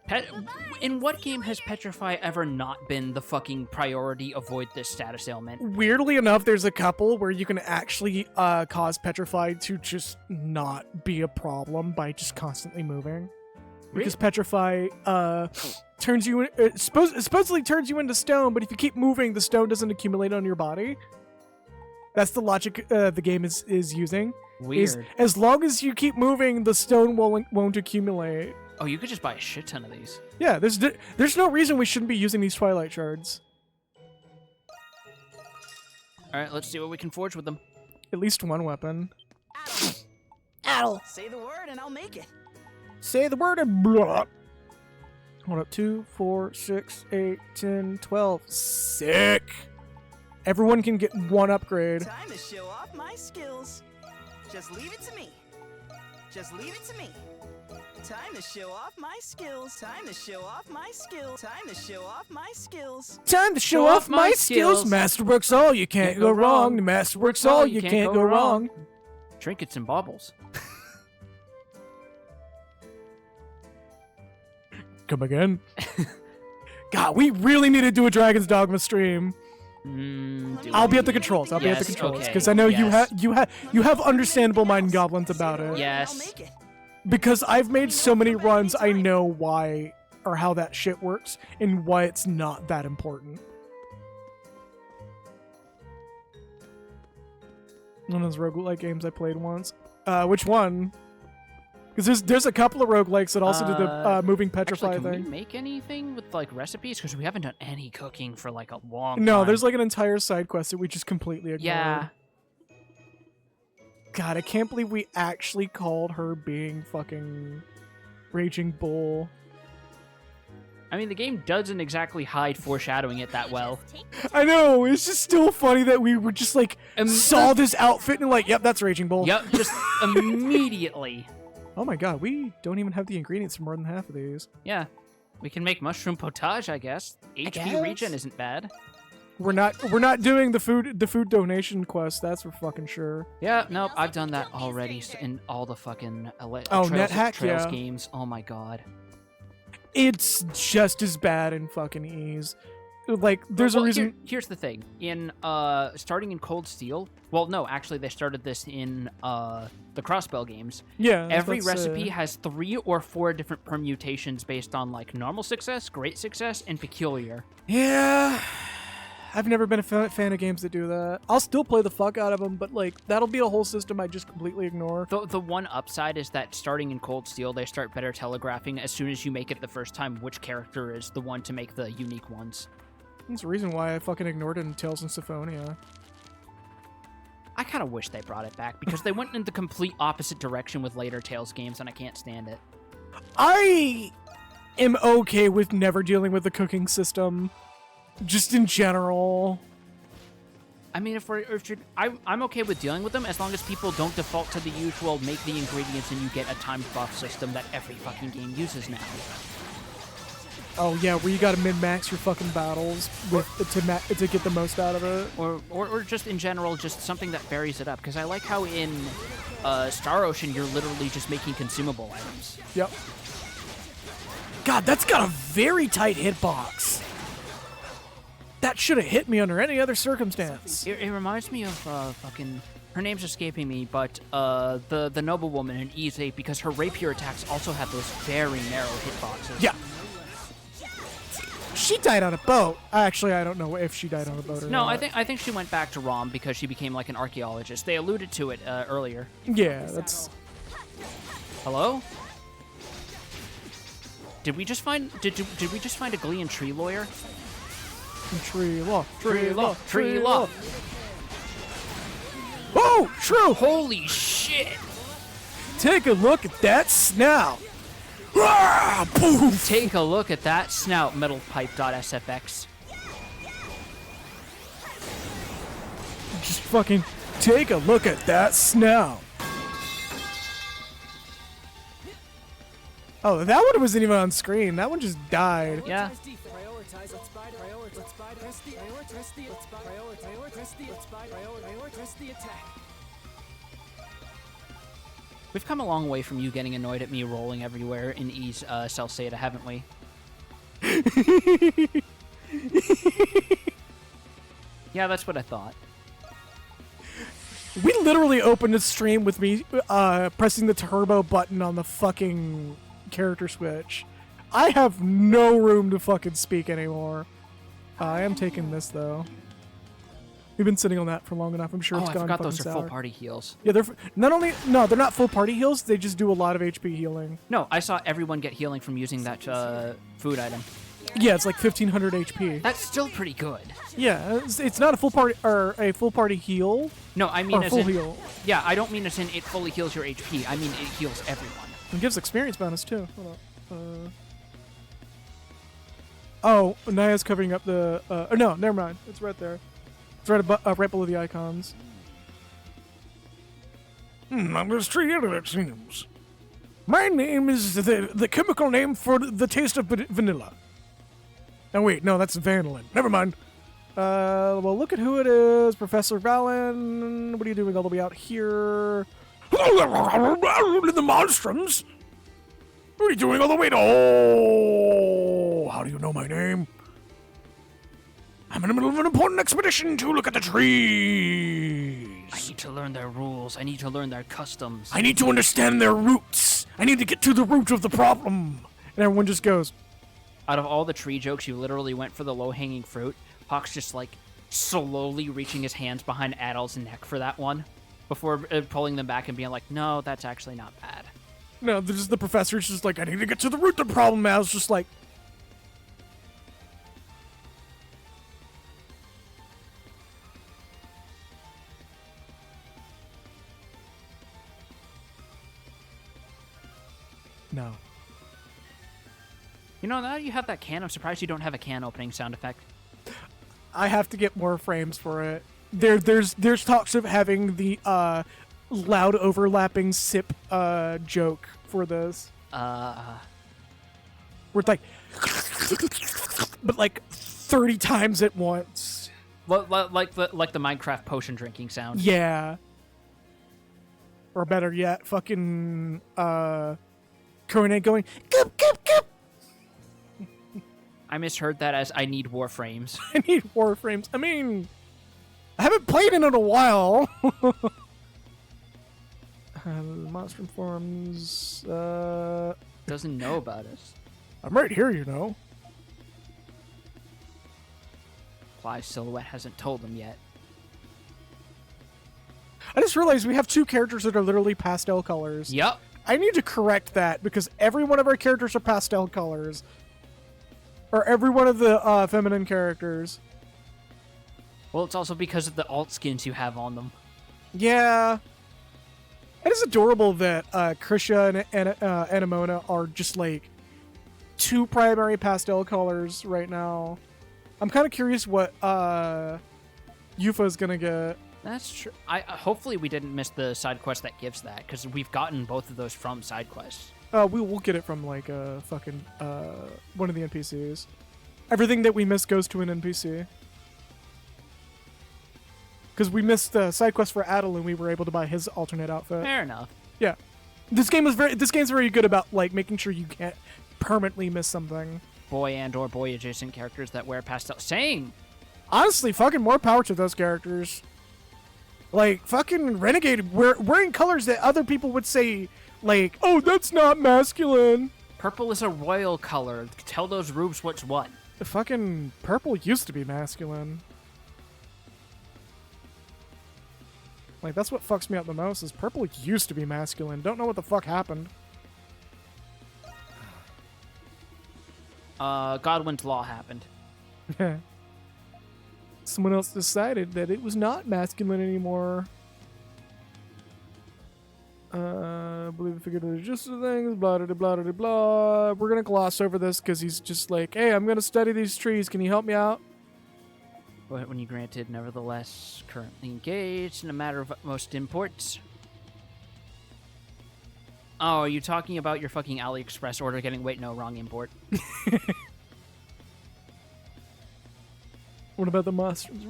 In what game has Petrify ever not been the fucking priority avoid this status ailment? Weirdly enough, there's a couple where you can actually cause Petrify to just not be a problem by just constantly moving. Because Petrify turns you supposedly turns you into stone, but if you keep moving, the stone doesn't accumulate on your body. That's the logic the game is using. Weird. As long as you keep moving, the stone won't accumulate. Oh, you could just buy a shit ton of these. Yeah, there's no reason we shouldn't be using these Twilight Shards. Alright, let's see what we can forge with them. At least one weapon. Ow. Say the word and I'll make it. Say the word and blah. Hold up. 2, 4, 6, 8, 10, 12. Sick. Everyone can get one upgrade. Time to show off my skills. Just leave it to me. Just leave it to me. Time to show off my skills. Time to show off my skills. Time to show off my skills. Time to show off my skills. Masterwork's all you can't go wrong. The Masterwork's all you can't go wrong. Trinkets and baubles. Come again? God, we really need to do a Dragon's Dogma stream. I'll be at the controls. I'll be at the controls because I know you have understandable mind goblins about it. Yes. Because I've made so many runs, I know why or how that shit works and why it's not that important. One of those roguelike games I played once. Which one? Because there's a couple of roguelikes that also do the moving petrify Actually, can thing. we make anything with like recipes? Because we haven't done any cooking for like a long No, time. there's like an entire side quest that we just completely ignored. Yeah. God, I can't believe we actually called her being fucking Raging Bull. I mean, the game doesn't exactly hide foreshadowing it that well. I know, it's just still funny that we were just like, saw this outfit and like, yep, that's Raging Bull. Yep, just immediately. Oh my god, we don't even have the ingredients for more than half of these. Yeah. We can make mushroom potage, I guess. HP regen isn't bad. We're not doing the food donation quest, that's for fucking sure. Yeah, nope, I've done that already in all the fucking NetHack, Trails yeah. games. Oh my god. It's just as bad in fucking Ease. Like, there's a reason... Here's the thing. In, starting in Cold Steel... Well, no, actually, they started this in, the Crossbell games. Yeah. Every recipe has 3 or 4 different permutations based on, like, normal success, great success, and peculiar. Yeah... I've never been a fan of games that do that. I'll still play the fuck out of them, but like that'll be a whole system I just completely ignore. The one upside is that starting in Cold Steel, they start better telegraphing as soon as you make it the first time which character is the one to make the unique ones. That's the reason why I fucking ignored it in Tales and Symphonia. I kind of wish they brought it back because they went in the complete opposite direction with later Tales games, and I can't stand it. I am okay with never dealing with the cooking system. Just in general. I mean, I'm okay with dealing with them as long as people don't default to the usual make the ingredients and you get a timed buff system that every fucking game uses now. Oh yeah, where you gotta min-max your fucking battles to get the most out of it. Or just in general, just something that varies it up. Because I like how in Star Ocean you're literally just making consumable items. Yep. God, that's got a very tight hitbox. That should have hit me under any other circumstance. It reminds me of fucking... Her name's escaping me, but the noblewoman in Ys 8, because her rapier attacks also have those very narrow hitboxes. Yeah. She died on a boat. Actually, I don't know if she died on a boat or no, not. I think she went back to Rom because she became like an archaeologist. They alluded to it earlier. Yeah, that's... Hello? Did we just find a Gleeon tree lawyer? Tree law. Oh, true. Holy shit. Take a look at that snout. Ah, poof. Take a look at that snout, metalpipe.sfx. Just fucking take a look at that snout. Oh, that one wasn't even on screen. That one just died. Yeah. We've come a long way from you getting annoyed at me rolling everywhere in Ys Celceta, haven't we? Yeah, that's what I thought. We literally opened a stream with me pressing the turbo button on the fucking character switch. I have no room to fucking speak anymore. I am taking this though. We've been sitting on that for long enough. I'm sure it's gone. I forgot fucking those are sour. full party heals. Yeah, they're they're not full party heals. They just do a lot of HP healing. No, I saw everyone get healing from using that food item. Yeah, it's like 1500 HP. That's still pretty good. Yeah, it's not a full party or a full party heal. No, I mean or as full in, heal. Yeah, I don't mean as in it fully heals your HP. I mean it heals everyone. It gives experience bonus too. Hold on. Oh, Naya's covering up the. Oh no, never mind. It's right there. It's right right below the icons. I'm just treated, it seems. My name is the chemical name for the taste of vanilla. Oh wait, no, that's vanillin. Never mind. Well, look at who it is, Professor Valen. What are you doing all the way out here? The Monstrums. What are you doing all the way to... Oh, how do you know my name? I'm in the middle of an important expedition to look at the trees. I need to learn their rules. I need to learn their customs. I need to understand their roots. I need to get to the root of the problem. And everyone just goes... Out of all the tree jokes, you literally went for the low-hanging fruit. Hawk's just, like, slowly reaching his hands behind Adol's neck for that one before pulling them back and being like, no, that's actually not bad. No, the professor's just like, I need to get to the root of the problem. And I was just like, no. You know, now you have that can, I'm surprised you don't have a can opening sound effect. I have to get more frames for it. There's talks of having the loud overlapping sip joke for this. Where it's like, but like 30 times at once. Like the Minecraft potion drinking sound. Yeah. Or better yet, fucking Conan going, goop, goop, goop. I misheard that as I need warframes. I need warframes. I mean, I haven't played in a while. Monstrum forms. Doesn't know about us. I'm right here, you know. Fly Silhouette hasn't told them yet. I just realized we have two characters that are literally pastel colors. Yep. I need to correct that because every one of our characters are pastel colors. Or every one of the feminine characters. Well, it's also because of the alt skins you have on them. Yeah. It is adorable that Krisha and Anemona are just like two primary pastel colors right now. I'm kind of curious what Yufa's gonna get. That's true. Hopefully we didn't miss the side quest that gives that, because we've gotten both of those from side quests. We'll get it from like fucking one of the NPCs. Everything that we miss goes to an NPC. Because we missed the side quest for Adel and we were able to buy his alternate outfit. Fair enough. Yeah. This game's very good about like making sure you can't permanently miss something. Boy and or boy adjacent characters that wear pastel. Same. Honestly, fucking more power to those characters. Like fucking Renegade wearing colors that other people would say like, oh, that's not masculine. Purple is a royal color. Tell those rubes what's what. The fucking purple used to be masculine. Like, that's what fucks me up the most, is purple used to be masculine. Don't know what the fuck happened. Godwin's Law happened. Someone else decided that it was not masculine anymore. I believe I figured out just the things, blah, blah, blah, blah, blah. We're gonna gloss over this because he's just like, hey, I'm gonna study these trees. Can you help me out? But when you granted, nevertheless, currently engaged in a matter of utmost import. Oh, are you talking about your fucking AliExpress order getting... Wait, no, wrong import. What about the monsters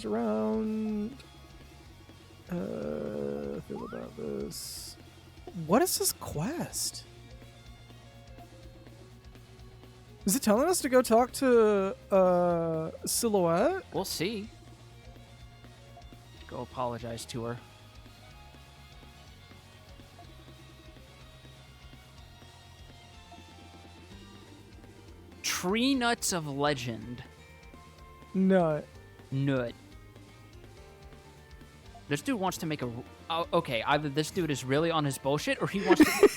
around? Feel about this. What is this quest? Is it telling us to go talk to Silhouette? We'll see. Go apologize to her. Tree Nuts of Legend. Nut. Nut. This dude wants to make a... Oh, okay, either this dude is really on his bullshit, or he wants to...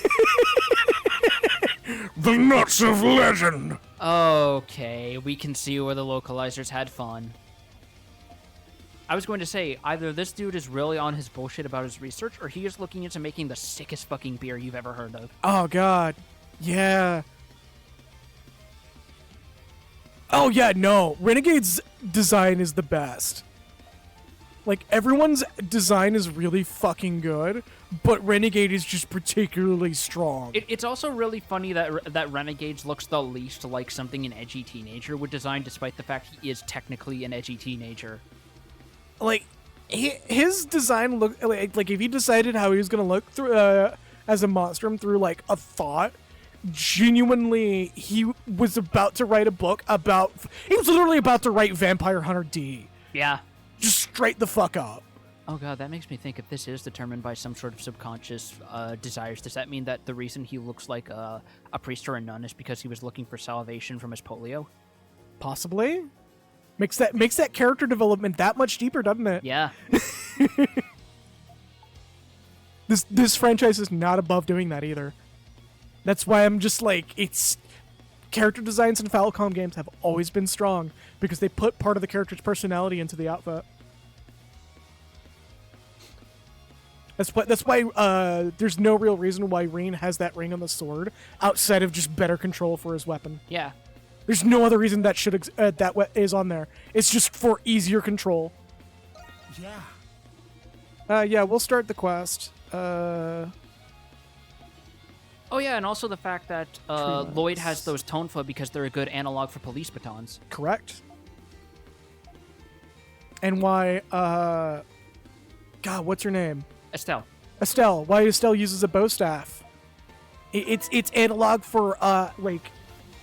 The Nuts of Legend! Okay, we can see where the localizers had fun. I was going to say, either this dude is really on his bullshit about his research, or he is looking into making the sickest fucking beer you've ever heard of. Oh, God. Yeah. Oh, yeah, no. Renegade's design is the best. Like, everyone's design is really fucking good, but Renegade is just particularly strong. It's also really funny that Renegade looks the least like something an edgy teenager would design, despite the fact he is technically an edgy teenager. Like, his design look like if he decided how he was gonna look through as a monstrum through like a thought, genuinely he was about to write a book about. He was literally about to write Vampire Hunter D. Yeah. Just straight the fuck up. Oh god, that makes me think if this is determined by some sort of subconscious desires, does that mean that the reason he looks like a priest or a nun is because he was looking for salvation from his polio? Possibly. Makes that character development that much deeper, doesn't it? Yeah. This franchise is not above doing that either. That's why I'm just like, it's character designs in Falcom games have always been strong because they put part of the character's personality into the outfit. That's why there's no real reason why Reen has that ring on the sword outside of just better control for his weapon. Yeah. There's no other reason that is on there. It's just for easier control. Yeah. Yeah, we'll start the quest. Oh yeah, and also the fact that Lloyd has those Tonfa because they're a good analog for police batons. Correct. And why, God, what's her name? Estelle. Estelle. Why Estelle uses a bow staff. It's analog for, like,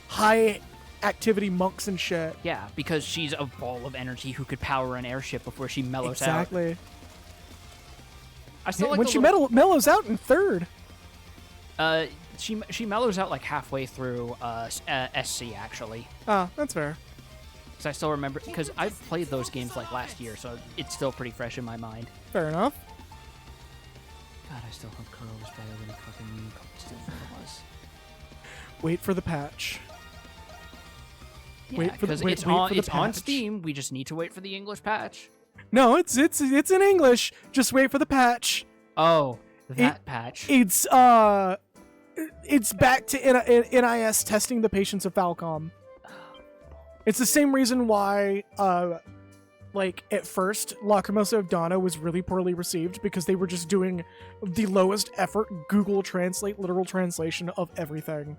high activity monks and shit. Yeah, because she's a ball of energy who could power an airship before she mellows out. Exactly. I still like when the she little... mellows out in third. She mellows out like halfway through SC actually. Ah, that's fair. Because I still remember, because I've played those games like last year, so it's still pretty fresh in my mind. Fair enough. God, I still hope Kuro was better than fucking still was. Wait for the patch. Yeah, because it's on Steam. We just need to wait for the English patch. No, it's in English. Just wait for the patch. Oh, that patch. It's back to NIS testing the patience of Falcom. It's the same reason why, like, at first, Lacrimosa of Donna was really poorly received because they were just doing the lowest effort Google Translate literal translation of everything.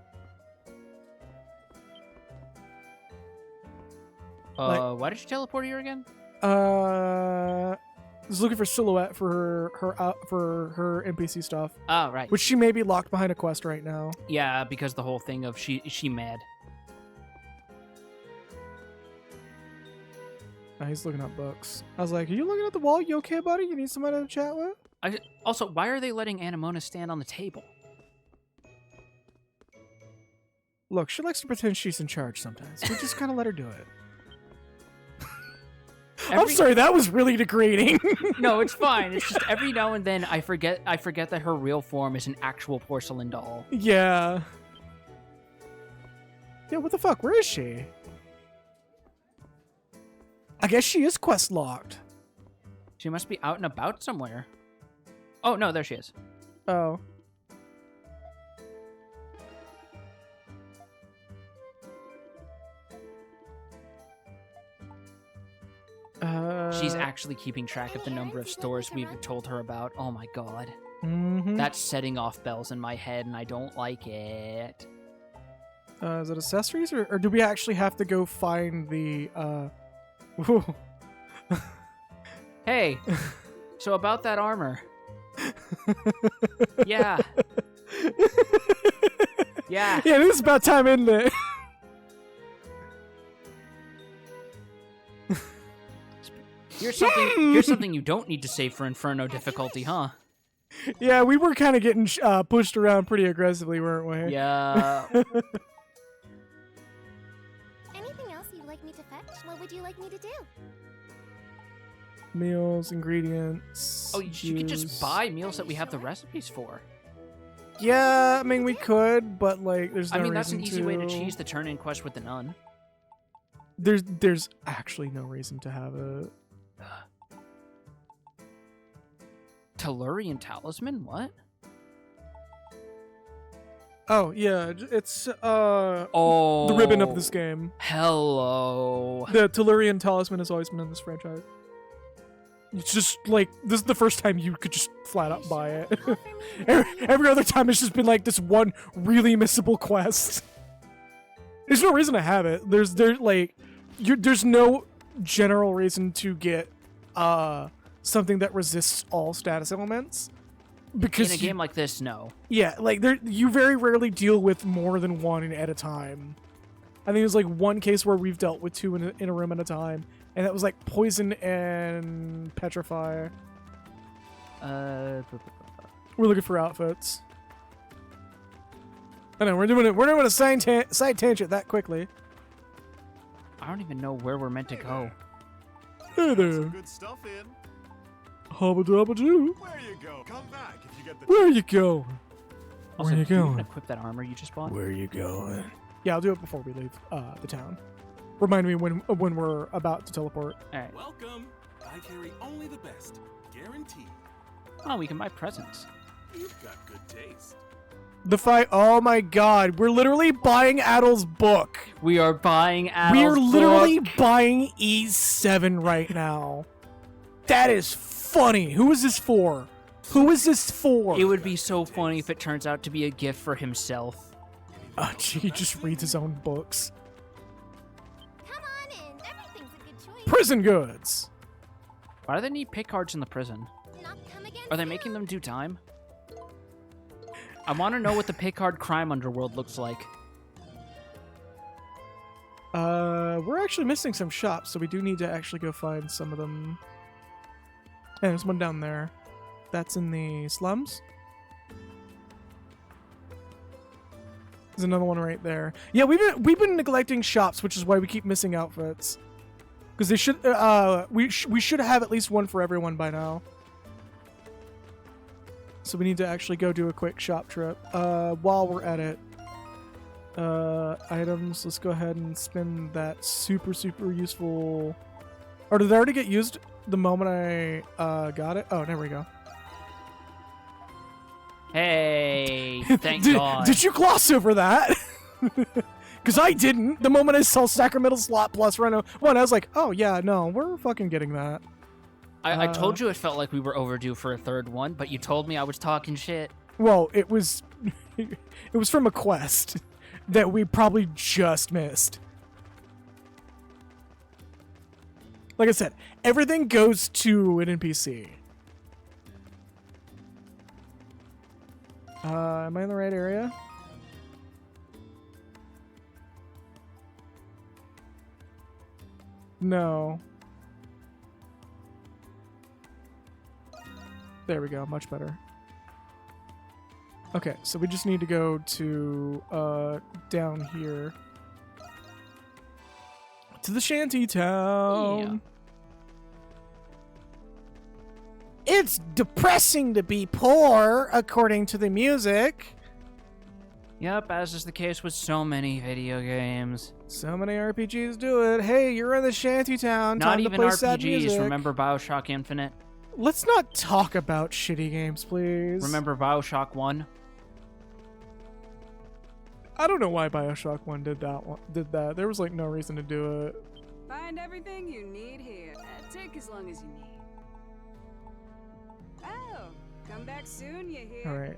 Why did you teleport here again? I was looking for Silhouette for her NPC stuff. Oh, right. Which she may be locked behind a quest right now. Yeah, because the whole thing of she mad. Oh, he's looking up books. I was like, are you looking at the wall? You okay, buddy? You need somebody to chat with? Also, why are they letting Anemona stand on the table? Look, she likes to pretend she's in charge sometimes. We just kind of let her do it. I'm sorry, that was really degrading. No, it's fine. It's just every now and then I forget that her real form is an actual porcelain doll. Yeah. Yeah, what the fuck? Where is she? I guess she is quest locked. She must be out and about somewhere. Oh, no, there she is. Oh. She's actually keeping track of the number of stores we've told her about. Oh my god. Mm-hmm. That's setting off bells in my head, and I don't like it. Is it accessories, or do we actually have to go find the, Hey, so about that armor. Yeah. Yeah. Yeah, this is about time, isn't it? Here's something you don't need to save for Inferno difficulty, huh? Yeah, we were kind of getting pushed around pretty aggressively, weren't we? Yeah. Anything else you'd like me to fetch? What would you like me to do? Meals, ingredients. Oh, you could just buy meals that we have the recipes for. Yeah, I mean, we could, but, like, there's no reason to. That's an easy way to cheese the turn-in quest with the nun. There's actually no reason to have it. Tellurian talisman? What? Oh, yeah, it's, the Oh. ribbon of this game. Hello. The Tellurian talisman has always been in this franchise. It's just, like, this is the first time you could just flat out buy it. Every other time it's just been, like, this one really missable quest. There's no reason to have it. There's no general reason to get, something that resists all status elements. Because in a game like this, no. Yeah, like, you very rarely deal with more than one at a time. I think there's, like, one case where we've dealt with two in a room at a time. And that was like poison and petrify. We're We're looking for outfits. I know we're doing a side tangent that quickly. I don't even know where we're meant to go. Hey there. Good stuff in. Hubba dubba doo. Where you go? Come back if you get the. Where you going? Also, Where you do you going? even equip that armor you just bought? Where you going? Yeah, I'll do it before we leave the town. Remind me when we're about to teleport. All right. Welcome. I carry only the best, guaranteed. Oh, we can buy presents. You've got good taste. The fight. Oh my God, we're literally buying Adel's book. We are buying Adol's We're literally book. buying E7 right now. That is funny. Who is this for? Who is this for? It would be so funny if it turns out to be a gift for himself. Oh, gee, he just reads his own books. Come on in. Everything's a good choice. Prison goods. Why do they need pick cards in the prison? Not come again Are they soon. making them do time? I want to know what the pick card crime underworld looks like. We're actually missing some shops, so we do need to actually go find some of them. Yeah, there's one down there. That's in the slums. There's another one right there. Yeah, we've been neglecting shops, which is why we keep missing outfits. Because they should we should have at least one for everyone by now. So we need to actually go do a quick shop trip. While we're at it, items. Let's go ahead and spend that super useful. Or did it already get used the moment I got it? Oh, there we go. Hey, thank did, God. Did you gloss over that? Because I didn't. The moment I saw Sacramento Slot Plus Reno 1, I was like, oh yeah, no, we're fucking getting that. I told you it felt like we were overdue for a third one, but you told me I was talking shit. Well, it was from a quest that we probably just missed. Like I said, everything goes to an NPC. Am I in the right area? No. There we go, much better. Okay, so we just need to go to down here to the shanty town. Yeah. It's depressing to be poor, according to the music. Yep, as is the case with so many video games. So many RPGs do it. Hey, you're in the shanty town. Not Time even to play sad RPGs. music. Remember BioShock Infinite? Let's not talk about shitty games, please. Remember BioShock 1? I don't know why BioShock 1 did that. There was like no reason to do it. Find everything you need here. Take as long as you need. Oh, come back soon, you hear? All right,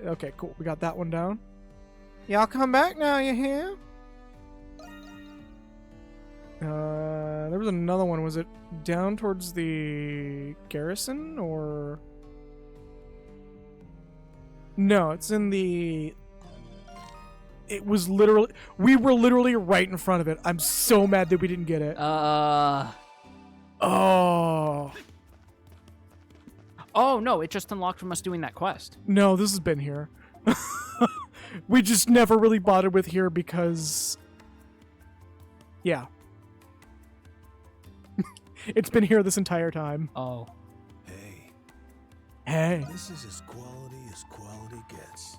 okay, cool. We got that one down. Y'all come back now, you hear? There was another one. Was it down towards the garrison or? No, it's in the. It was literally. We were literally right in front of it. I'm so mad that we didn't get it. Oh. Oh, no, it just unlocked from us doing that quest. No, this has been here. We just never really bothered with here because. Yeah. It's been here this entire time. Oh. Hey. Hey. This is as quality gets.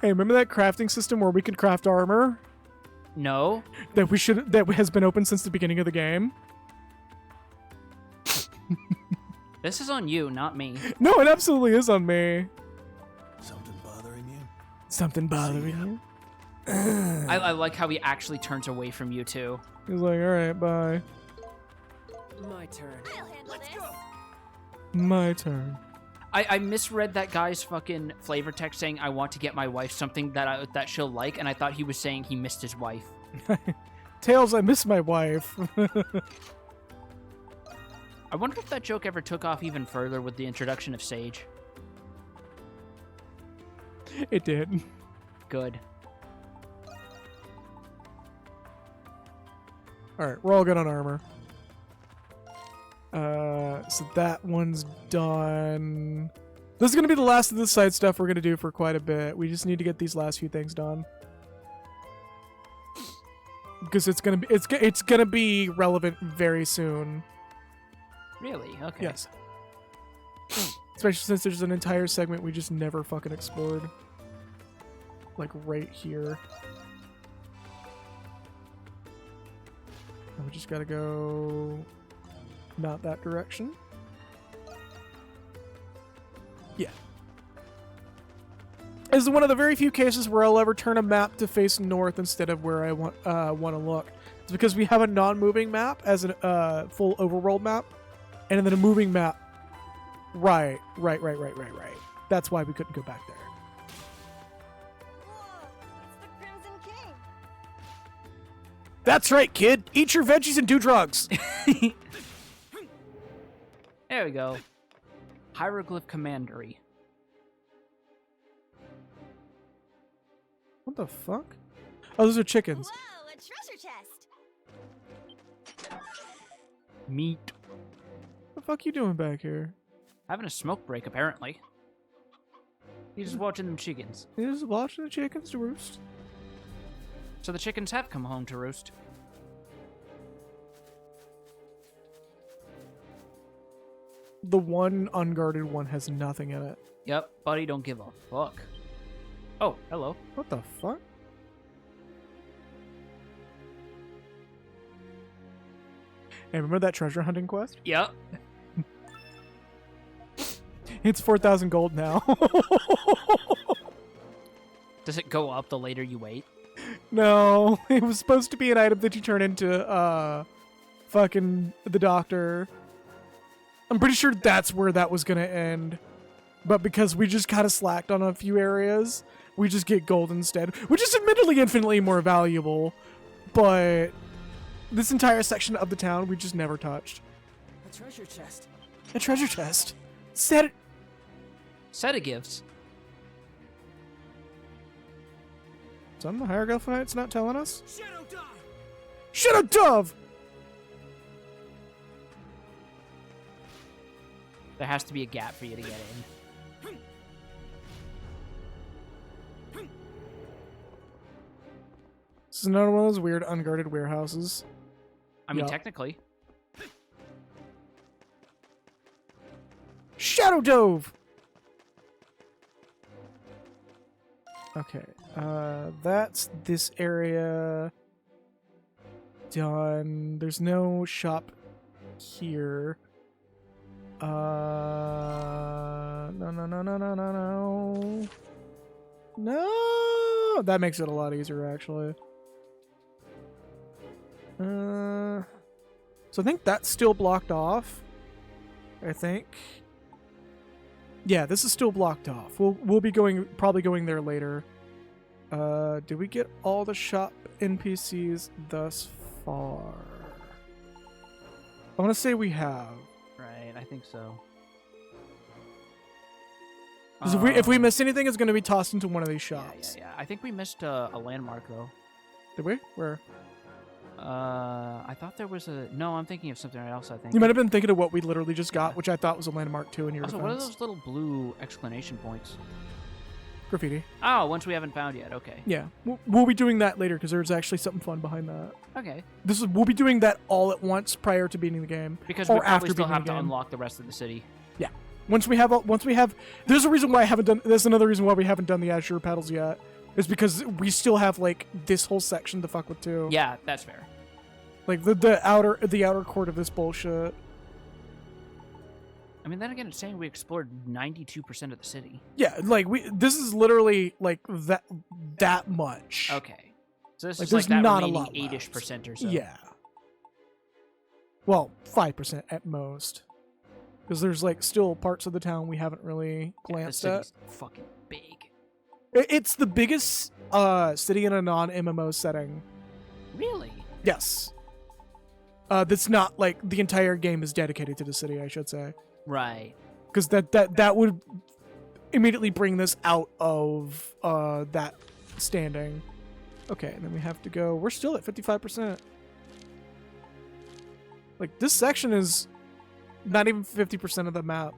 Hey, remember that crafting system where we could craft armor? No. That has been open since the beginning of the game? This is on you, not me. No, it absolutely is on me. Something bothering you? Something bothering you? I like how he actually turns away from you, too. He's like, alright, bye. My turn. I'll handle this. My turn. I misread that guy's fucking flavor text saying, I want to get my wife something that she'll like, and I thought he was saying he missed his wife. Tails, I miss my wife. I wonder if that joke ever took off even further with the introduction of Sage. It did. Good. Alright, we're all good on armor. So that one's done. This is going to be the last of the side stuff we're going to do for quite a bit. We just need to get these last few things done. because it's gonna be relevant very soon. Really? Okay. Yes. Especially since there's an entire segment we just never fucking explored. Like right here. And we just gotta go not that direction. Yeah. This is one of the very few cases where I'll ever turn a map to face north instead of where I want to look. It's because we have a non-moving map as a full overworld map, and then a moving map. Right. That's why we couldn't go back there. Whoa, it's the Crimson King. That's right, kid. Eat your veggies and do drugs. There we go. Hieroglyph Commandery. What the fuck? Oh, those are chickens. Whoa, a treasure chest. Meat. What the fuck you doing back here? Having a smoke break, apparently. He's just watching them chickens. You're just watching the chickens to roost. So the chickens have come home to roost. The one unguarded one has nothing in it. Yep, buddy, don't give a fuck. Oh, hello. What the fuck? Hey, remember that treasure hunting quest? Yep. It's 4,000 gold now. Does it go up the later you wait? No, it was supposed to be an item that you turn into, fucking the doctor. I'm pretty sure that's where that was gonna end. But because we just kind of slacked on a few areas, we just get gold instead, which is admittedly infinitely more valuable. But this entire section of the town we just never touched. A treasure chest. A treasure chest. Set it. Set of gifts. Something the hieroglyphite's not telling us? Shadow Dove! Shadow Dove! There has to be a gap for you to get in. This is another one of those weird unguarded warehouses. I mean, Yup. technically. Shadow Dove! Okay, that's this area done. There's no shop here. No. No! That makes it a lot easier, actually. So I think that's still blocked off. I think. Yeah, this is still blocked off. We'll be probably going there later. Did we get all the shop NPCs thus far? I want to say we have. Right, I think so. 'Cause if we miss anything, it's going to be tossed into one of these shops. Yeah. I think we missed a landmark, though. Did we? Where? I thought there was a... No, I'm thinking of something else, I think. You might have been thinking of what we literally just got, which I thought was a landmark too in your Also, defense. what are those little blue exclamation points? Graffiti. Oh, ones we haven't found yet. Okay. Yeah, we'll be doing that later because there's actually something fun behind that. Okay. We'll be doing that all at once prior to beating the game, Because or we probably after still beating have the to game. unlock the rest of the city. Yeah. Once we have, there's a reason why I haven't done. There's another reason why we haven't done the Azure Petals yet. Is because we still have like this whole section to fuck with too. Yeah, that's fair. Like the outer core of this bullshit. I mean, then again, it's saying we explored 92% of the city. Yeah, like this is literally like that much. Okay. So this Like, is like there's that not a remaining lot 8-ish% or so. Yeah. Well, 5% at most. Because there's like still parts of the town we haven't really glanced the at. city's fucking big. It's the biggest city in a non-MMO setting. Really? Yes. That's not like the entire game is dedicated to the city, I should say. Right. Because that would immediately bring this out of that standing. Okay, and then we have to go. We're still at 55%. Like this section is not even 50% of the map.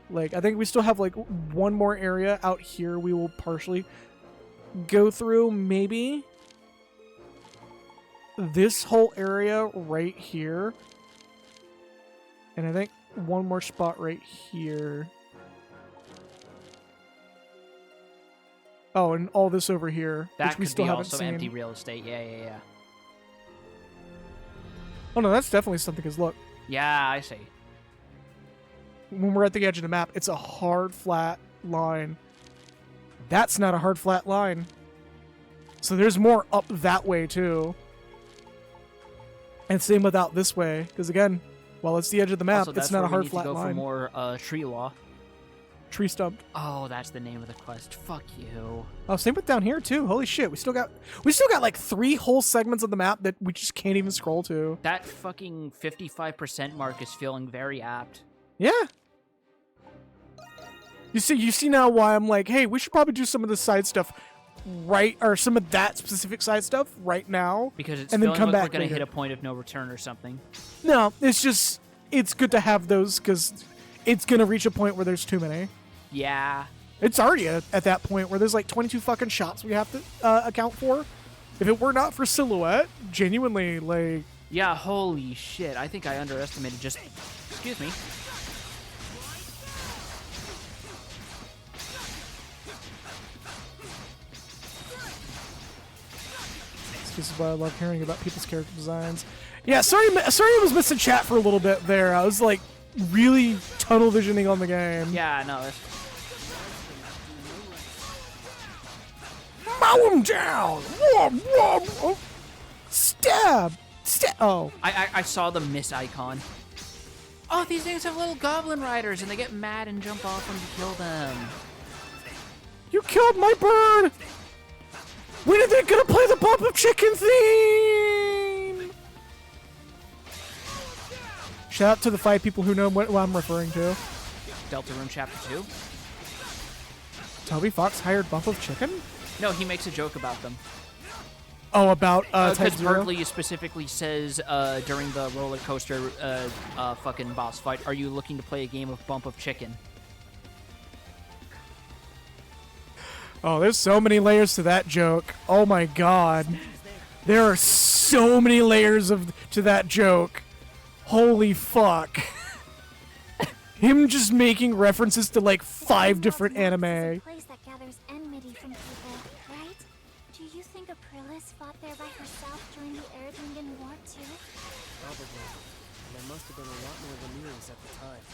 Like I think we still have like one more area out here we will partially go through, maybe. this whole area right here. And I think one more spot right here. Oh, and all this over here, That which we could still be haven't also seen. empty real estate. Yeah. Oh no, that's definitely something. Cause look, Yeah, I see. when we're at the edge of the map, it's a hard flat line. That's not a hard flat line. So there's more up that way too. And same with out this way, because again, while it's the edge of the map, Also, it's that's not where a hard we need flat to go line. for more tree law. Tree stump. Oh, that's the name of the quest. Fuck you. Oh, same with down here too. Holy shit, we still got like 3 whole segments of the map that we just can't even scroll to. That fucking 55% mark is feeling very apt. Yeah. You see now why I'm like, hey, we should probably do some of the side stuff right, or some of that specific side stuff right now. Because it's and then feeling come like back we're gonna later. hit a point of no return or something. No, it's just, it's good to have those because it's gonna reach a point where there's too many. Yeah. It's already at that point where there's like 22 fucking shots we have to account for. If it were not for Silhouette, genuinely, like... Yeah, holy shit. I think I underestimated just... Excuse me. This is why I love hearing about people's character designs. Yeah, sorry I was missing chat for a little bit there. I was like really tunnel visioning on the game. Yeah, no, that's... Mow him down! Whoa, whoa, oh. Stab! Oh. I saw the miss icon. Oh, these things have little goblin riders, and they get mad and jump off when you kill them. You killed my bird! When are they gonna play the bump of chicken theme? Shout out to the 5 people who know what I'm referring to. Delta Room Chapter 2? Toby Fox hired Bump of Chicken? No, he makes a joke about them. Oh, about Type Because Zero? Berkeley specifically says during the roller coaster fucking boss fight, are you looking to play a game of Bump of Chicken? Oh, there's so many layers to that joke. Oh my god. There are so many layers to that joke. Holy fuck. Him just making references to like 5 different anime. A place that gathers enmity from people, right? Do you think Aprilis fought there by herself during the Erdlingen War too? Probably. And there must have been a lot more Lemures at the time.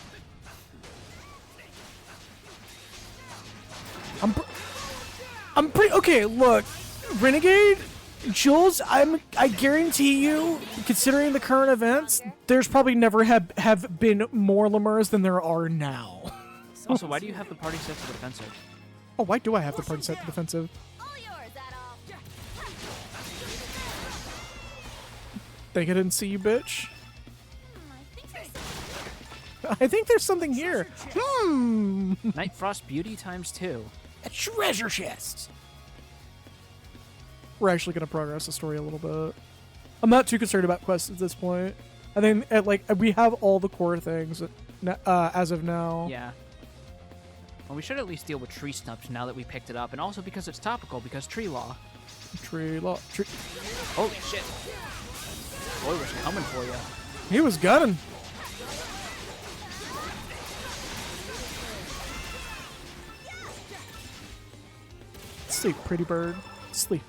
I'm pretty okay. Look, Renegade, Jules. I guarantee you, considering the current events, there's probably never have been more Lemurs than there are now. Also, why do you have the party set to defensive? Oh, why do I have the party set to defensive? Think I didn't see you, bitch. I think there's something here. Night Frost Beauty ×2. A treasure chest. We're actually gonna progress the story a little bit. I'm not too concerned about quests at this point. I think we have all the core things as of now. Yeah. Well, we should at least deal with tree stumps now that we picked it up, and also because it's topical, because tree law. Tree law. Holy shit. Boy was coming for you. He was gunning. Sleep, pretty bird. Sleep.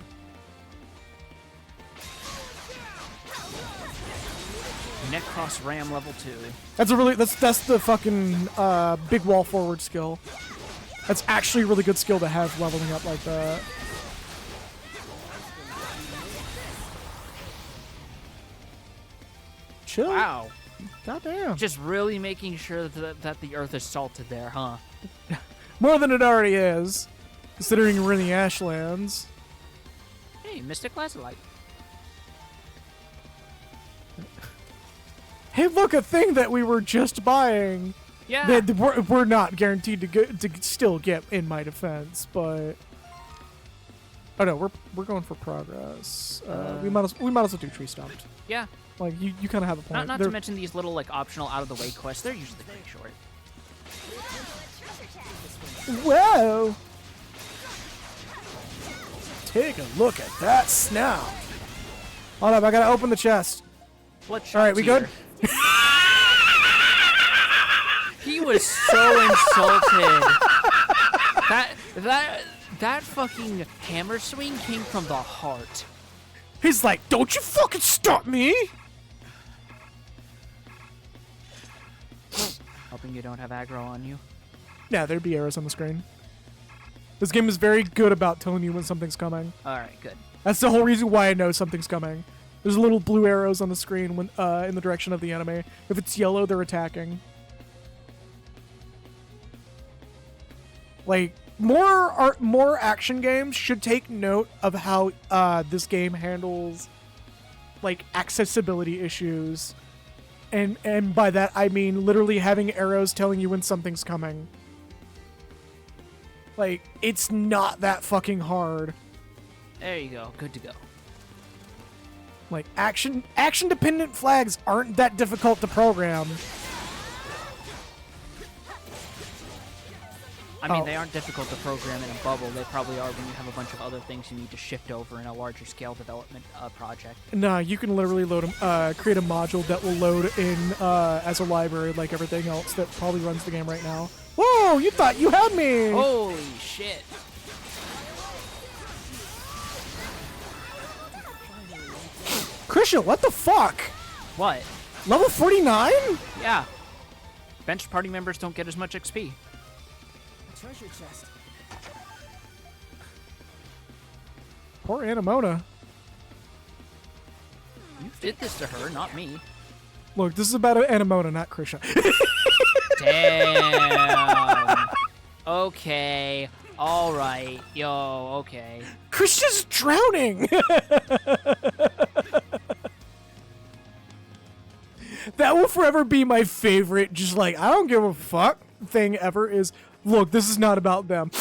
Necross Ram level 2. That's the fucking big wall forward skill. That's actually a really good skill to have leveling up like that. Chill. Wow. Goddamn. Just really making sure that the earth is salted there, huh? More than it already is, considering we're in the Ashlands. Hey, Mystic Lazulite. Hey, look, a thing that we were just buying. Yeah. That we're not guaranteed to still get, in my defense, but oh no, we're going for progress. We might as well do tree stumped. Yeah. Like you kind of have a point. Not to mention these little like optional out of the way quests. They're usually pretty short. Whoa! Take a look at that snout. Hold up, I gotta open the chest. What? All right, we good? He was so insulted. That fucking hammer swing came from the heart. He's like, don't you fucking stop me! Hoping you don't have aggro on you. Yeah, there'd be arrows on the screen. This game is very good about telling you when something's coming. Alright, good. That's the whole reason why I know something's coming. There's little blue arrows on the screen when in the direction of the enemy. If it's yellow, they're attacking. Like, more action games should take note of how this game handles like accessibility issues. And by that I mean literally having arrows telling you when something's coming. Like, it's not that fucking hard. There you go. Good to go. Like, action-dependent flags aren't that difficult to program. I mean, they aren't difficult to program in a bubble. They probably are when you have a bunch of other things you need to shift over in a larger scale development project. Nah, you can literally load create a module that will load in as a library like everything else that probably runs the game right now. Whoa, you thought you had me! Holy shit. Krisha, what the fuck? What? Level 49? Yeah. Bench party members don't get as much XP. Treasure chest. Poor Anamona. You did this to her, not me. Look, this is about Anamona, not Krisha. Damn. Okay. All right. Yo, okay. Krisha's drowning! That will forever be my favorite, just like, I don't give a fuck thing ever is, look, this is not about them.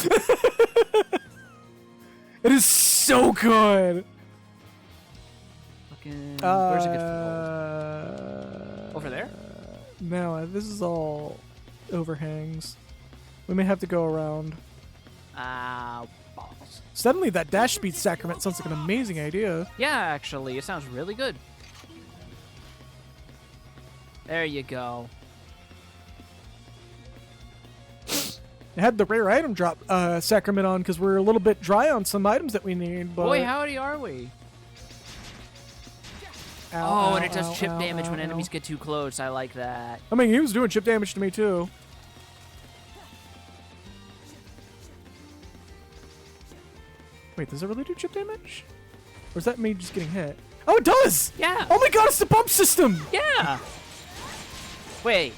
It is so good. Fucking, where's a good foothold? Over there? No, this is all overhangs. We may have to go around. Balls. Suddenly that dash speed sacrament sounds like an amazing idea. Yeah, actually, it sounds really good. There you go. It had the rare item drop sacrament on because we're a little bit dry on some items that we need. But... Boy, howdy are we? Ow, and it does ow, chip ow, damage when ow, enemies ow. get too close. I like that. I mean, he was doing chip damage to me too. Wait, does it really do chip damage? Or is that me just getting hit? Oh, it does! Yeah. Oh my god, it's the bump system! Yeah. Wait.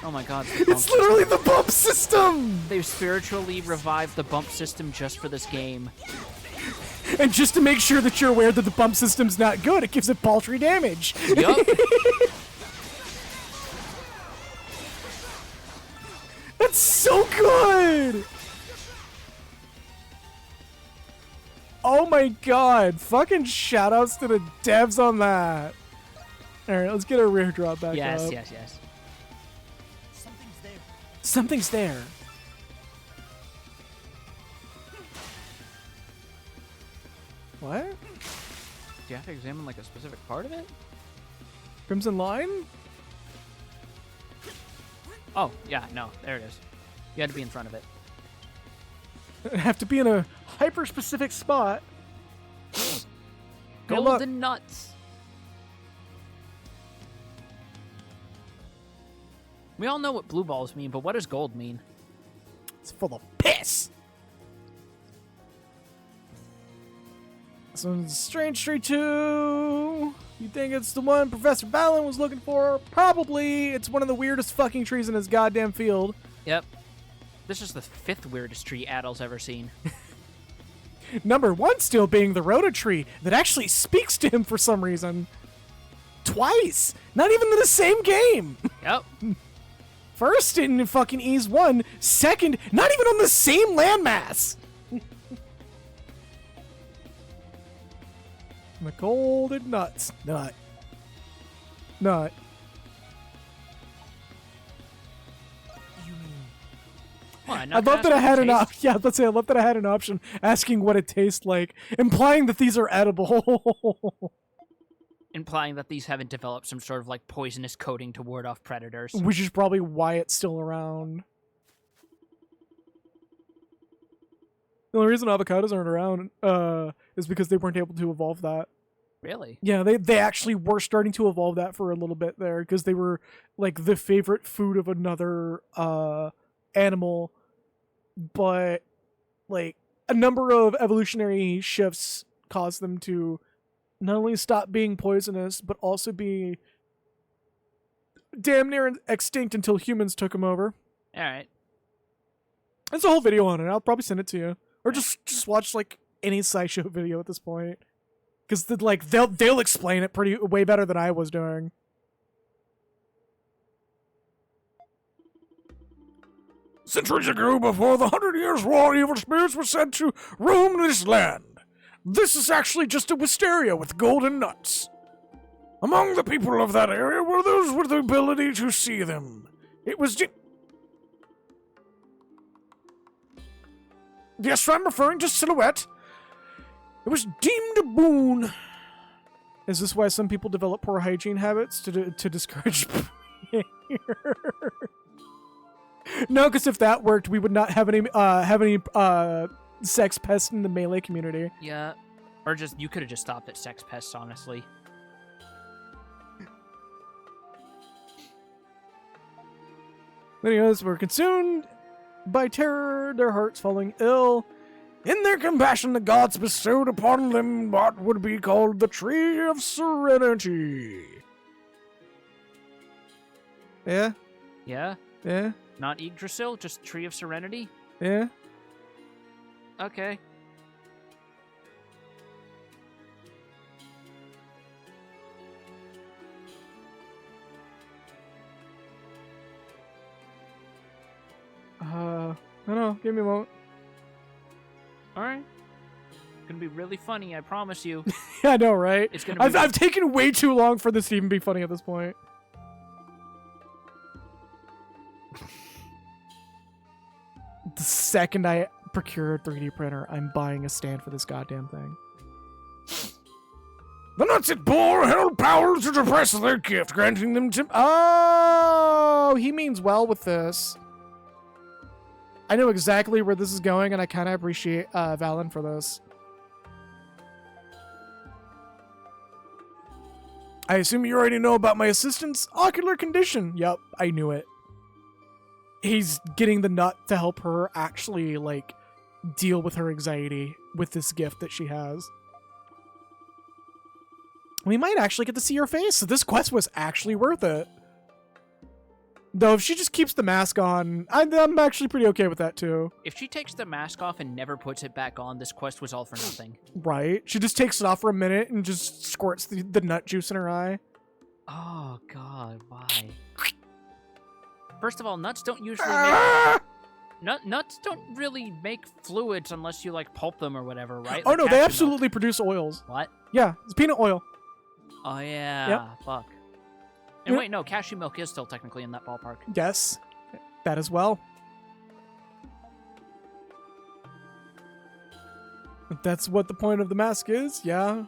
Oh my god. It's literally the bump system! They've spiritually revived the bump system just for this game. And just to make sure that you're aware that the bump system's not good, it gives it paltry damage. Yup. That's so good! Oh my god, fucking shoutouts to the devs on that. Alright, let's get our rear drop back up. Yes, yes, yes. Something's there. Something's there. What? Do you have to examine like a specific part of it? Crimson Line? Oh, yeah, no, there it is. You had to be in front of it. I have to be in a hyper-specific spot. Hey, look. Golden nuts. We all know what blue balls mean, but what does gold mean? It's full of piss. This one's Strange Tree 2. You think it's the one Professor Balin was looking for? Probably. It's one of the weirdest fucking trees in his goddamn field. Yep. This is the 5th weirdest tree Adol's ever seen. Number 1 still being the Rhoda tree that actually speaks to him for some reason. Twice. Not even in the same game. Yep. First in fucking Ease 1. Second, not even on the same landmass. The golden nuts. Nut. on. I love that I had an option. Yeah, let's say I love that I had an option asking what it tastes like, implying that these are edible. Implying that these haven't developed some sort of like poisonous coating to ward off predators. Which is probably why it's still around. The only reason avocados aren't around is because they weren't able to evolve that. Really? Yeah, they actually were starting to evolve that for a little bit there because they were like the favorite food of another animal, but like a number of evolutionary shifts caused them to not only stop being poisonous but also be damn near extinct until humans took them over. All right. There's a whole video on it. I'll probably send it to you, or just watch like any SciShow video at this point, because like they'll explain it way better than I was doing. Centuries ago, before the 100 Years' War, evil spirits were sent to roam this land. This is actually just a wisteria with golden nuts. Among the people of that area were those with the ability to see them. It was yes, I'm referring to Silhouette. It was deemed a boon. Is this why some people develop poor hygiene habits to discourage behavior? No, because if that worked, we would not have any sex pests in the melee community. Yeah. Or just, you could have just stopped at sex pests, honestly. Anyways, were consumed by terror, their hearts falling ill. In their compassion, the gods bestowed upon them what would be called the Tree of Serenity. Yeah? Yeah? Yeah? Not Yggdrasil, just Tree of Serenity? Yeah? Okay. I don't know. Give me a moment. Alright. It's gonna be really funny, I promise you. Yeah, I know, right? It's gonna be I've taken way too long for this to even be funny at this point. The second I procure a 3D printer, I'm buying a stand for this goddamn thing. The nuts it bore held power to suppress their gift, granting them to... Oh, he means well with this. I know exactly where this is going, and I kind of appreciate Valen for this. I assume you already know about my assistant's ocular condition. Yup, I knew it. He's getting the nut to help her actually, like, deal with her anxiety with this gift that she has. We might actually get to see her face, so this quest was actually worth it. Though, if she just keeps the mask on, I'm actually pretty okay with that, too. If she takes the mask off and never puts it back on, this quest was all for nothing. Right? She just takes it off for a minute and just squirts the nut juice in her eye. Oh, God, why? First of all, nuts don't usually make... Nuts don't really make fluids unless you, like, pulp them or whatever, right? Oh, like no, they cashew absolutely milk. produce oils. What? Yeah, it's peanut oil. Oh, yeah. Yep. Fuck. And wait, no, cashew milk is still technically in that ballpark. Yes, that as well. If that's what the point of the mask is, yeah.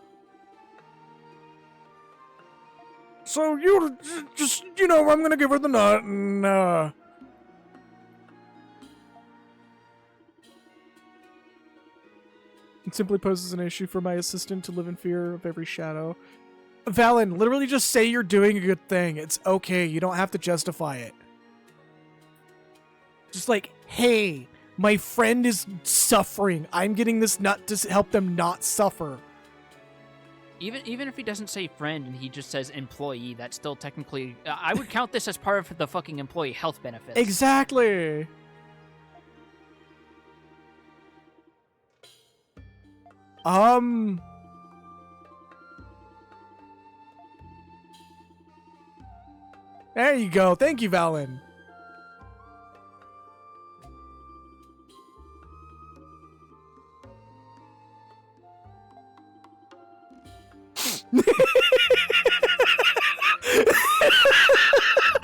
So you just, you know, I'm gonna give her the nut and, It simply poses an issue for my assistant to live in fear of every shadow. Valen, literally just say you're doing a good thing. It's okay. You don't have to justify it. Just like, hey, my friend is suffering. I'm getting this nut to help them not suffer. Even if he doesn't say friend and he just says employee, that's still technically... I would count this as part of the fucking employee health benefits. Exactly. There you go. Thank you, Valen.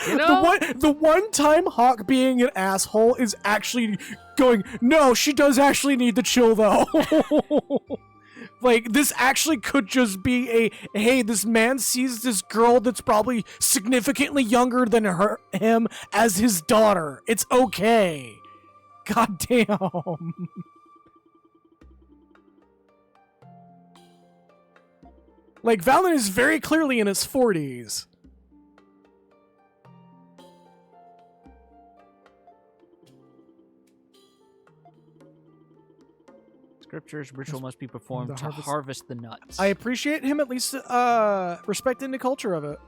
You know, one time Hawk being an asshole is actually going, no, she does actually need to chill though. Like, this actually could just be a, hey, this man sees this girl that's probably significantly younger than him as his daughter. It's okay. God damn. Like, Valen is very clearly in his 40s. Scripture's ritual must be performed to harvest the nuts. I appreciate him at least respecting the culture of it.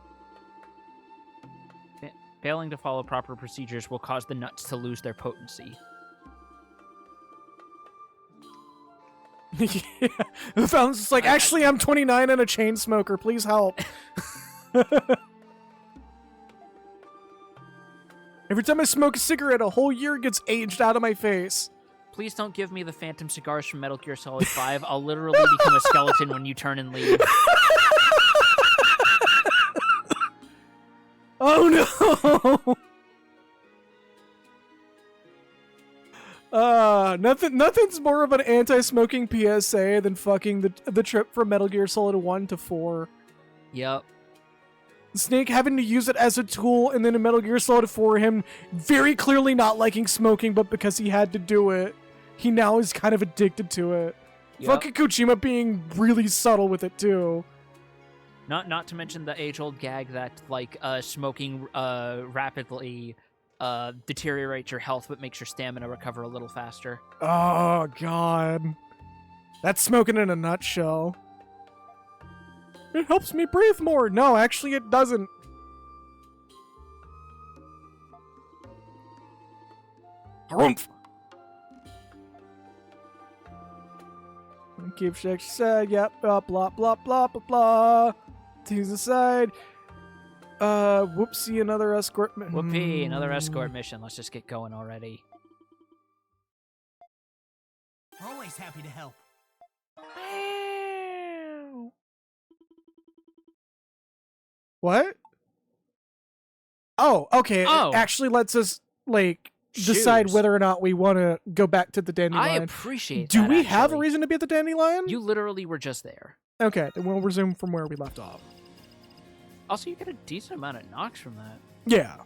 Failing to follow proper procedures will cause the nuts to lose their potency. Yeah. Valen's just like, actually, I'm 29 and a chain smoker. Please help. Every time I smoke a cigarette, a whole year gets aged out of my face. Please don't give me the phantom cigars from Metal Gear Solid 5. I'll literally become a skeleton when you turn and leave. Oh no! Nothing's more of an anti-smoking PSA than fucking the trip from Metal Gear Solid 1 to 4. Yep. Snake having to use it as a tool, and then in Metal Gear Solid 4, him very clearly not liking smoking, but because he had to do it, he now is kind of addicted to it. Yep. Fucking Kojima being really subtle with it too. Not to mention the age-old gag that like smoking rapidly deteriorates your health, but makes your stamina recover a little faster. Oh god, that's smoking in a nutshell. It helps me breathe more. No, actually, it doesn't. Harumph. Keep Shake said, yep, blah, blah, blah, blah, blah, blah. Tease aside. Whoopsie, another escort mission. Whoopee, another escort mission. Let's just get going already. Always happy to help. What? Oh, okay. Oh. It actually lets us, like, decide Choose. whether or not we want to go back to the Dandelion. I appreciate Do that, we have a actually. reason to be at the Dandelion? You literally were just there. Okay, then we'll resume from where we left off. Also, you get a decent amount of knocks from that. Yeah.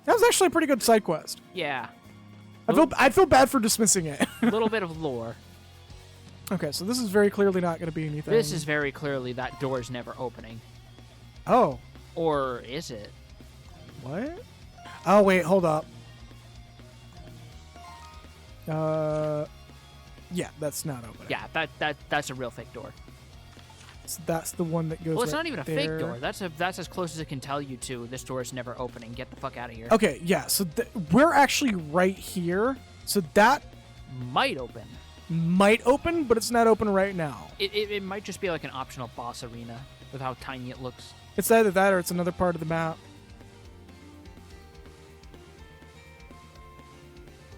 That was actually a pretty good side quest. Yeah. I feel bad for dismissing it. A little bit of lore. Okay, so this is very clearly not going to be anything. This is very clearly that door's never opening. Oh. Or is it? What? Oh, wait, hold up. Yeah, that's not opening. Yeah, that's a real fake door. So that's the one that goes Well, it's right not even a there. fake door. That's as close as it can tell you to. This door is never opening. Get the fuck out of here. Okay, yeah, so we're actually right here. So that Might open. might open, but it's not open right now. It might just be like an optional boss arena with how tiny it looks. It's either that or it's another part of the map.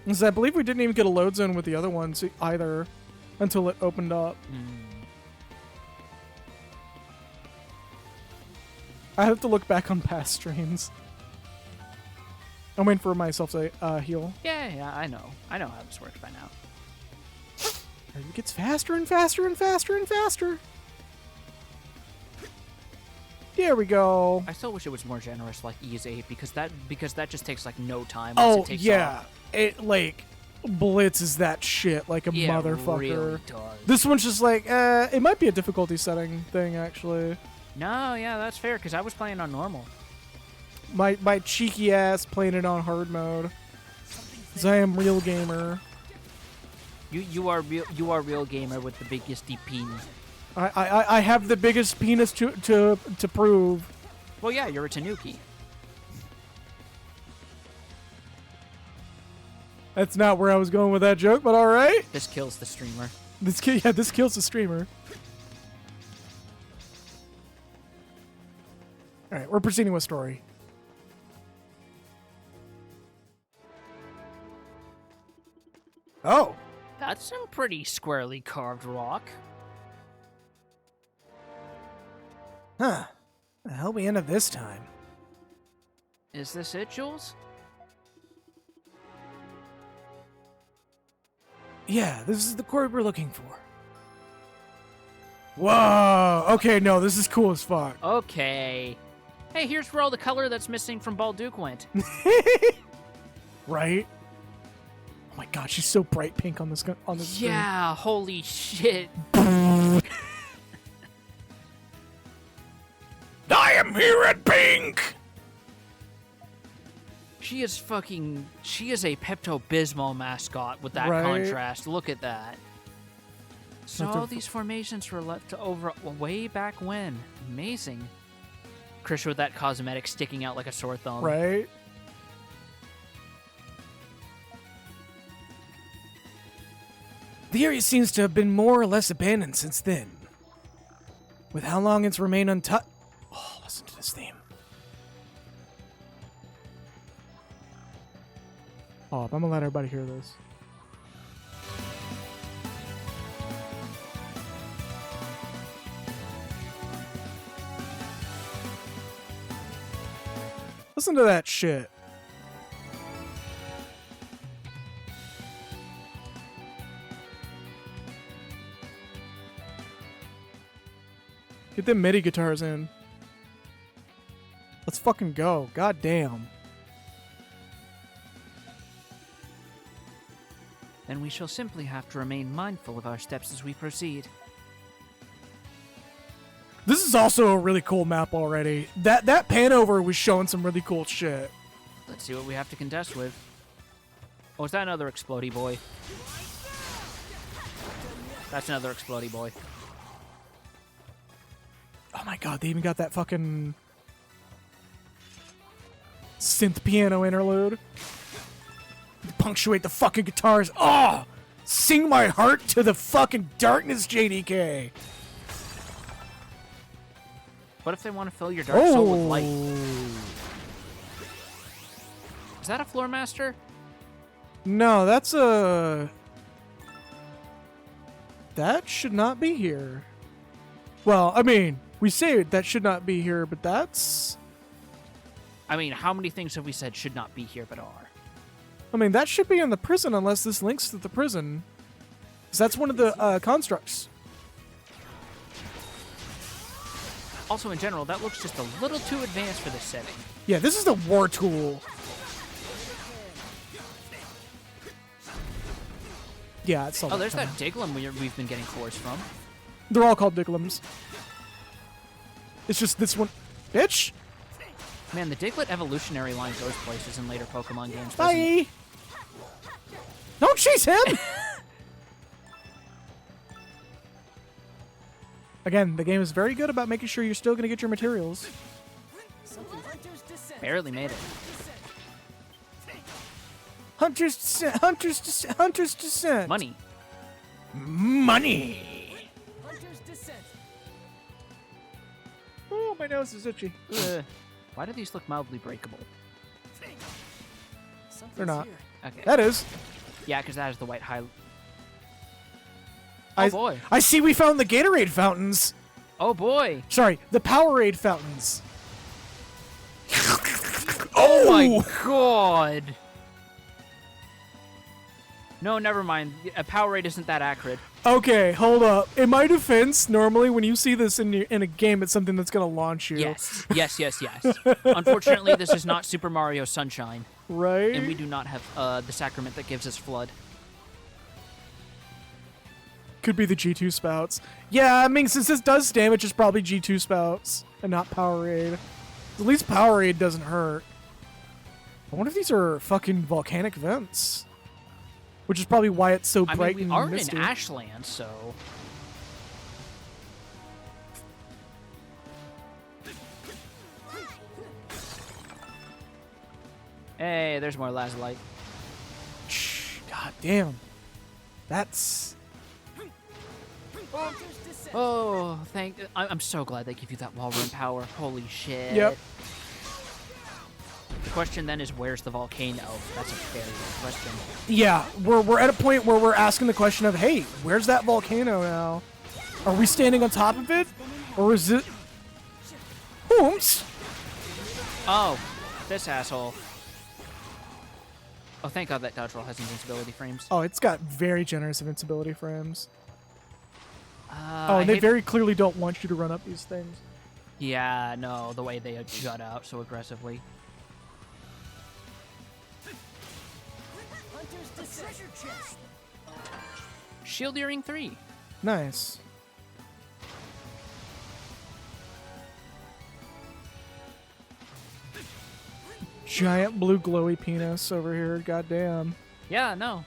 Because I believe we didn't even get a load zone with the other ones either until it opened up. I have to look back on past streams. I'm waiting for myself to heal. Yeah, I know. I know how this works by now. It gets faster and faster and faster and faster. There we go. I still wish it was more generous, like Ease 8, because that just takes like no time. Oh Once it takes yeah, off. it like blitzes that shit like a Yeah, it motherfucker. really does. This one's just like, it might be a difficulty setting thing actually. No, yeah, that's fair, because I was playing on normal. My cheeky ass playing it on hard mode. Cause I am real gamer. You are real gamer with the biggest deep penis. I have the biggest penis to prove. Well, yeah, you're a Tanuki. That's not where I was going with that joke, but all right. This kills the streamer. This kills the streamer. All right, we're proceeding with story. Oh. That's some pretty squarely carved rock. Huh. The hell we end up this time? Is this it, Jules? Yeah, this is the chord we're looking for. Whoa! Okay, no, this is cool as fuck. Okay. Hey, here's where all the color that's missing from Balduke went. Right? Oh my god, she's so bright pink on this screen. Yeah, holy shit. I am here at Pink! She is a Pepto-Bismol mascot with that Right. contrast. Look at that. So That's a- all these formations were left over way back when. Amazing. Krisha with that cosmetic sticking out like a sore thumb. Right? The area seems to have been more or less abandoned since then. With how long it's remained untouched. Oh, listen to this theme. Oh, I'm gonna let everybody hear this. Listen to that shit. Get them MIDI guitars in. Let's fucking go. God damn. Then we shall simply have to remain mindful of our steps as we proceed. This is also a really cool map already. That pan over was showing some really cool shit. Let's see what we have to contest with. Oh, is that another explodey boy? That's another explodey boy. Oh my god, they even got that fucking synth piano interlude. Punctuate the fucking guitars. Oh! Sing my heart to the fucking darkness, JDK. What if they want to fill your dark soul with light? Is that a floor master? No, that's a... That should not be here. Well, I mean, we say that should not be here, but that's... I mean, how many things have we said should not be here but are? I mean, that should be in the prison unless this links to the prison. Because that's one of the constructs. Also, in general, that looks just a little too advanced for this setting. Yeah, this is the war tool. Yeah, it's all. Oh, there's that Diglum we've been getting cores from. They're all called Diglums. It's just this one. Bitch! Man, the Diglett evolutionary line goes places in later Pokemon games. Bye! Don't chase him! Again, the game is very good about making sure you're still going to get your materials. Barely made it. Hunter's Descent. Money. Money! Oh, my nose is itchy. Why do these look mildly breakable? They're not. Okay. That is. Yeah, because that is the white high. Oh boy. I see we found the Gatorade fountains. Oh boy. Sorry, the Powerade fountains. Oh my god. No, never mind. A Powerade isn't that acrid. Okay, hold up. In my defense, normally when you see this in a game, it's something that's going to launch you. Yes. Yes. Unfortunately, this is not Super Mario Sunshine. Right? And we do not have the sacrament that gives us flood. Could be the G2 spouts. Yeah, I mean, since this does damage, it's probably G2 spouts and not Powerade. At least Powerade doesn't hurt. I wonder if these are fucking volcanic vents. Which is probably why it's so bright we and are misty. in Ashland, so... Hey, there's more Lazulite. God damn. That's... Oh, I'm so glad they give you that wall run power. Holy shit. Yep. The question then is, where's the volcano? That's a very good question. Yeah, we're at a point where we're asking the question of, hey, where's that volcano now? Are we standing on top of it? Or is it... Ooms! Oh, this asshole. Oh, thank God that dodge roll has invincibility frames. Oh, it's got very generous invincibility frames. Oh, I and they hate- very clearly don't want you to run up these things. Yeah, no, the way they jut out so aggressively. Shield Earring 3. Nice. Giant blue glowy penis over here, goddamn. Yeah, no.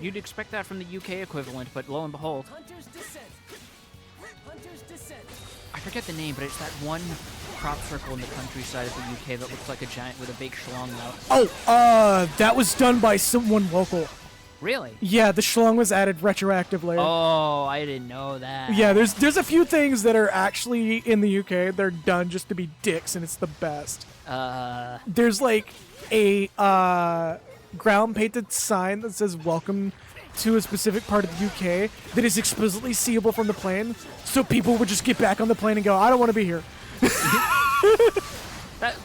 You'd expect that from the UK equivalent, but lo and behold. Hunter's Descent. Hunter's Descent. I forget the name, but it's that one crop circle in the countryside of the UK that looks like a giant with a big schlong out. Oh, that was done by someone local. Really? Yeah, the schlong was added retroactively. Oh, I didn't know that. Yeah, there's a few things that are actually in the UK. They're done just to be dicks, and it's the best. There's like a ground painted sign that says "Welcome to a specific part of the UK" that is explicitly seeable from the plane, so people would just get back on the plane and go, "I don't want to be here."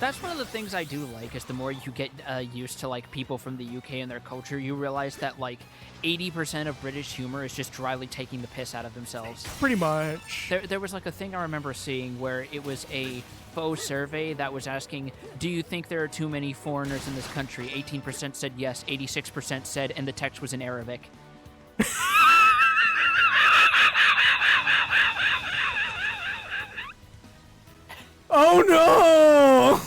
That's one of the things I do like, is the more you get used to like people from the UK and their culture, you realize that like 80% of British humor is just dryly taking the piss out of themselves. Pretty much. There was like a thing I remember seeing where it was a faux survey that was asking, do you think there are too many foreigners in this country? 18% said yes, 86% said, and the text was in Arabic. Oh no!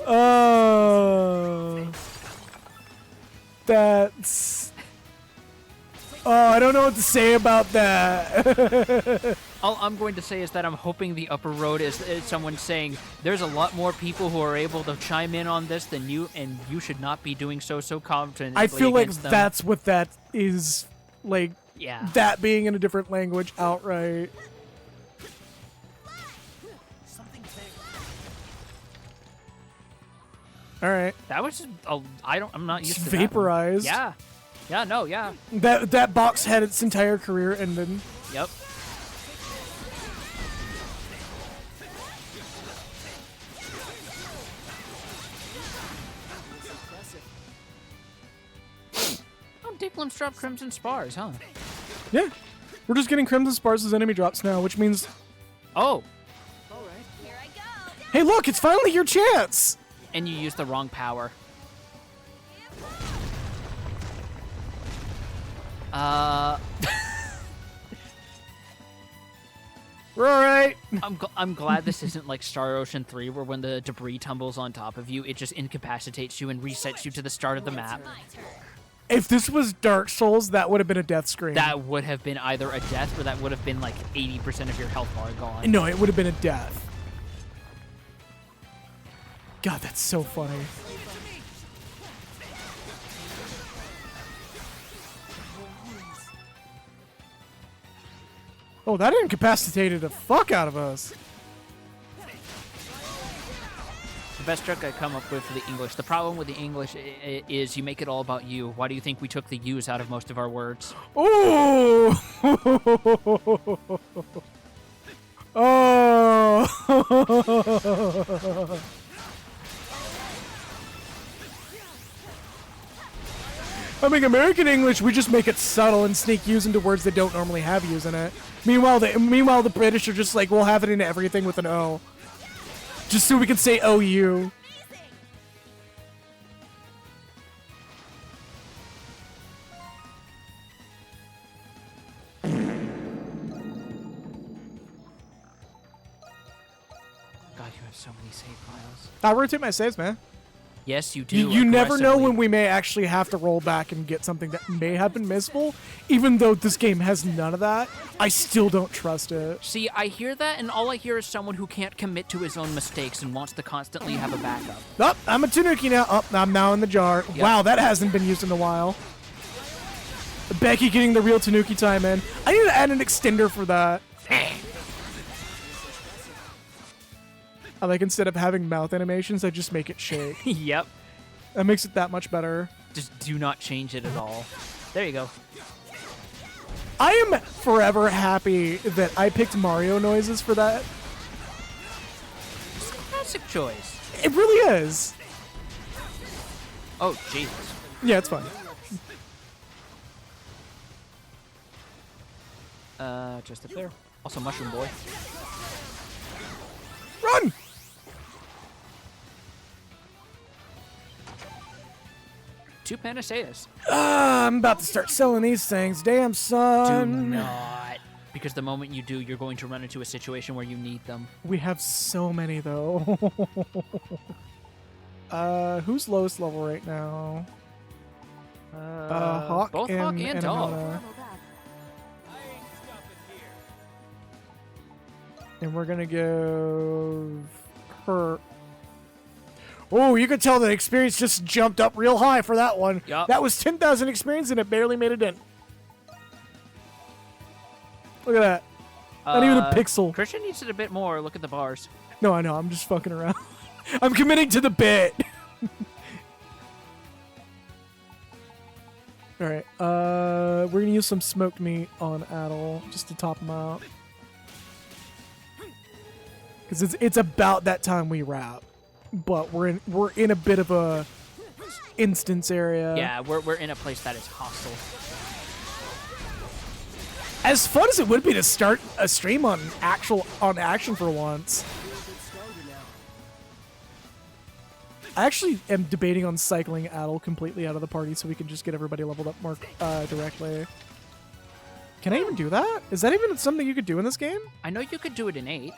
Oh, that's. Oh, I don't know what to say about that. All I'm going to say is that I'm hoping the upper road is someone saying there's a lot more people who are able to chime in on this than you, and you should not be doing so confidently. I feel like against them. that's what that is, like, Yeah. that being in a different language outright. All right. That was just, I'm not used It's to that one. vaporized. Yeah. Yeah, no, yeah. That box had its entire career ended. Yep. Oh, Dicklim's dropped Crimson Spars, huh? Yeah. We're just getting Crimson Spars as enemy drops now, which means... Oh. Hey, look, it's finally your chance! And you used the wrong power. We're alright. I'm glad this isn't like Star Ocean 3, where when the debris tumbles on top of you, it just incapacitates you and resets you to the start of the map. If this was Dark Souls, that would have been a death screen. That would have been either a death, or that would have been like 80% of your health bar gone. No, it would have been a death. God, that's so funny. Oh, that incapacitated the fuck out of us. The best joke I come up with for the English. The problem with the English is you make it all about you. Why do you think we took the U's out of most of our words? Ooh! Oh! I mean, American English, we just make it subtle and sneak U's into words that don't normally have U's in it. Meanwhile, the British are just like, we'll have it into everything with an O. Just so we can say OU. God, you have so many save files. I rotate my saves, man. Yes, you do. You never know aggressively. when we may actually have to roll back and get something that may have been missable. Even though this game has none of that, I still don't trust it. See, I hear that, and all I hear is someone who can't commit to his own mistakes and wants to constantly have a backup. Oh, I'm a Tanuki now. Oh, I'm now in the jar. Yep. Wow, that hasn't been used in a while. Becky getting the real Tanuki time in. I need to add an extender for that. I like, instead of having mouth animations, I just make it shake. Yep. That makes it that much better. Just do not change it at all. There you go. I am forever happy that I picked Mario noises for that. It's a classic choice. It really is. Oh, Jesus. Yeah, it's fine. Just up there. Also, Mushroom Boy. Run! Two Panaceas. I'm about to start selling these things. Damn, Do son. not. Because the moment you do, you're going to run into a situation where you need them. We have so many, though. Who's lowest level right now? Hawk both Hawk and Dog. Anamona. And we're gonna give her. Oh, you could tell the experience just jumped up real high for that one. Yup. That was 10,000 experience and it barely made a dent. Look at that. Not even a pixel. Christian needs it a bit more. Look at the bars. No, I know. I'm just fucking around. I'm committing to the bit. All right. We're gonna use some smoked meat on Adel just to top him out. Because it's about that time we wrap, but we're in a bit of a instance area. Yeah, we're in a place that is hostile. As fun as it would be to start a stream on action for once. I actually am debating on cycling Adel completely out of the party so we can just get everybody leveled up more directly. Can I even do that? Is that even something you could do in this game? I know you could do it in 8.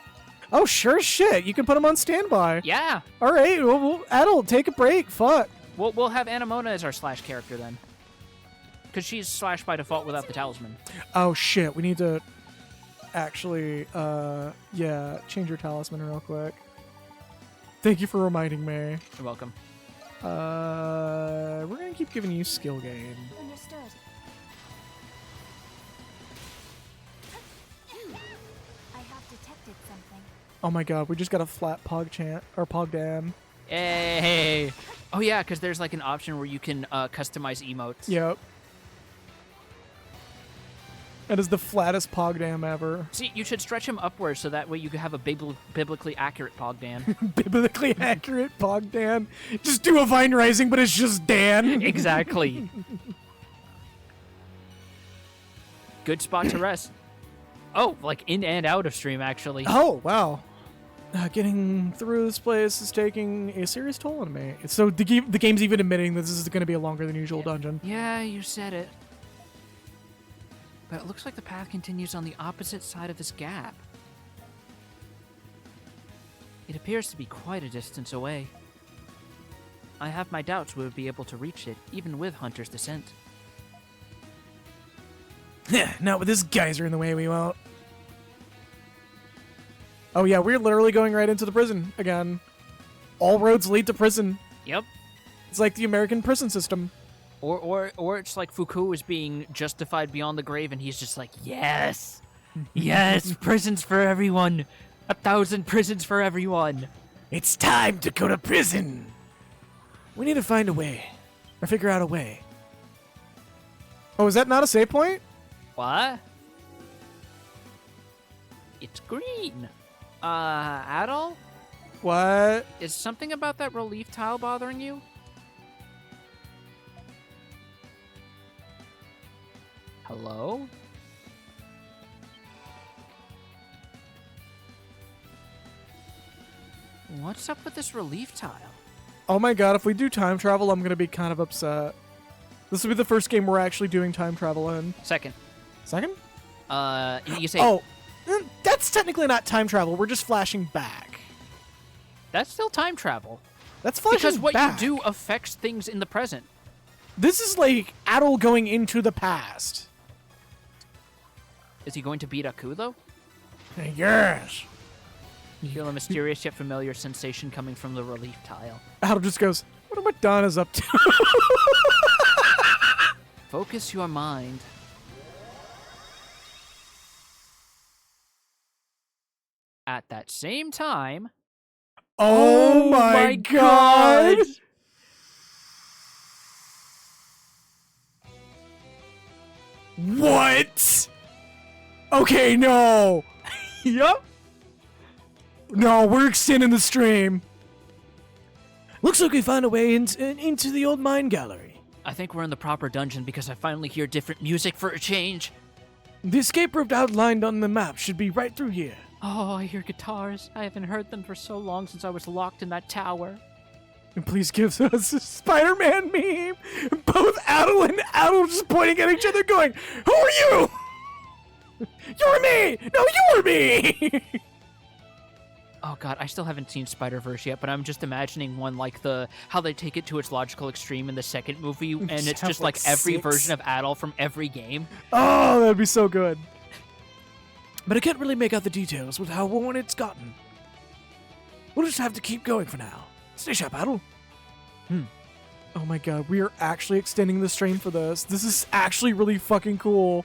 Oh, sure as shit. You can put them on standby. Yeah. All right. Well, Adel, take a break. Fuck. We'll have Anamona as our slash character then. Because she's slash by default without the talisman. Oh, shit. We need to actually, yeah, change your talisman real quick. Thank you for reminding me. You're welcome. We're going to keep giving you skill gain. Understood. I have detected something. Oh my god, we just got a flat pog chant, or pog dam. Hey. Oh yeah, because there's like an option where you can customize emotes. Yep. That is the flattest pog dam ever. See, you should stretch him upwards so that way you can have a biblically accurate pog Dan. Biblically accurate pog Dan. Just do a Vine Rising, but it's just Dan. Exactly. Good spot to rest. Oh, like in and out of stream, actually. Oh, wow. Getting through this place is taking a serious toll on me. So the game's even admitting that this is going to be a longer than usual dungeon. Yeah, you said it. But it looks like the path continues on the opposite side of this gap. It appears to be quite a distance away. I have my doubts we would be able to reach it, even with Hunter's descent. Not with this geyser in the way, we won't. Oh yeah, we're literally going right into the prison again. All roads lead to prison. Yep. It's like the American prison system. Or it's like Foucault is being justified beyond the grave, and he's just like, yes, yes, prisons for everyone, 1,000 prisons for everyone. It's time to go to prison. We need to find a way, or figure out a way. Oh, is that not a save point? What? It's green. Adol? What? Is something about that relief tile bothering you? Hello? What's up with this relief tile? Oh my god, if we do time travel, I'm gonna be kind of upset. This will be the first game we're actually doing time travel in. Second. Second? You say... Oh, that's technically not time travel. We're just flashing back. That's still time travel. That's flashing because what back. you do affects things in the present. This is like Adol going into the past. Is he going to beat Aku, though? Yes. You feel a mysterious yet familiar sensation coming from the relief tile. Adol just goes, what Madonna's up to? Focus your mind. At that same time... Oh my god! What? Okay, no. Yup. No, we're extending the stream. Looks like we found a way into the old mine gallery. I think we're in the proper dungeon because I finally hear different music for a change. The escape route outlined on the map should be right through here. Oh, I hear guitars. I haven't heard them for so long since I was locked in that tower. And please give us a Spider-Man meme. Both Adel and Adel just pointing at each other going, "Who are you? You're me! No, you're me!" Oh god, I still haven't seen Spider-Verse yet, but I'm just imagining one like how they take it to its logical extreme in the second movie, and it's just like every version of Adel from every game. Oh, that'd be so good. But I can't really make out the details with how worn it's gotten. We'll just have to keep going for now. Stay sharp, Adel. Oh my god, we are actually extending the stream for this. This is actually really fucking cool.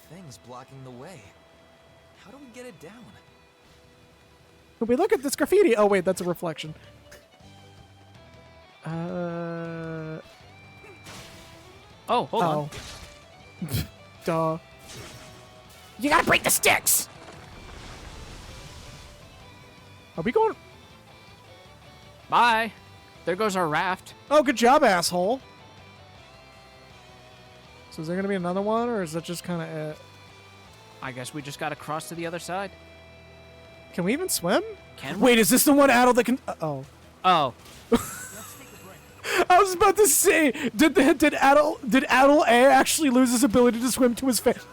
That thing's blocking the way. How do we get it down? When we look at this graffiti... Oh, wait, that's a reflection. Oh, hold on. Duh. You gotta break the sticks! Are we going... Bye. There goes our raft. Oh, good job, asshole. So is there going to be another one, or is that just kind of it? I guess we just gotta cross to the other side. Can we even swim? Can we? Wait, is this the one Adel that can... oh. Oh. I was about to say, did Adel A actually lose his ability to swim to his face?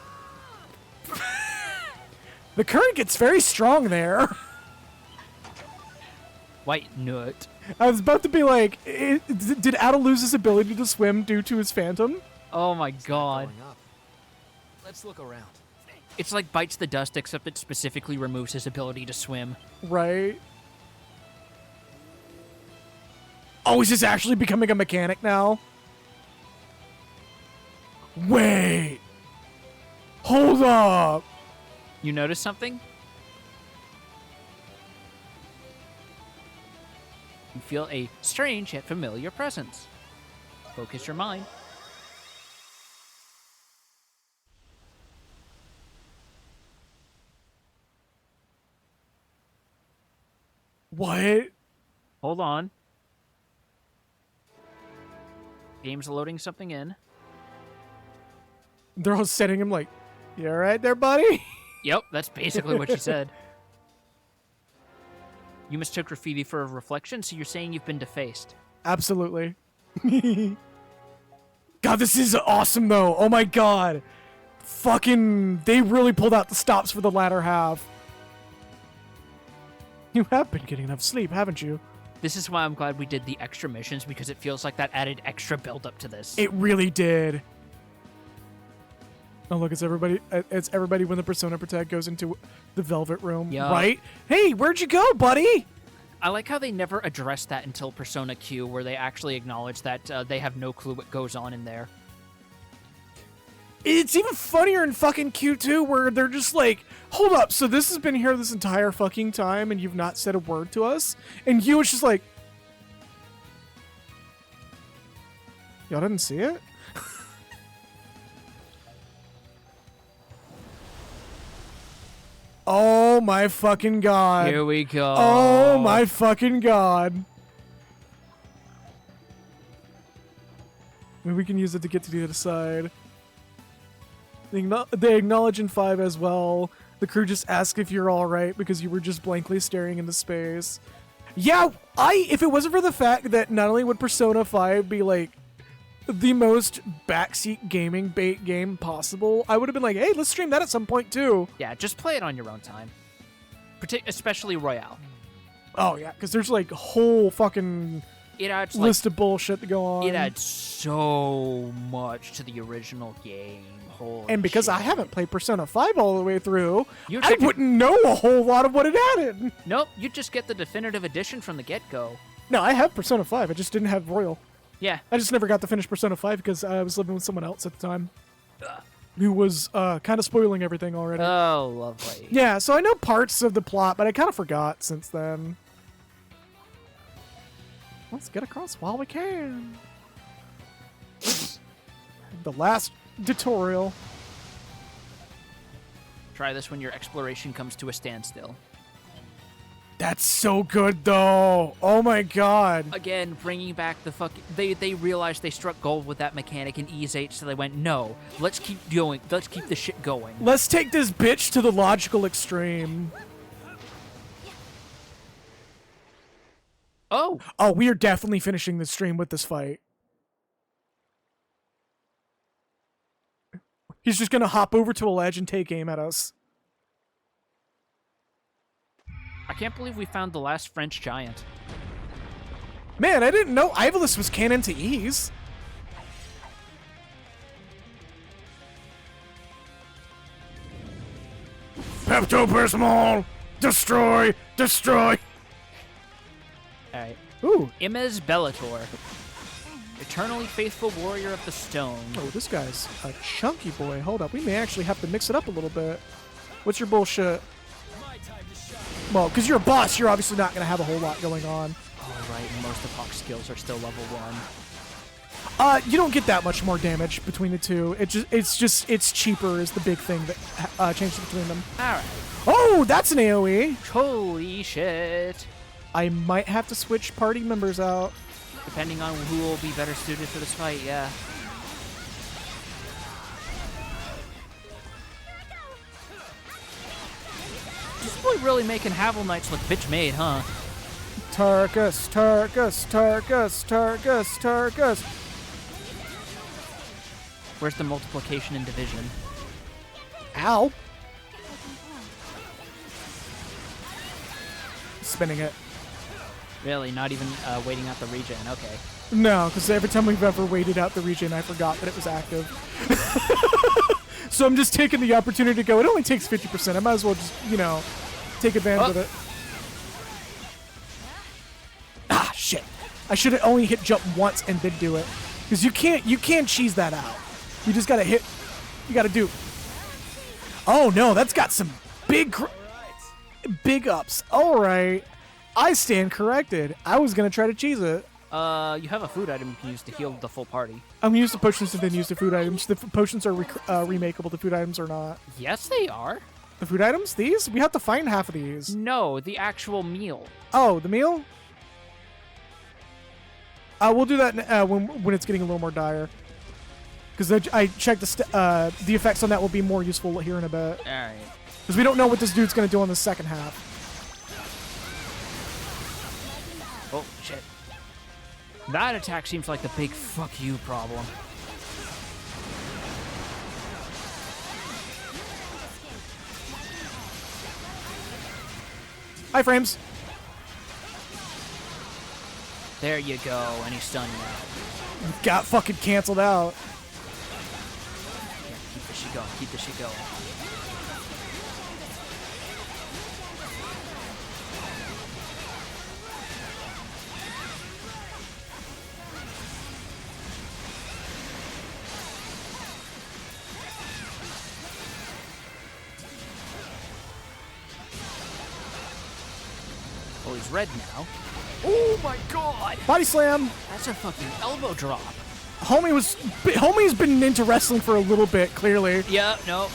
The current gets very strong there. White nut. I was about to be like, did Adel lose his ability to swim due to his phantom? Oh my god. Let's look around. It's like Bites the Dust, except it specifically removes his ability to swim. Right. Oh, is this actually becoming a mechanic now? Wait. Hold up. You notice something? You feel a strange yet familiar presence. Focus your mind. What? Hold on. Game's loading something in. They're all setting him like, you all right there, buddy? Yep, that's basically what she said. You mistook graffiti for a reflection, so you're saying you've been defaced. Absolutely. God, this is awesome, though. Oh, my God. Fucking, they really pulled out the stops for the latter half. You have been getting enough sleep, haven't you? This is why I'm glad we did the extra missions, because it feels like that added extra build-up to this. It really did. Oh, look, it's everybody when the Persona Protect goes into the Velvet Room, right? Hey, where'd you go, buddy? I like how they never addressed that until Persona Q, where they actually acknowledge that they have no clue what goes on in there. It's even funnier in fucking Q2, where they're just like, hold up, so this has been here this entire fucking time, and you've not said a word to us? And you was just like, y'all didn't see it? Oh my fucking god. Here we go. Oh my fucking god. Maybe we can use it to get to the other side. They acknowledge in 5 as well. The crew just asks if you're alright because you were just blankly staring into space. Yeah, if it wasn't for the fact that not only would Persona 5 be like the most backseat gaming bait game possible, I would have been like, hey, let's stream that at some point too. Yeah, just play it on your own time. Especially Royale. Oh yeah, because there's like a whole fucking list of bullshit to go on. It adds so much to the original game. Holy and because shit. I haven't played Persona 5 all the way through, I wouldn't know a whole lot of what it added. Nope, you just get the definitive edition from the get-go. No, I have Persona 5. I just didn't have Royal. Yeah. I just never got to finish Persona 5 because I was living with someone else at the time who was kind of spoiling everything already. Oh, lovely. Yeah, so I know parts of the plot, but I kind of forgot since then. Let's get across while we can. The last Tutorial. Try this when your exploration comes to a standstill. That's so good, though. Oh my god. Again, bringing back the fucking... They realized they struck gold with that mechanic in Ys 8, so they went, no, let's keep going. Let's keep the shit going. Let's take this bitch to the logical extreme. Oh. Oh, we are definitely finishing this stream with this fight. He's just gonna hop over to a ledge and take aim at us. I can't believe we found the last French giant. Man, I didn't know Ivalice was canon to Ys. Pepto-Bismol! Destroy! Destroy! Alright. Ooh. Imez Bellator. Eternally faithful warrior of the stone. Oh, this guy's a chunky boy. Hold up. We may actually have to mix it up a little bit. What's your bullshit? Well, because you're a boss, you're obviously not going to have a whole lot going on. Oh, right. Most of Hawk's skills are still level 1. You don't get that much more damage between the two. It's cheaper is the big thing that changes between them. Alright. Oh, that's an AoE. Holy shit. I might have to switch party members out. Depending on who will be better suited for this fight, yeah. This boy really making Havel Knights look bitch made, huh? Tarkus, Tarkus, Tarkus, Tarkus, Tarkus. Where's the multiplication and division? Ow. Spinning it. Really? Not even waiting out the regen? Okay. No, because every time we've ever waited out the regen, I forgot that it was active. So I'm just taking the opportunity to go, it only takes 50%. I might as well just, you know, take advantage of it. Ah, shit. I should have only hit jump once and then do it. Because you can't cheese that out. You just gotta hit, you gotta do. Oh no, that's got some big ups. All right. I stand corrected. I was gonna try to cheese it. You have a food item you can use to heal the full party. I'm gonna use the potions and then use the food items. The potions are remakeable. The food items are not. Yes, they are. The food items? These? We have to find half of these. No, the actual meal. Oh, the meal? We'll do that when it's getting a little more dire. Because I checked the effects on that will be more useful here in a bit. All right. Because we don't know what this dude's gonna do on the second half. Oh, shit. That attack seems like the big fuck you problem. Hi, frames. There you go, and he's stunned now. Got fucking canceled out. Yeah, keep the shit going, keep the shit going. Oh, he's red now. Oh my god! Body slam. That's a fucking elbow drop. Homie's been into wrestling for a little bit, clearly. Yeah, no.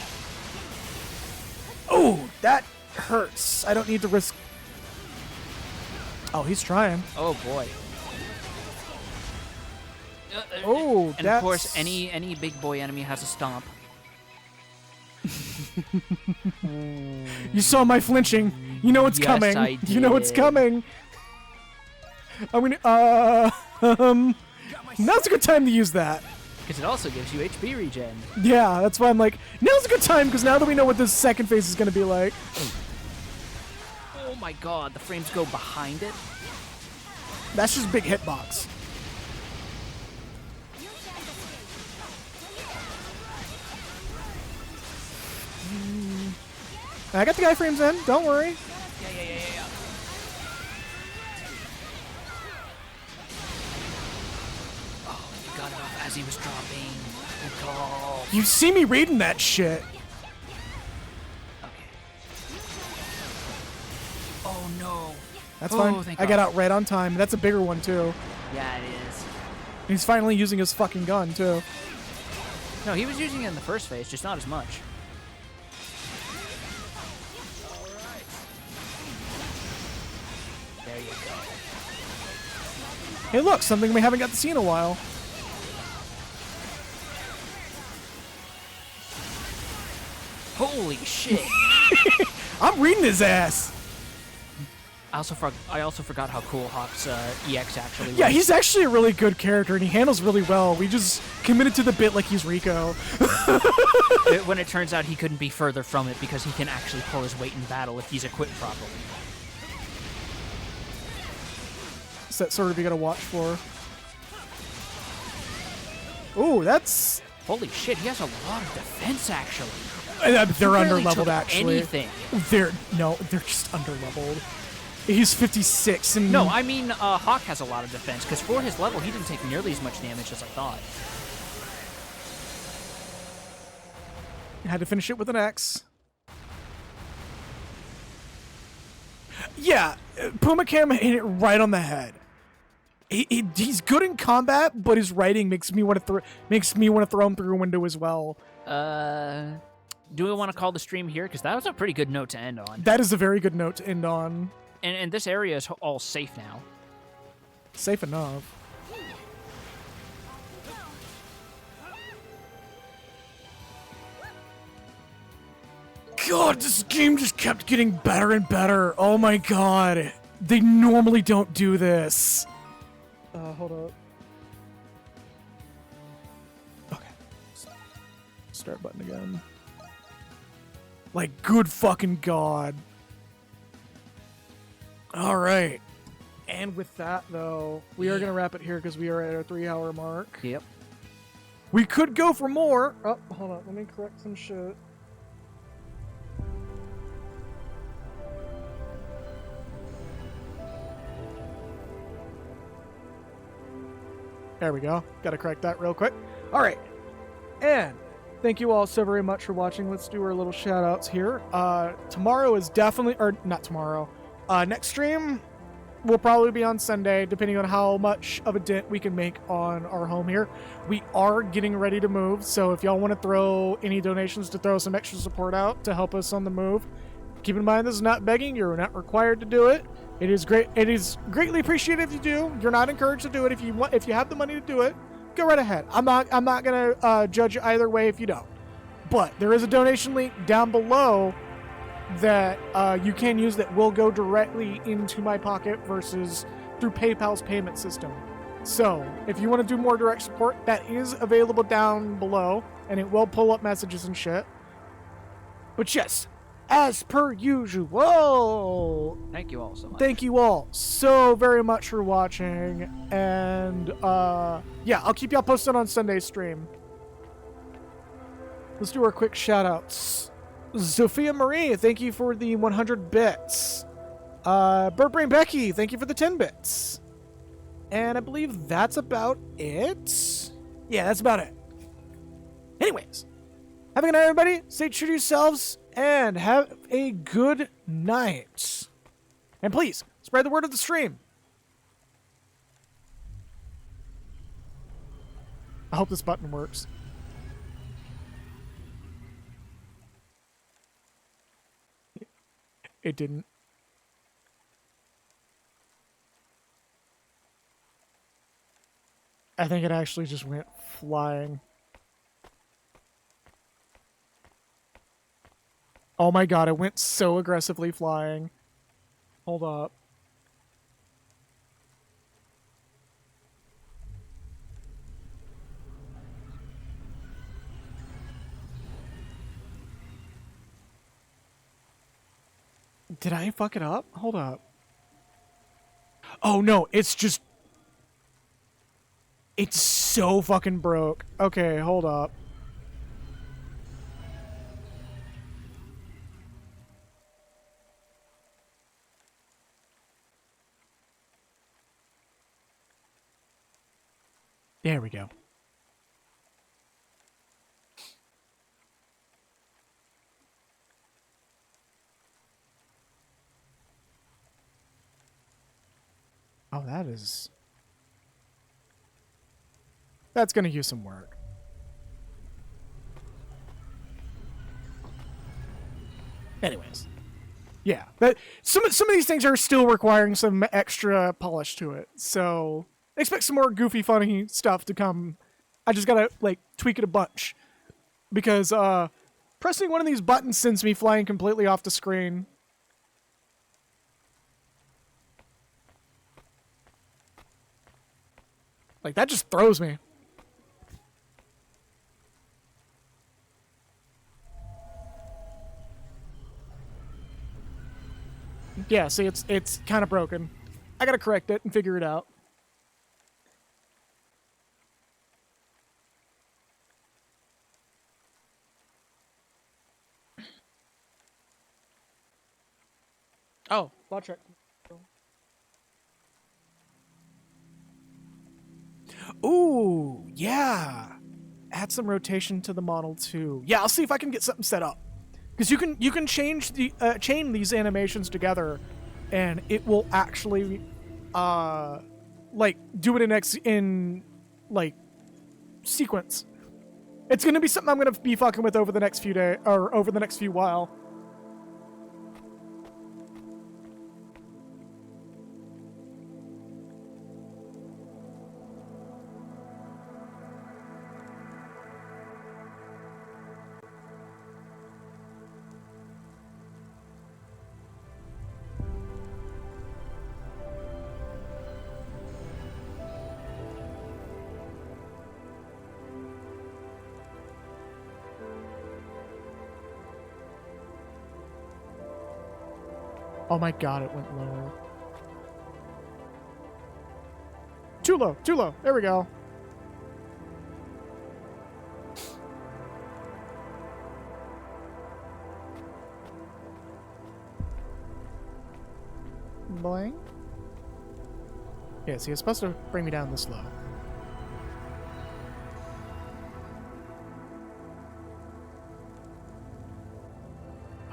Oh, that hurts. I don't need to risk. Oh, he's trying. Oh boy. Oh, and of course, any big boy enemy has a stomp. You saw my flinching. You know it's Yes, coming. I You know it's did. coming. I'm gonna. Now's a good time to use that. Because it also gives you HP regen. Yeah, that's why I'm like, now's a good time because now that we know what this second phase is gonna be like. Oh my god, the frames go behind it. That's just big hitbox. I got the guy frames in. Don't worry. Yeah. Oh, you got it off as he was dropping. Good call. You see me reading that shit. Okay. Oh no. That's Oh, fine. thank I got God. out right on time. That's a bigger one too. Yeah, it is. He's finally using his fucking gun too. No, he was using it in the first phase, just not as much. There you go. Hey, look, something we haven't got to see in a while. Holy shit! I'm reading his ass. I also forgot how cool Hawk's EX actually was. Yeah, he's actually a really good character, and he handles really well. We just committed to the bit like he's Rico. When it turns out he couldn't be further from it because he can actually pull his weight in battle if he's equipped properly. So that's sort of you gotta watch for. Ooh, that's... Holy shit, he has a lot of defense, actually. They're under-leveled, actually. Anything. They're just under-leveled. He's 56, and... No, I mean, Hawk has a lot of defense, because for his level, he didn't take nearly as much damage as I thought. Had to finish it with an X. Yeah, Puma Cam hit it right on the head. He's good in combat, but his writing makes me want to throw him through a window as well. Do we want to call the stream here? Because that was a pretty good note to end on. That is a very good note to end on. And this area is all safe now. Safe enough. God, this game just kept getting better and better. Oh my god. They normally don't do this. Hold up. Okay. Start button again. Like, good fucking god. Alright. And with that, though, we are going to wrap it here because we are at our 3-hour mark. Yep. We could go for more. Oh, hold on. Let me correct some shit. There we go. Gotta correct that real quick. Alright. And thank you all so very much for watching. Let's do our little shout outs here. Tomorrow is definitely, or not tomorrow. Next stream will probably be on Sunday, depending on how much of a dent we can make on our home here. We are getting ready to move, so if y'all want to throw any donations to throw some extra support out to help us on the move, keep in mind this is not begging. You're not required to do it. It is great. It is greatly appreciated if you do. You're not encouraged to do it. If you want, if you have the money to do it, go right ahead. I'm not gonna judge you either way if you don't. But there is a donation link down below that you can use that will go directly into my pocket versus through PayPal's payment system. So if you want to do more direct support, that is available down below, and it will pull up messages and shit. But yes, as per usual, thank you all so much. Thank you all so very much for watching, and yeah, I'll keep y'all posted on Sunday's stream. Let's do our quick shout outs. Sophia Marie, thank you for the 100 bits. Birdbrain Becky, thank you for the 10 bits. And I believe that's about it. Yeah, that's about it. Anyways, have a good night, everybody. Stay true to yourselves, and have a good night. And please, spread the word of the stream. I hope this button works. It didn't. I think it actually just went flying. Oh my god, it went so aggressively flying. Hold up. Did I fuck it up? Hold up. Oh no, it's just... It's so fucking broke. Okay, hold up. There we go. Oh, that is... That's gonna use some work. Anyways. Yeah, but some of these things are still requiring some extra polish to it. So expect some more goofy, funny stuff to come. I just gotta like tweak it a bunch because pressing one of these buttons sends me flying completely off the screen. Like that just throws me. Yeah, see, it's kind of broken. I gotta correct it and figure it out. Oh, bot check. Ooh, yeah. Add some rotation to the model too. Yeah, I'll see if I can get something set up. Because you can change the chain these animations together, and it will actually, like do it in like sequence. It's gonna be something I'm gonna be fucking with over the next few days or over the next few while. Oh my god, it went lower. Too low, too low. There we go. Boing. Yeah, see, it's supposed to bring me down this low.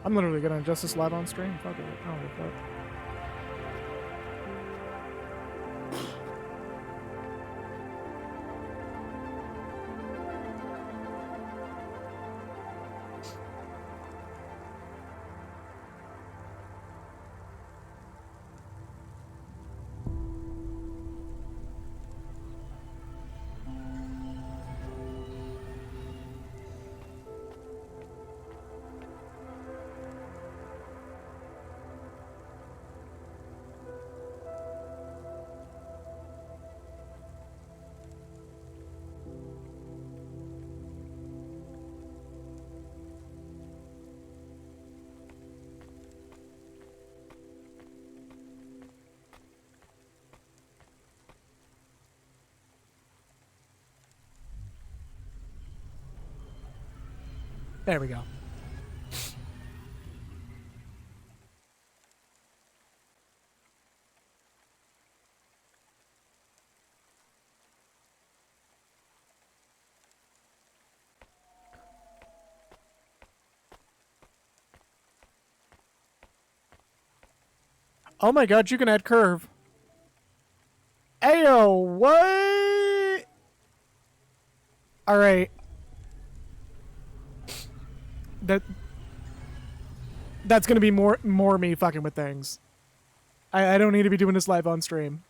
I'm literally gonna adjust this live on stream. Fuck it. I don't give a fuck. There we go. Oh my god, you can add curve. Ayo, what? Alright. That's gonna be more me fucking with things. I don't need to be doing this live on stream.